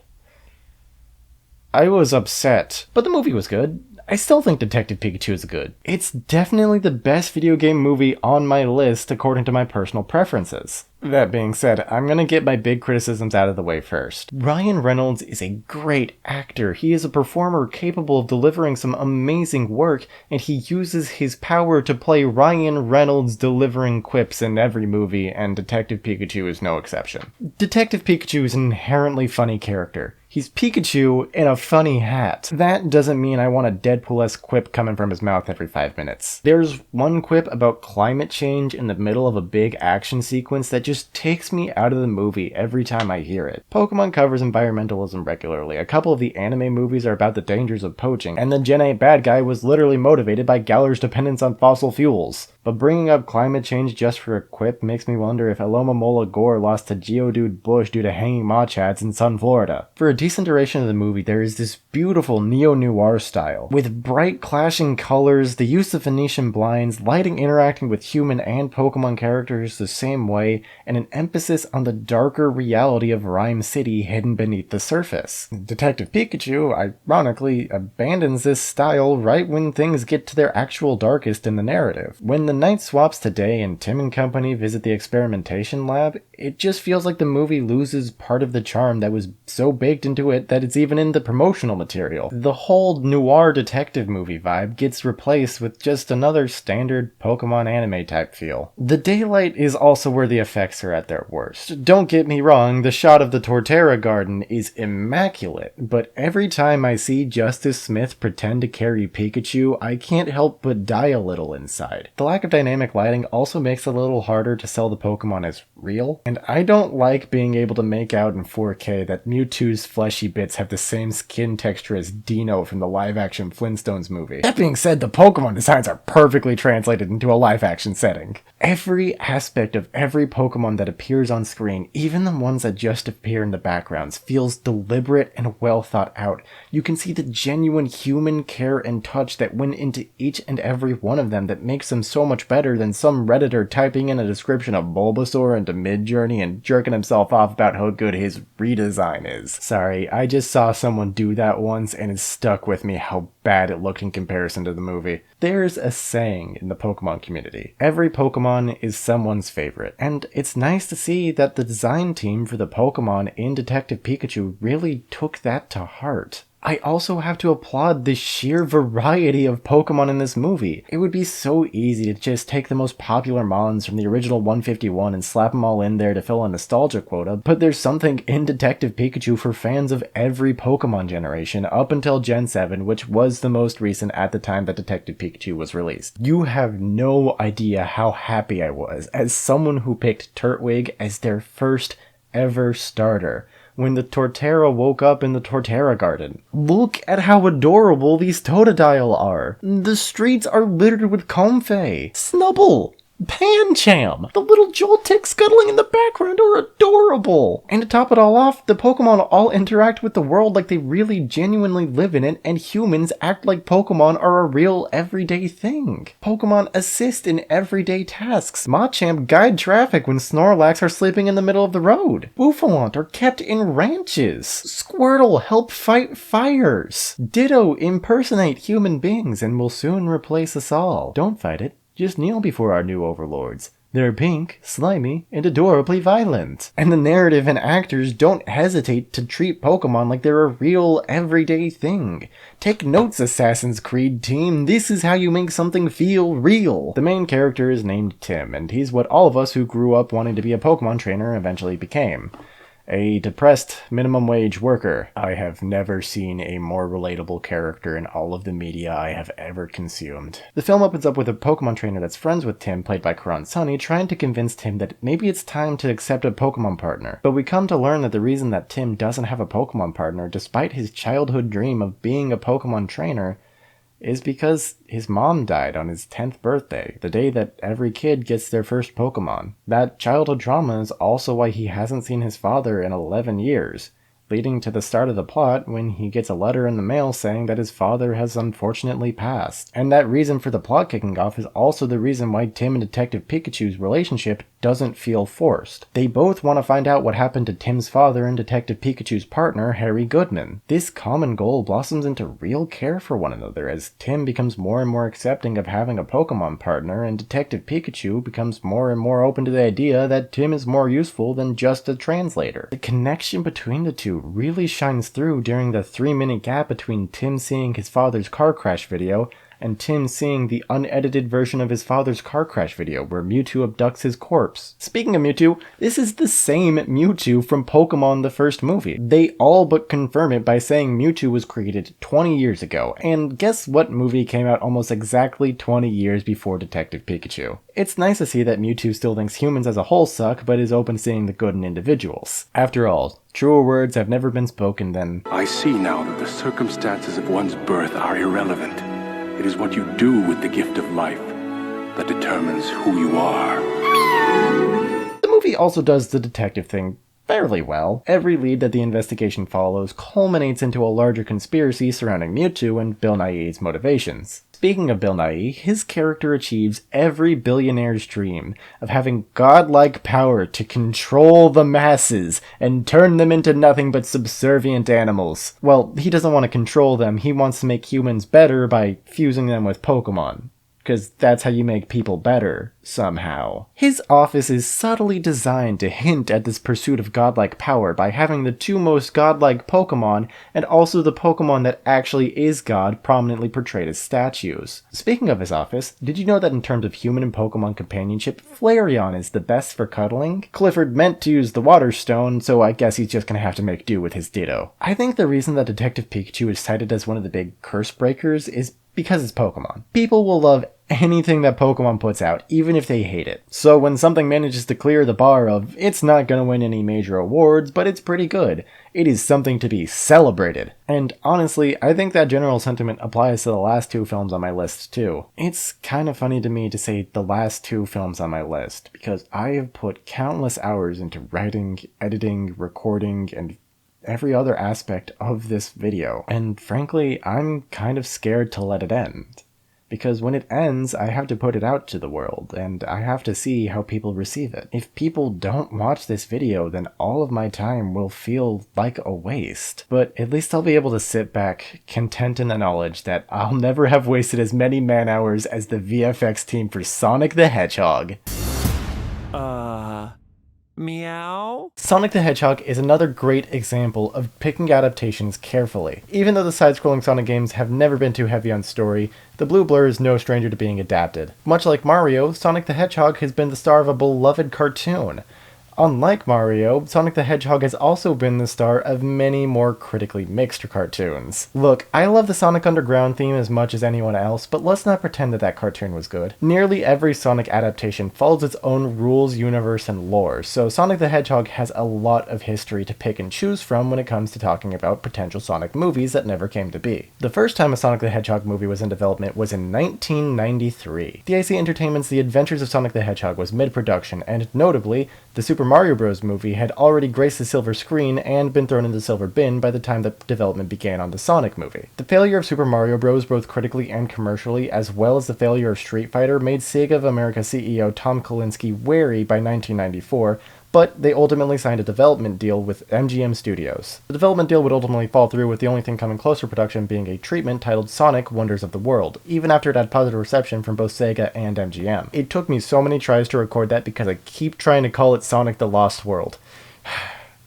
[SPEAKER 1] I was upset, but the movie was good. I still think Detective Pikachu is good. It's definitely the best video game movie on my list according to my personal preferences. That being said, I'm gonna get my big criticisms out of the way first. Ryan Reynolds is a great actor. He is a performer capable of delivering some amazing work, and he uses his power to play Ryan Reynolds delivering quips in every movie, and Detective Pikachu is no exception. Detective Pikachu is an inherently funny character. He's Pikachu in a funny hat. That doesn't mean I want a Deadpool-esque quip coming from his mouth every 5 minutes. There's one quip about climate change in the middle of a big action sequence that just takes me out of the movie every time I hear it. Pokemon covers environmentalism regularly. A couple of the anime movies are about the dangers of poaching, and the Gen 8 bad guy was literally motivated by Galar's dependence on fossil fuels. But bringing up climate change just for a quip makes me wonder if Alomomola Gore lost to Geodude Bush due to hanging Machads in Sun, Florida. For a decent duration of the movie, there is this beautiful neo-noir style, with bright clashing colors, the use of Venetian blinds, lighting interacting with human and Pokemon characters the same way, and an emphasis on the darker reality of Rhyme City hidden beneath the surface. Detective Pikachu, ironically, abandons this style right when things get to their actual darkest in the narrative. When the night swaps to day and Tim and company visit the experimentation lab, it just feels like the movie loses part of the charm that was so baked into it that it's even in the promotional material. The whole noir detective movie vibe gets replaced with just another standard Pokemon anime type feel. The daylight is also where the effects are at their worst. Don't get me wrong, the shot of the Torterra garden is immaculate, but every time I see Justice Smith pretend to carry Pikachu, I can't help but die a little inside. The lack of dynamic lighting also makes it a little harder to sell the Pokemon as real, and I don't like being able to make out in 4K that Mewtwo's fleshy bits have the same skin texture as Dino from the live-action Flintstones movie. That being said, the Pokemon designs are perfectly translated into a live-action setting. Every aspect of every Pokemon that appears on screen, even the ones that just appear in the backgrounds, feels deliberate and well thought out. You can see the genuine human care and touch that went into each and every one of them that makes them so much better than some Redditor typing in a description of Bulbasaur into Midjourney and jerking himself off about how good his redesign is. Sorry, I just saw someone do that once and it stuck with me how bad it looked in comparison to the movie. There's a saying in the Pokemon community: every Pokemon is someone's favorite, and it's nice to see that the design team for the Pokemon in Detective Pikachu really took that to heart. I also have to applaud the sheer variety of Pokemon in this movie. It would be so easy to just take the most popular Mons from the original 151 and slap them all in there to fill a nostalgia quota, but there's something in Detective Pikachu for fans of every Pokemon generation up until Gen 7, which was the most recent at the time that Detective Pikachu was released. You have no idea how happy I was as someone who picked Turtwig as their first ever starter when the Torterra woke up in the Torterra garden. Look at how adorable these Totodile are. The streets are littered with Comfey, Snubble, Pancham. The little Joltik scuttling in the background are adorable. And to top it all off, the Pokemon all interact with the world like they really genuinely live in it, and humans act like Pokemon are a real everyday thing. Pokemon assist in everyday tasks. Machamp guide traffic when Snorlax are sleeping in the middle of the road. Bouffalant are kept in ranches. Squirtle help fight fires. Ditto impersonate human beings and will soon replace us all. Don't fight it. Just kneel before our new overlords. They're pink, slimy, and adorably violent. And the narrative and actors don't hesitate to treat Pokemon like they're a real, everyday thing. Take notes, Assassin's Creed team. This is how you make something feel real. The main character is named Tim, and he's what all of us who grew up wanting to be a Pokemon trainer eventually became. a depressed minimum wage worker. I have never seen a more relatable character in all of the media I have ever consumed. The film opens up with a Pokemon trainer that's friends with Tim, played by Karan Sunny, trying to convince Tim that maybe it's time to accept a Pokemon partner. But we come to learn that the reason that Tim doesn't have a Pokemon partner, despite his childhood dream of being a Pokemon trainer, is because his mom died on his 10th birthday, the day that every kid gets their first Pokemon. That childhood trauma is also why he hasn't seen his father in 11 years, leading to the start of the plot when he gets a letter in the mail saying that his father has unfortunately passed. And that reason for the plot kicking off is also the reason why Tim and Detective Pikachu's relationship doesn't feel forced. They both want to find out what happened to Tim's father and Detective Pikachu's partner, Harry Goodman. This common goal blossoms into real care for one another as Tim becomes more and more accepting of having a Pokemon partner, and Detective Pikachu becomes more and more open to the idea that Tim is more useful than just a translator. The connection between the two really shines through during the 3-minute gap between Tim seeing his father's car crash video and Tim seeing the unedited version of his father's car crash video where Mewtwo abducts his corpse. Speaking of Mewtwo, this is the same Mewtwo from Pokemon the first movie. They all but confirm it by saying Mewtwo was created 20 years ago, and guess what movie came out almost exactly 20 years before Detective Pikachu? It's nice to see that Mewtwo still thinks humans as a whole suck, but is open to seeing the good in individuals. After all, truer words have never been spoken than,
[SPEAKER 2] I see now that the circumstances of one's birth are irrelevant. It is what you do with the gift of life that determines who you are.
[SPEAKER 1] The movie also does the detective thing fairly well. Every lead that the investigation follows culminates into a larger conspiracy surrounding Mewtwo and Bill Nighy's motivations. Speaking of Bill Nighy, his character achieves every billionaire's dream of having godlike power to control the masses and turn them into nothing but subservient animals. Well, he doesn't want to control them, he wants to make humans better by fusing them with Pokemon. Because that's how you make people better, somehow. His office is subtly designed to hint at this pursuit of godlike power by having the two most godlike Pokemon, and also the Pokemon that actually is God, prominently portrayed as statues. Speaking of his office, did you know that in terms of human and Pokemon companionship, Flareon is the best for cuddling? Clifford meant to use the Water Stone, so I guess he's just gonna have to make do with his Ditto. I think the reason that Detective Pikachu is cited as one of the big curse breakers is because it's Pokemon. People will love anything that Pokemon puts out, even if they hate it. So when something manages to clear the bar of, it's not gonna win any major awards, but it's pretty good, it is something to be celebrated. And honestly, I think that general sentiment applies to the last two films on my list too. It's kind of funny to me to say the last two films on my list, because I have put countless hours into writing, editing, recording, and every other aspect of this video. And frankly, I'm kind of scared to let it end. Because when it ends, I have to put it out to the world, and I have to see how people receive it. If people don't watch this video, then all of my time will feel like a waste. But at least I'll be able to sit back, content in the knowledge that I'll never have wasted as many man-hours as the VFX team for Sonic the Hedgehog.
[SPEAKER 8] Meow?
[SPEAKER 1] Sonic the Hedgehog is another great example of picking adaptations carefully. Even though the side-scrolling Sonic games have never been too heavy on story, the blue blur is no stranger to being adapted. Much like Mario, Sonic the Hedgehog has been the star of a beloved cartoon. Unlike Mario, Sonic the Hedgehog has also been the star of many more critically mixed cartoons. Look, I love the Sonic Underground theme as much as anyone else, but let's not pretend that that cartoon was good. Nearly every Sonic adaptation follows its own rules, universe, and lore, so Sonic the Hedgehog has a lot of history to pick and choose from when it comes to talking about potential Sonic movies that never came to be. The first time a Sonic the Hedgehog movie was in development was in 1993. DIC Entertainment's The Adventures of Sonic the Hedgehog was mid-production, and notably, the Super Mario Bros. Movie had already graced the silver screen and been thrown in the silver bin by the time that development began on the Sonic movie. The failure of Super Mario Bros. Both critically and commercially, as well as the failure of Street Fighter, made Sega of America CEO Tom Kalinske wary by 1994, but they ultimately signed a development deal with MGM Studios. The development deal would ultimately fall through, with the only thing coming close to production being a treatment titled Sonic Wonders of the World, even after it had positive reception from both Sega and MGM. It took me so many tries to record that because I keep trying to call it Sonic the Lost World.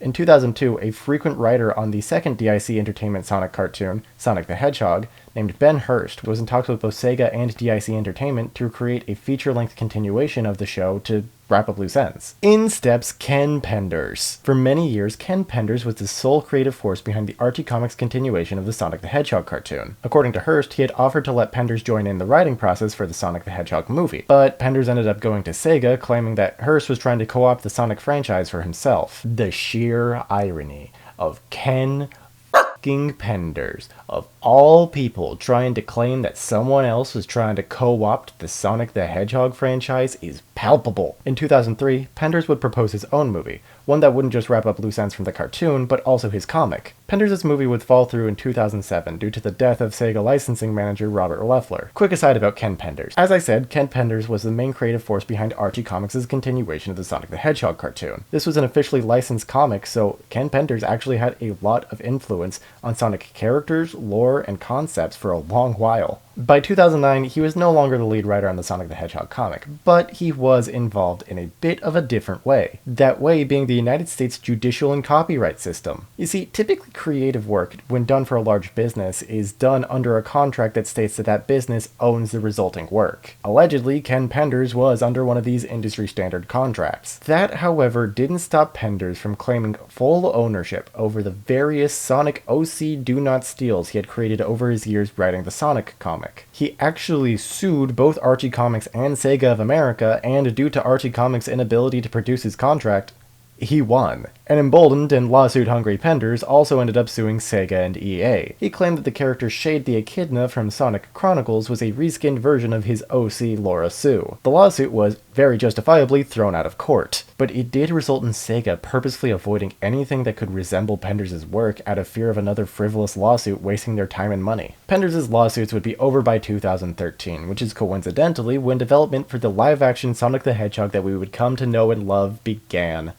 [SPEAKER 1] In 2002, a frequent writer on the second DIC Entertainment Sonic cartoon, Sonic the Hedgehog, named Ben Hurst, was in talks with both Sega and DIC Entertainment to create a feature-length continuation of the show to wrap up loose ends. In steps Ken Penders. For many years, Ken Penders was the sole creative force behind the Archie Comics continuation of the Sonic the Hedgehog cartoon. According to Hearst, he had offered to let Penders join in the writing process for the Sonic the Hedgehog movie, but Penders ended up going to Sega, claiming that Hearst was trying to co-opt the Sonic franchise for himself. The sheer irony of Ken fucking Penders, of all people, trying to claim that someone else was trying to co-opt the Sonic the Hedgehog franchise is palpable. In 2003, Penders would propose his own movie, one that wouldn't just wrap up loose ends from the cartoon, but also his comic. Penders' movie would fall through in 2007 due to the death of Sega licensing manager Robert Loeffler. Quick aside about Ken Penders. As I said, Ken Penders was the main creative force behind Archie Comics' continuation of the Sonic the Hedgehog cartoon. This was an officially licensed comic, so Ken Penders actually had a lot of influence on Sonic characters, lore, and concepts for a long while. By 2009, he was no longer the lead writer on the Sonic the Hedgehog comic, but he was involved in a bit of a different way. That way being the United States judicial and copyright system. You see, typically creative work, when done for a large business, is done under a contract that states that that business owns the resulting work. Allegedly, Ken Penders was under one of these industry standard contracts. That, however, didn't stop Penders from claiming full ownership over the various Sonic OC Do Not Steals he had created over his years writing the Sonic comic. He actually sued both Archie Comics and Sega of America, and due to Archie Comics' inability to produce his contract, he won. And emboldened and lawsuit-hungry Penders also ended up suing Sega and EA. He claimed that the character Shade the Echidna from Sonic Chronicles was a reskinned version of his OC Laura Sue. The lawsuit was, very justifiably, thrown out of court, but it did result in Sega purposefully avoiding anything that could resemble Penders' work out of fear of another frivolous lawsuit wasting their time and money. Penders' lawsuits would be over by 2013, which is coincidentally when development for the live-action Sonic the Hedgehog that we would come to know and love began.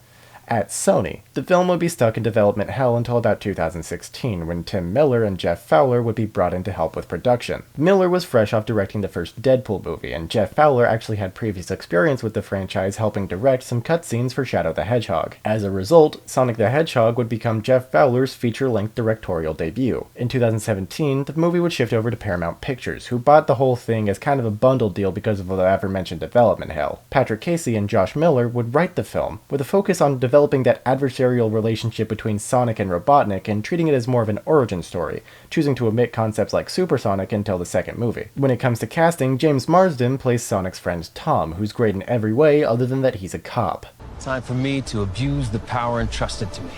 [SPEAKER 1] At Sony, the film would be stuck in development hell until about 2016, when Tim Miller and Jeff Fowler would be brought in to help with production. Miller was fresh off directing the first Deadpool movie, and Jeff Fowler actually had previous experience with the franchise, helping direct some cutscenes for Shadow the Hedgehog. As a result, Sonic the Hedgehog would become Jeff Fowler's feature-length directorial debut. In 2017, the movie would shift over to Paramount Pictures, who bought the whole thing as kind of a bundle deal because of the aforementioned development hell. Patrick Casey and Josh Miller would write the film, with a focus on developing that adversarial relationship between Sonic and Robotnik and treating it as more of an origin story, choosing to omit concepts like Supersonic until the second movie. When it comes to casting, James Marsden plays Sonic's friend Tom, who's great in every way other than that he's a cop.
[SPEAKER 9] Time for me to abuse the power entrusted to me.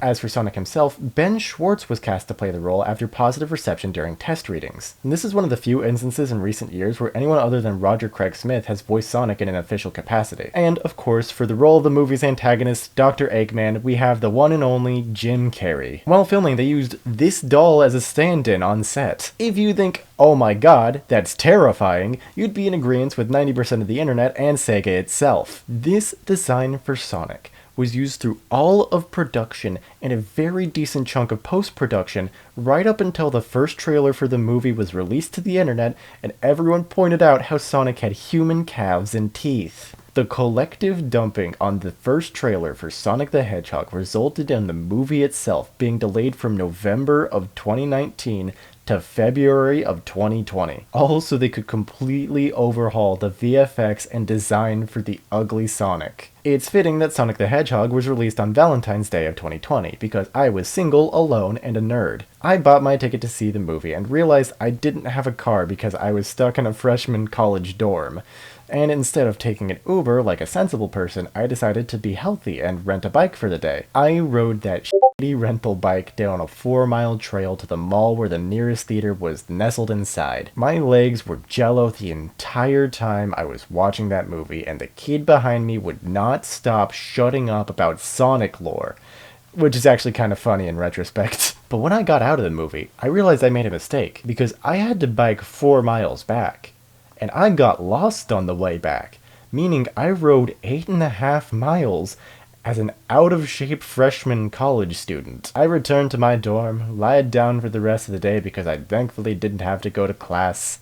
[SPEAKER 1] As for Sonic himself, Ben Schwartz was cast to play the role after positive reception during test readings. And this is one of the few instances in recent years where anyone other than Roger Craig Smith has voiced Sonic in an official capacity. And, of course, for the role of the movie's antagonist, Dr. Eggman, we have the one and only Jim Carrey. While filming, they used this doll as a stand-in on set. If you think, oh my god, that's terrifying, you'd be in agreement with 90% of the internet and Sega itself. This design for Sonic was used through all of production and a very decent chunk of post-production right up until the first trailer for the movie was released to the internet and everyone pointed out how Sonic had human calves and teeth. The collective dumping on the first trailer for Sonic the Hedgehog resulted in the movie itself being delayed from November of 2019 to February of 2020. All so they could completely overhaul the VFX and design for the ugly Sonic. It's fitting that Sonic the Hedgehog was released on Valentine's Day of 2020, because I was single, alone, and a nerd. I bought my ticket to see the movie and realized I didn't have a car because I was stuck in a freshman college dorm. And instead of taking an Uber like a sensible person, I decided to be healthy and rent a bike for the day. I rode that shitty rental bike down a 4-mile trail to the mall where the nearest theater was nestled inside. My legs were jello the entire time I was watching that movie, and the kid behind me would not stop shutting up about Sonic lore, which is actually kind of funny in retrospect. But when I got out of the movie, I realized I made a mistake, because I had to bike 4 miles back. And I got lost on the way back, meaning I rode 8.5 miles as an out-of-shape freshman college student. I returned to my dorm, lied down for the rest of the day because I thankfully didn't have to go to class,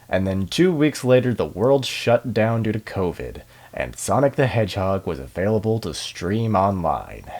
[SPEAKER 1] and then 2 weeks later the world shut down due to COVID, and Sonic the Hedgehog was available to stream online.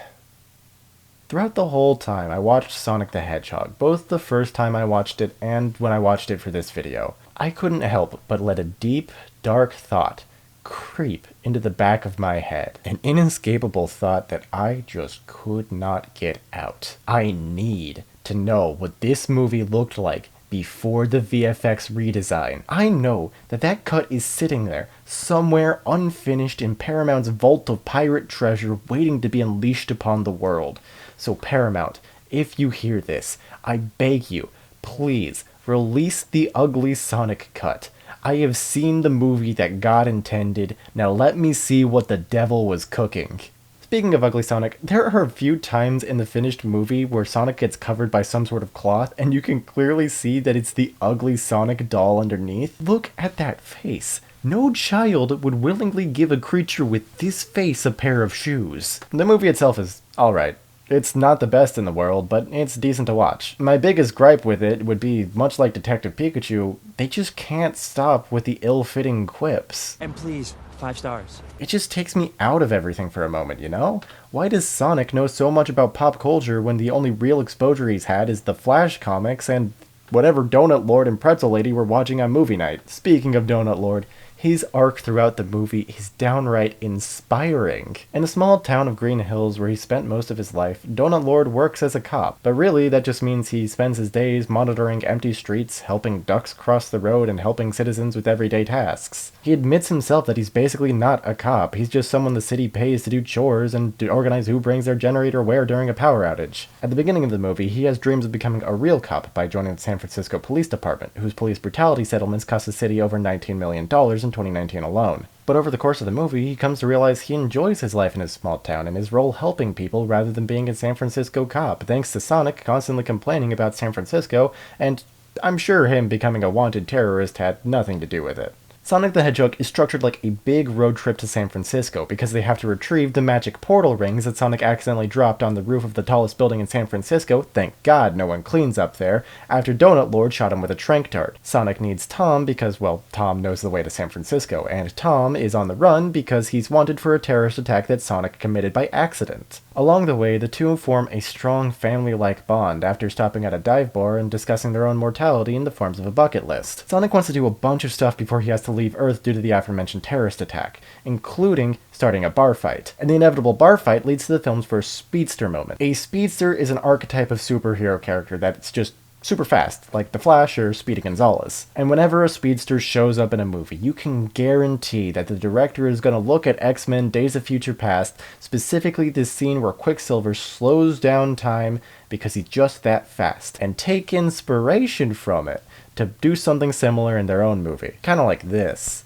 [SPEAKER 1] Throughout the whole time I watched Sonic the Hedgehog, both the first time I watched it and when I watched it for this video, I couldn't help but let a deep, dark thought creep into the back of my head. An inescapable thought that I just could not get out. I need to know what this movie looked like before the VFX redesign. I know that that cut is sitting there somewhere unfinished in Paramount's vault of pirate treasure waiting to be unleashed upon the world. So Paramount, if you hear this, I beg you, please release the ugly Sonic cut. I have seen the movie that God intended, now let me see what the devil was cooking. Speaking of ugly Sonic, there are a few times in the finished movie where Sonic gets covered by some sort of cloth and you can clearly see that it's the ugly Sonic doll underneath. Look at that face. No child would willingly give a creature with this face a pair of shoes. The movie itself is alright. It's not the best in the world, but it's decent to watch. My biggest gripe with it would be, much like Detective Pikachu, they just can't stop with the ill-fitting quips.
[SPEAKER 8] And please, 5 stars.
[SPEAKER 1] It just takes me out of everything for a moment, you know? Why does Sonic know so much about pop culture when the only real exposure he's had is the Flash comics and whatever Donut Lord and Pretzel Lady were watching on movie night? Speaking of Donut Lord, his arc throughout the movie is downright inspiring. In a small town of Green Hills where he spent most of his life, Donut Lord works as a cop, but really that just means he spends his days monitoring empty streets, helping ducks cross the road, and helping citizens with everyday tasks. He admits himself that he's basically not a cop, he's just someone the city pays to do chores and to organize who brings their generator where during a power outage. At the beginning of the movie, he has dreams of becoming a real cop by joining the San Francisco Police Department, whose police brutality settlements cost the city over $19 million in 2019 alone. But over the course of the movie, he comes to realize he enjoys his life in his small town and his role helping people rather than being a San Francisco cop, thanks to Sonic constantly complaining about San Francisco, and I'm sure him becoming a wanted terrorist had nothing to do with it. Sonic the Hedgehog is structured like a big road trip to San Francisco because they have to retrieve the magic portal rings that Sonic accidentally dropped on the roof of the tallest building in San Francisco, thank God no one cleans up there, after Donut Lord shot him with a tranq dart. Sonic needs Tom because, well, Tom knows the way to San Francisco, and Tom is on the run because he's wanted for a terrorist attack that Sonic committed by accident. Along the way, the two form a strong family-like bond after stopping at a dive bar and discussing their own mortality in the forms of a bucket list. Sonic wants to do a bunch of stuff before he has to leave Earth due to the aforementioned terrorist attack, including starting a bar fight. And the inevitable bar fight leads to the film's first speedster moment. A speedster is an archetype of superhero character that's just super fast, like the Flash or Speedy Gonzalez. And whenever a speedster shows up in a movie, you can guarantee that the director is going to look at X-Men Days of Future Past, specifically this scene where Quicksilver slows down time because he's just that fast, and take inspiration from it to do something similar in their own movie. Kinda like this.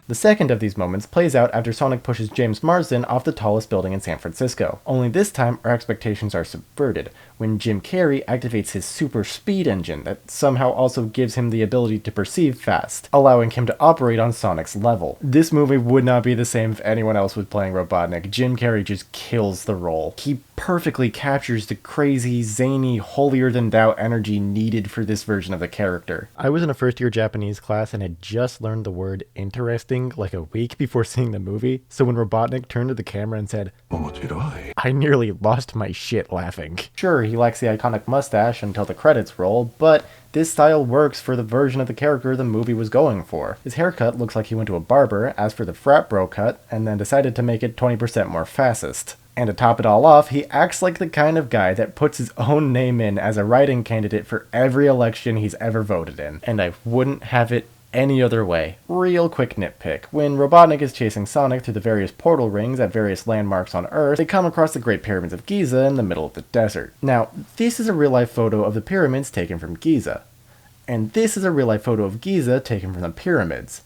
[SPEAKER 1] The second of these moments plays out after Sonic pushes James Marsden off the tallest building in San Francisco. Only this time, our expectations are subverted, when Jim Carrey activates his super speed engine that somehow also gives him the ability to perceive fast, allowing him to operate on Sonic's level. This movie would not be the same if anyone else was playing Robotnik. Jim Carrey just kills the role. He perfectly captures the crazy, zany, holier-than-thou energy needed for this version of the character. I was in a first-year Japanese class and had just learned the word interesting like a week before seeing the movie, so when Robotnik turned to the camera and said, "Omochiroi," I nearly lost my shit laughing. Sure, he lacks the iconic mustache until the credits roll, but this style works for the version of the character the movie was going for. His haircut looks like he went to a barber, asked for the frat bro cut, and then decided to make it 20% more fascist. And to top it all off, he acts like the kind of guy that puts his own name in as a write-in candidate for every election he's ever voted in. And I wouldn't have it any other way. Real quick nitpick. When Robotnik is chasing Sonic through the various portal rings at various landmarks on Earth, they come across the Great Pyramids of Giza in the middle of the desert. Now, this is a real-life photo of the pyramids taken from Giza. And this is a real-life photo of Giza taken from the pyramids.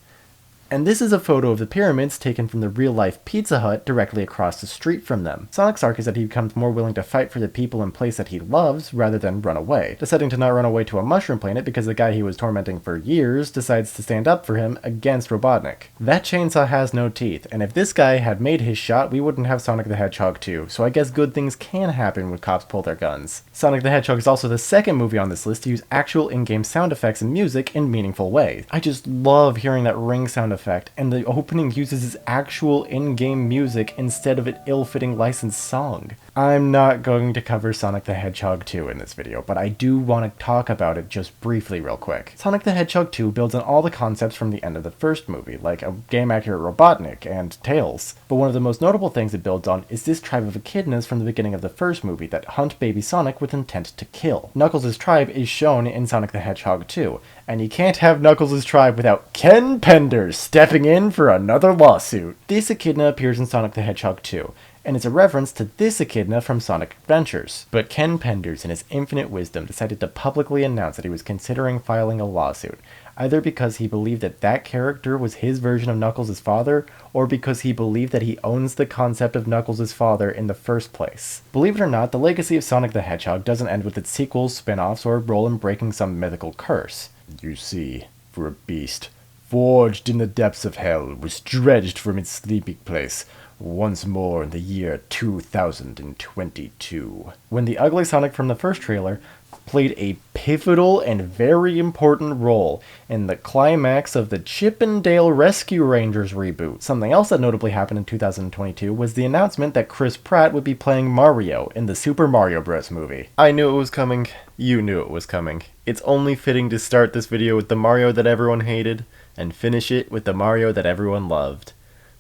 [SPEAKER 1] And this is a photo of the pyramids taken from the real-life Pizza Hut directly across the street from them. Sonic's arc is that he becomes more willing to fight for the people and place that he loves rather than run away, deciding to not run away to a mushroom planet because the guy he was tormenting for years decides to stand up for him against Robotnik. That chainsaw has no teeth, and if this guy had made his shot, we wouldn't have Sonic the Hedgehog 2, so I guess good things can happen when cops pull their guns. Sonic the Hedgehog is also the second movie on this list to use actual in-game sound effects and music in meaningful ways. I just love hearing that ring sound effect, and the opening uses his actual in-game music instead of an ill-fitting licensed song. I'm not going to cover Sonic the Hedgehog 2 in this video, but I do want to talk about it just briefly real quick. Sonic the Hedgehog 2 builds on all the concepts from the end of the first movie, like a game-accurate Robotnik and Tails. But one of the most notable things it builds on is this tribe of echidnas from the beginning of the first movie that hunt baby Sonic with intent to kill. Knuckles' tribe is shown in Sonic the Hedgehog 2, and you can't have Knuckles' tribe without Ken Penders stepping in for another lawsuit. This echidna appears in Sonic the Hedgehog 2, and it's a reference to this echidna from Sonic Adventures. But Ken Penders, in his infinite wisdom, decided to publicly announce that he was considering filing a lawsuit, either because he believed that that character was his version of Knuckles' father, or because he believed that he owns the concept of Knuckles' father in the first place. Believe it or not, the legacy of Sonic the Hedgehog doesn't end with its sequels, spin-offs, or role in breaking some mythical curse. You see, for a beast, forged in the depths of hell, was dredged from its sleeping place, once more in the year 2022, when the ugly Sonic from the first trailer played a pivotal and very important role in the climax of the Chip and Dale Rescue Rangers reboot. Something else that notably happened in 2022 was the announcement that Chris Pratt would be playing Mario in the Super Mario Bros. Movie. I knew it was coming. You knew it was coming. It's only fitting to start this video with the Mario that everyone hated, and finish it with the Mario that everyone loved.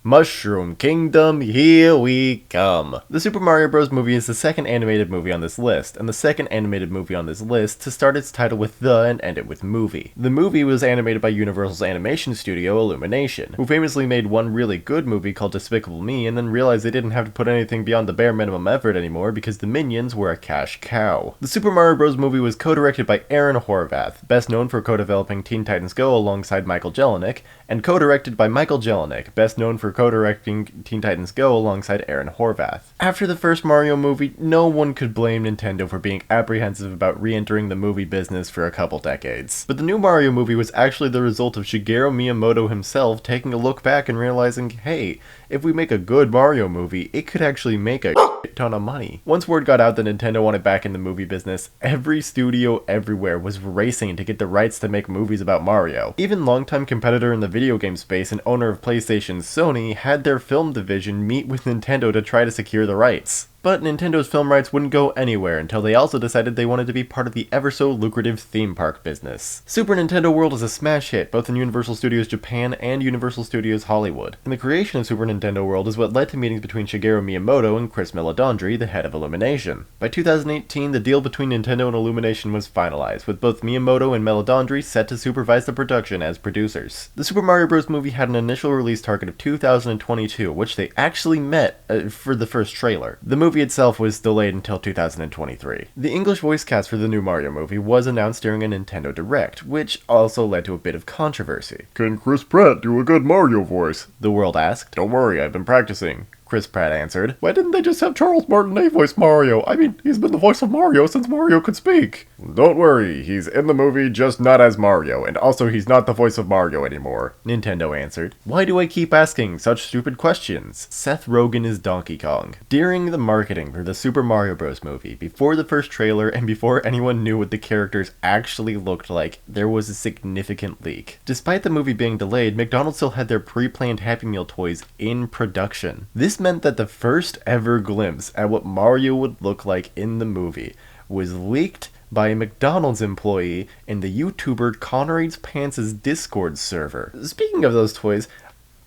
[SPEAKER 1] Mushroom Kingdom, here we come! The Super Mario Bros. Movie is the second animated movie on this list, and the second animated movie on this list to start its title with the and end it with movie. The movie was animated by Universal's animation studio, Illumination, who famously made one really good movie called Despicable Me and then realized they didn't have to put anything beyond the bare minimum effort anymore because the Minions were a cash cow. The Super Mario Bros. Movie was co-directed by Aaron Horvath, best known for co-developing Teen Titans Go alongside Michael Jelenic, and co-directed by Michael Jelenic, best known for co-directing Teen Titans Go alongside Aaron Horvath. After the first Mario movie, no one could blame Nintendo for being apprehensive about re-entering the movie business for a couple decades. But the new Mario movie was actually the result of Shigeru Miyamoto himself taking a look back and realizing, hey, if we make a good Mario movie, it could actually make a ton of money. Once word got out that Nintendo wanted back in the movie business, every studio everywhere was racing to get the rights to make movies about Mario. Even longtime competitor in the video game space and owner of PlayStation's Sony had their film division meet with Nintendo to try to secure the rights. But Nintendo's film rights wouldn't go anywhere until they also decided they wanted to be part of the ever-so-lucrative theme park business. Super Nintendo World is a smash hit, both in Universal Studios Japan and Universal Studios Hollywood. And the creation of Super Nintendo World is what led to meetings between Shigeru Miyamoto and Chris Meledandri, the head of Illumination. By 2018, the deal between Nintendo and Illumination was finalized, with both Miyamoto and Meledandri set to supervise the production as producers. The Super Mario Bros. Movie had an initial release target of 2022, which they actually met for the first trailer. The movie itself was delayed until 2023. The English voice cast for the new Mario movie was announced during a Nintendo Direct, which also led to a bit of controversy.
[SPEAKER 3] Can Chris Pratt do a good Mario voice?
[SPEAKER 1] The world asked.
[SPEAKER 3] Don't worry, I've been practicing.
[SPEAKER 1] Chris Pratt answered.
[SPEAKER 3] Why didn't they just have Charles Martinet voice Mario? I mean, he's been the voice of Mario since Mario could speak. Don't worry, he's in the movie, just not as Mario, and also he's not the voice of Mario anymore.
[SPEAKER 1] Nintendo answered. Why do I keep asking such stupid questions? Seth Rogen is Donkey Kong. During the marketing for the Super Mario Bros. Movie, before the first trailer and before anyone knew what the characters actually looked like, there was a significant leak. Despite the movie being delayed, McDonald's still had their pre-planned Happy Meal toys in production. This meant that the first ever glimpse at what Mario would look like in the movie was leaked by a McDonald's employee in the YouTuber Connor Eats Pants' Discord server. Speaking of those toys,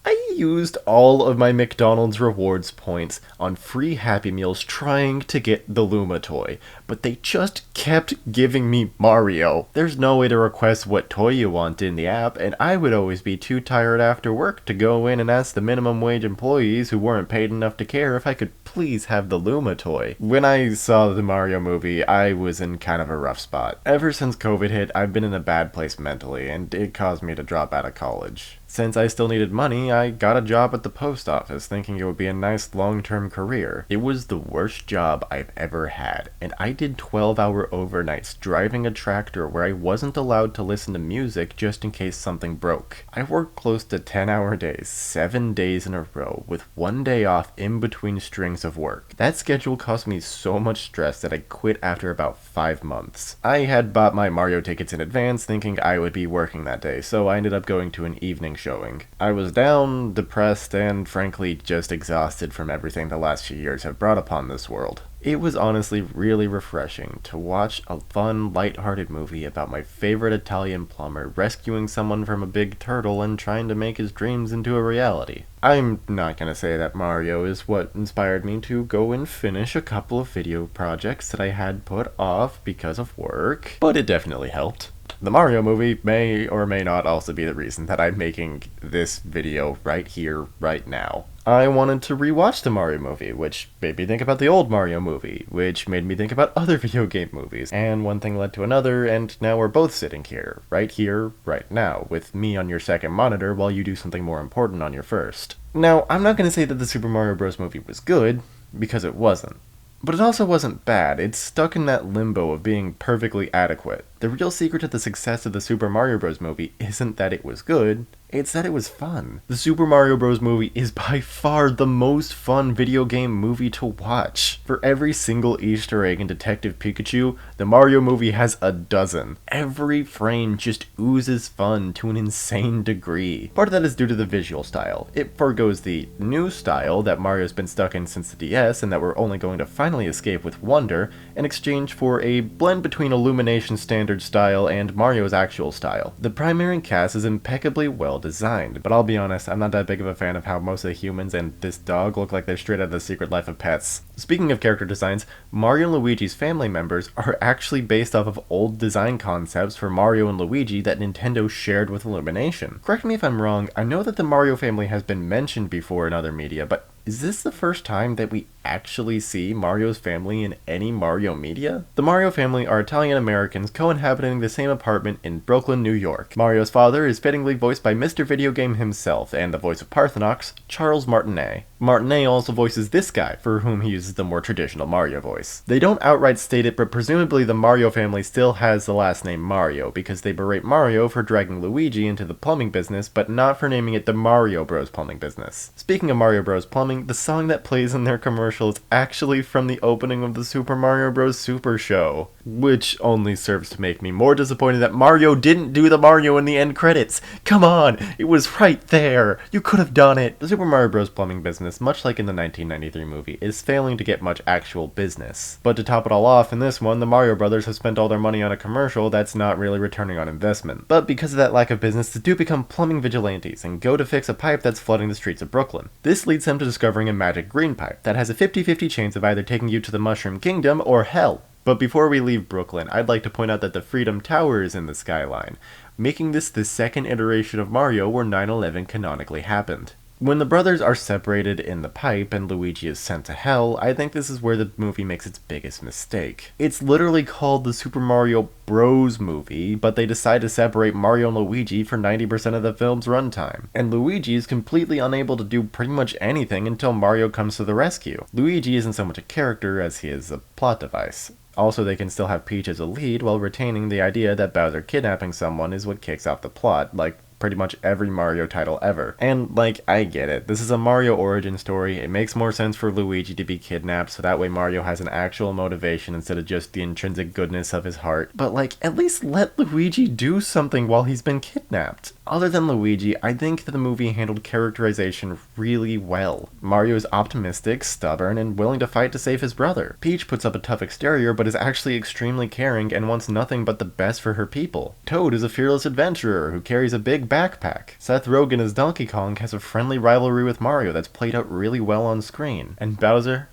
[SPEAKER 1] I used all of my McDonald's rewards points on free Happy Meals trying to get the Luma toy, but they just kept giving me Mario. There's no way to request what toy you want in the app, and I would always be too tired after work to go in and ask the minimum wage employees who weren't paid enough to care if I could please have the Luma toy. When I saw the Mario movie, I was in kind of a rough spot. Ever since COVID hit, I've been in a bad place mentally, and it caused me to drop out of college. Since I still needed money, I got a job at the post office, thinking it would be a nice long-term career. It was the worst job I've ever had, and I did 12-hour overnights driving a tractor where I wasn't allowed to listen to music just in case something broke. I worked close to 10-hour days, 7 days in a row, with 1 day off in between strings of work. That schedule caused me so much stress that I quit after about 5 months. I had bought my Mario tickets in advance, thinking I would be working that day, so I ended up going to an evening showing. I was down, depressed, and frankly just exhausted from everything the last few years have brought upon this world. It was honestly really refreshing to watch a fun, light-hearted movie about my favorite Italian plumber rescuing someone from a big turtle and trying to make his dreams into a reality. I'm not gonna say that Mario is what inspired me to go and finish a couple of video projects that I had put off because of work, but it definitely helped. The Mario movie may or may not also be the reason that I'm making this video right here, right now. I wanted to rewatch the Mario movie, which made me think about the old Mario movie, which made me think about other video game movies, and one thing led to another, and now we're both sitting here, right now, with me on your second monitor while you do something more important on your first. Now, I'm not going to say that the Super Mario Bros. Movie was good, because it wasn't. But it also wasn't bad. It's stuck in that limbo of being perfectly adequate. The real secret to the success of the Super Mario Bros. Movie isn't that it was good, it's that it was fun. The Super Mario Bros. Movie is by far the most fun video game movie to watch. For every single Easter egg in Detective Pikachu, the Mario movie has a dozen. Every frame just oozes fun to an insane degree. Part of that is due to the visual style. It forgoes the new style that Mario's been stuck in since the DS and that we're only going to finally escape with Wonder, in exchange for a blend between Illumination's standard style and Mario's actual style. The primary cast is impeccably well designed, but I'll be honest, I'm not that big of a fan of how most of the humans and this dog look like they're straight out of The Secret Life of Pets. Speaking of character designs, Mario and Luigi's family members are actually based off of old design concepts for Mario and Luigi that Nintendo shared with Illumination. Correct me if I'm wrong, I know that the Mario family has been mentioned before in other media, but is this the first time that we actually see Mario's family in any Mario media? The Mario family are Italian Americans co-inhabiting the same apartment in Brooklyn, New York. Mario's father is fittingly voiced by Mr. Videogame himself, and the voice of Parthenox, Charles Martinet. Martinet also voices this guy, for whom he uses the more traditional Mario voice. They don't outright state it, but presumably the Mario family still has the last name Mario, because they berate Mario for dragging Luigi into the plumbing business, but not for naming it the Mario Bros. Plumbing business. Speaking of Mario Bros. Plumbing, the song that plays in their commercial is actually from the opening of the Super Mario Bros. Super Show, which only serves to make me more disappointed that Mario didn't do the Mario in the end credits. Come on, it was right there. You could have done it. The Super Mario Bros. Plumbing business, much like in the 1993 movie, is failing to get much actual business. But to top it all off, in this one, the Mario Brothers have spent all their money on a commercial that's not really returning on investment. But because of that lack of business, they do become plumbing vigilantes and go to fix a pipe that's flooding the streets of Brooklyn. This leads them to discovering a magic green pipe that has a 50-50 chance of either taking you to the Mushroom Kingdom or hell. But before we leave Brooklyn, I'd like to point out that the Freedom Tower is in the skyline, making this the second iteration of Mario where 9/11 canonically happened. When the brothers are separated in the pipe and Luigi is sent to hell, I think this is where the movie makes its biggest mistake. It's literally called the Super Mario Bros. Movie, but they decide to separate Mario and Luigi for 90% of the film's runtime. And Luigi is completely unable to do pretty much anything until Mario comes to the rescue. Luigi isn't so much a character as he is a plot device. Also, they can still have Peach as a lead while retaining the idea that Bowser kidnapping someone is what kicks off the plot, like pretty much every Mario title ever. And, like, I get it. This is a Mario origin story. It makes more sense for Luigi to be kidnapped, so that way Mario has an actual motivation instead of just the intrinsic goodness of his heart. But, like, at least let Luigi do something while he's been kidnapped. Other than Luigi, I think that the movie handled characterization really well. Mario is optimistic, stubborn, and willing to fight to save his brother. Peach puts up a tough exterior, but is actually extremely caring and wants nothing but the best for her people. Toad is a fearless adventurer who carries a big backpack. Seth Rogen as Donkey Kong has a friendly rivalry with Mario that's played out really well on screen. And Bowser?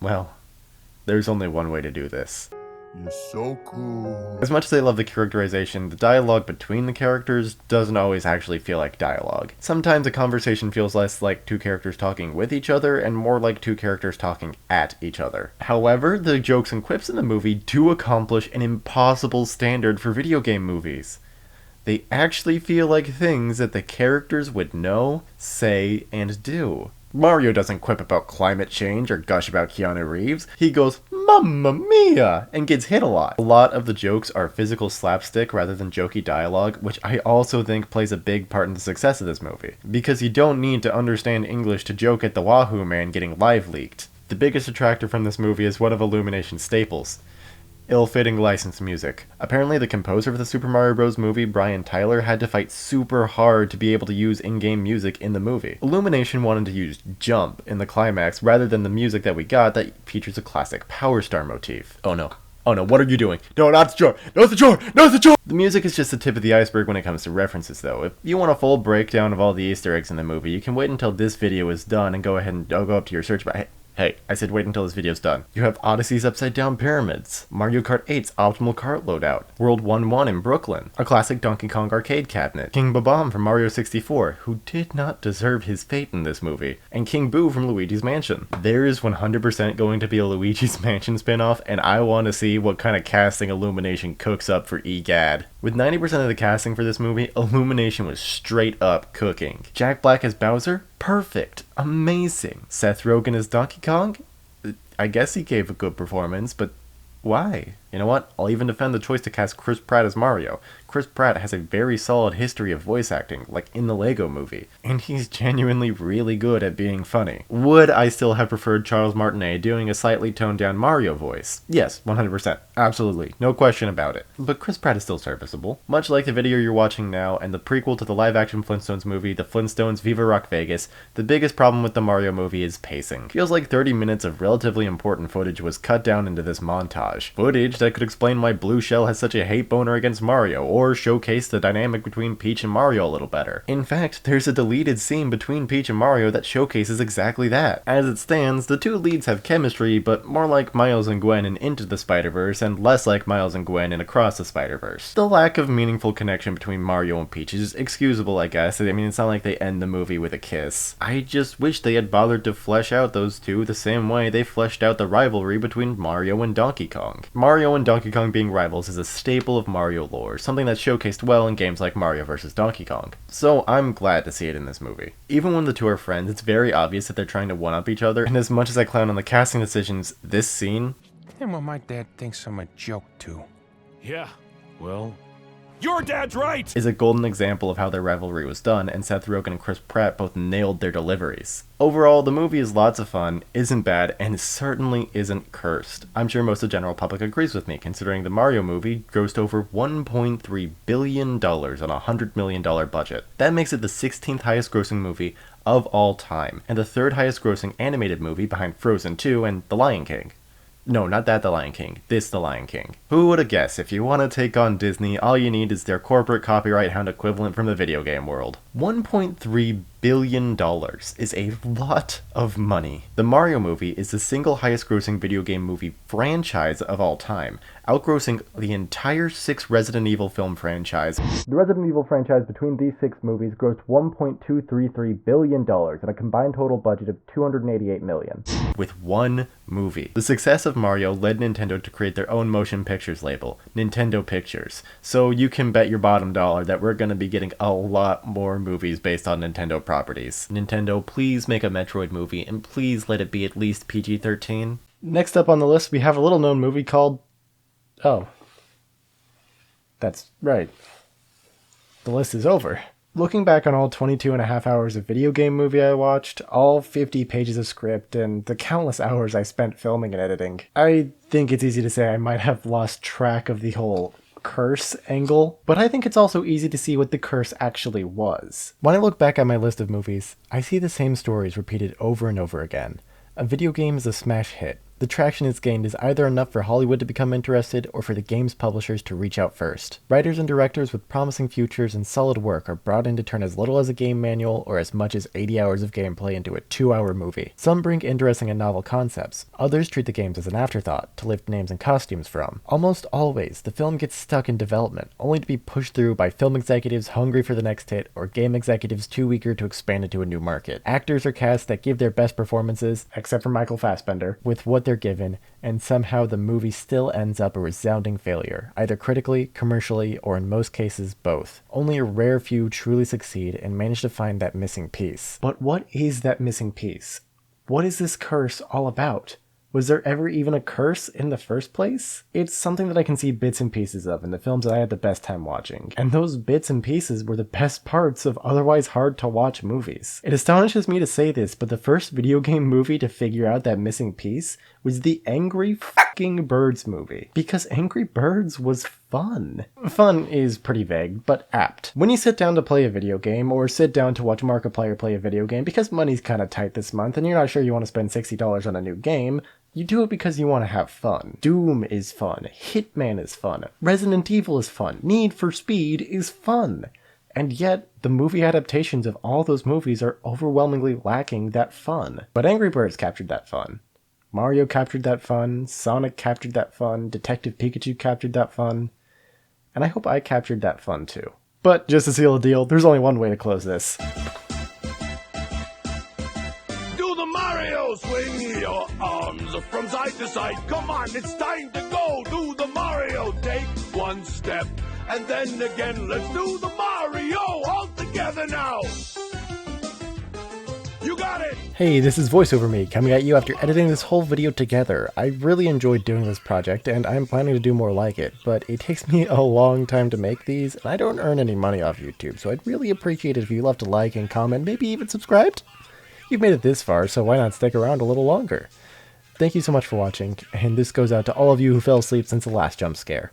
[SPEAKER 1] Well, there's only one way to do this.
[SPEAKER 6] You're so cool.
[SPEAKER 1] As much as I love the characterization, the dialogue between the characters doesn't always actually feel like dialogue. Sometimes a conversation feels less like two characters talking with each other and more like two characters talking at each other. However, the jokes and quips in the movie do accomplish an impossible standard for video game movies. They actually feel like things that the characters would know, say, and do. Mario doesn't quip about climate change or gush about Keanu Reeves. He goes, "Mamma mia!" and gets hit a lot. A lot of the jokes are physical slapstick rather than jokey dialogue, which I also think plays a big part in the success of this movie. Because you don't need to understand English to joke at the Wahoo Man getting live leaked. The biggest attractor from this movie is one of Illumination's staples. Ill-fitting licensed music. Apparently the composer of the Super Mario Bros. Movie, Brian Tyler, had to fight super hard to be able to use in-game music in the movie. Illumination wanted to use Jump in the climax rather than the music that we got that features a classic Power Star motif. Oh no. Oh no, what are you doing? No, not the jar! Not the jar! Not the jar! The music is just the tip of the iceberg when it comes to references though. If you want a full breakdown of all the Easter eggs in the movie, you can wait until this video is done and go ahead and go up to your search bar. Hey, I said wait until this video's done. You have Odyssey's Upside Down Pyramids, Mario Kart 8's Optimal Kart Loadout, World 1-1 in Brooklyn, a classic Donkey Kong arcade cabinet, King Bob from Mario 64, who did not deserve his fate in this movie, and King Boo from Luigi's Mansion. There is 100% going to be a Luigi's Mansion spinoff, and I want to see what kind of casting Illumination cooks up for EGAD. With 90% of the casting for this movie, Illumination was straight up cooking. Jack Black as Bowser? Perfect. Amazing. Seth Rogen as Donkey Kong? I guess he gave a good performance, but why? You know what? I'll even defend the choice to cast Chris Pratt as Mario. Chris Pratt has a very solid history of voice acting, like in the Lego Movie, and he's genuinely really good at being funny. Would I still have preferred Charles Martinet doing a slightly toned down Mario voice? Yes, 100%. Absolutely. No question about it. But Chris Pratt is still serviceable. Much like the video you're watching now and the prequel to the live-action Flintstones movie, The Flintstones Viva Rock Vegas, the biggest problem with the Mario movie is pacing. Feels like 30 minutes of relatively important footage was cut down into this montage. Footage that could explain why Blue Shell has such a hate boner against Mario, or showcase the dynamic between Peach and Mario a little better. In fact, there's a deleted scene between Peach and Mario that showcases exactly that. As it stands, the two leads have chemistry, but more like Miles and Gwen in Into the Spider-Verse, and less like Miles and Gwen in Across the Spider-Verse. The lack of meaningful connection between Mario and Peach is excusable, I guess. I mean, it's not like they end the movie with a kiss. I just wish they had bothered to flesh out those two the same way they fleshed out the rivalry between Mario and Donkey Kong. Mario and Donkey Kong being rivals is a staple of Mario lore, something that's showcased well in games like Mario vs. Donkey Kong. So I'm glad to see it in this movie. Even when the two are friends, it's very obvious that they're trying to one-up each other, and as much as I clown on the casting decisions, this scene...
[SPEAKER 10] And what my dad thinks I'm a joke too.
[SPEAKER 11] Yeah, well... Your dad's right!
[SPEAKER 1] ...is a golden example of how their rivalry was done, and Seth Rogen and Chris Pratt both nailed their deliveries. Overall, the movie is lots of fun, isn't bad, and certainly isn't cursed. I'm sure most of the general public agrees with me, considering the Mario movie grossed over $1.3 billion on a $100 million budget. That makes it the 16th highest grossing movie of all time, and the 3rd highest grossing animated movie behind Frozen 2 and The Lion King. No, not that The Lion King. This The Lion King. Who would have guessed? If you want to take on Disney, all you need is their corporate copyright hound equivalent from the video game world. $1.3 billion is a lot of money. The Mario movie is the single highest grossing video game movie franchise of all time, outgrossing the entire 6 Resident Evil film franchise. The Resident Evil franchise between these 6 movies grossed $1.233 billion at a combined total budget of $288 million. With one movie. The success of Mario led Nintendo to create their own motion pictures label, Nintendo Pictures. So you can bet your bottom dollar that we're going to be getting a lot more movies based on Nintendo properties. Nintendo, please make a Metroid movie, and please let it be at least PG-13. Next up on the list, we have a little-known movie called... Oh. That's right. The list is over. Looking back on all 22.5 hours of video game movie I watched, all 50 pages of script, and the countless hours I spent filming and editing, I think it's easy to say I might have lost track of the whole curse angle, but I think it's also easy to see what the curse actually was. When I look back at my list of movies, I see the same stories repeated over and over again. A video game is a smash hit. The traction it's gained is either enough for Hollywood to become interested or for the game's publishers to reach out first. Writers and directors with promising futures and solid work are brought in to turn as little as a game manual or as much as 80 hours of gameplay into a 2-hour movie. Some bring interesting and novel concepts. Others treat the games as an afterthought, to lift names and costumes from. Almost always, the film gets stuck in development, only to be pushed through by film executives hungry for the next hit or game executives too eager to expand into a new market. Actors are cast that give their best performances, except for Michael Fassbender, with what they're given, and somehow the movie still ends up a resounding failure, either critically, commercially, or in most cases both. Only a rare few truly succeed and manage to find that missing piece. But what is that missing piece? What is this curse all about? Was there ever even a curse in the first place? It's something that I can see bits and pieces of in the films that I had the best time watching, and those bits and pieces were the best parts of otherwise hard to watch movies. It astonishes me to say this, but the first video game movie to figure out that missing piece was the Angry fucking Birds movie. Because Angry Birds was fun. Fun is pretty vague, but apt. When you sit down to play a video game, or sit down to watch Markiplier play a video game because money's kinda tight this month and you're not sure you want to spend $60 on a new game, you do it because you want to have fun. Doom is fun. Hitman is fun. Resident Evil is fun. Need for Speed is fun. And yet, the movie adaptations of all those movies are overwhelmingly lacking that fun. But Angry Birds captured that fun. Mario captured that fun. Sonic captured that fun. Detective Pikachu captured that fun. And I hope I captured that fun too. But just to seal the deal, there's only one way to close this.
[SPEAKER 11] Do the Mario swing your arms from side to side. Come on, it's time to go. Do the Mario. Take one step and then again. Let's do the Mario all together now. You got it!
[SPEAKER 1] Hey, this is VoiceOver Me, coming at you after editing this whole video together. I really enjoyed doing this project, and I'm planning to do more like it, but it takes me a long time to make these, and I don't earn any money off YouTube, so I'd really appreciate it if you left a like and comment, maybe even subscribed? You've made it this far, so why not stick around a little longer? Thank you so much for watching, and this goes out to all of you who fell asleep since the last jump scare.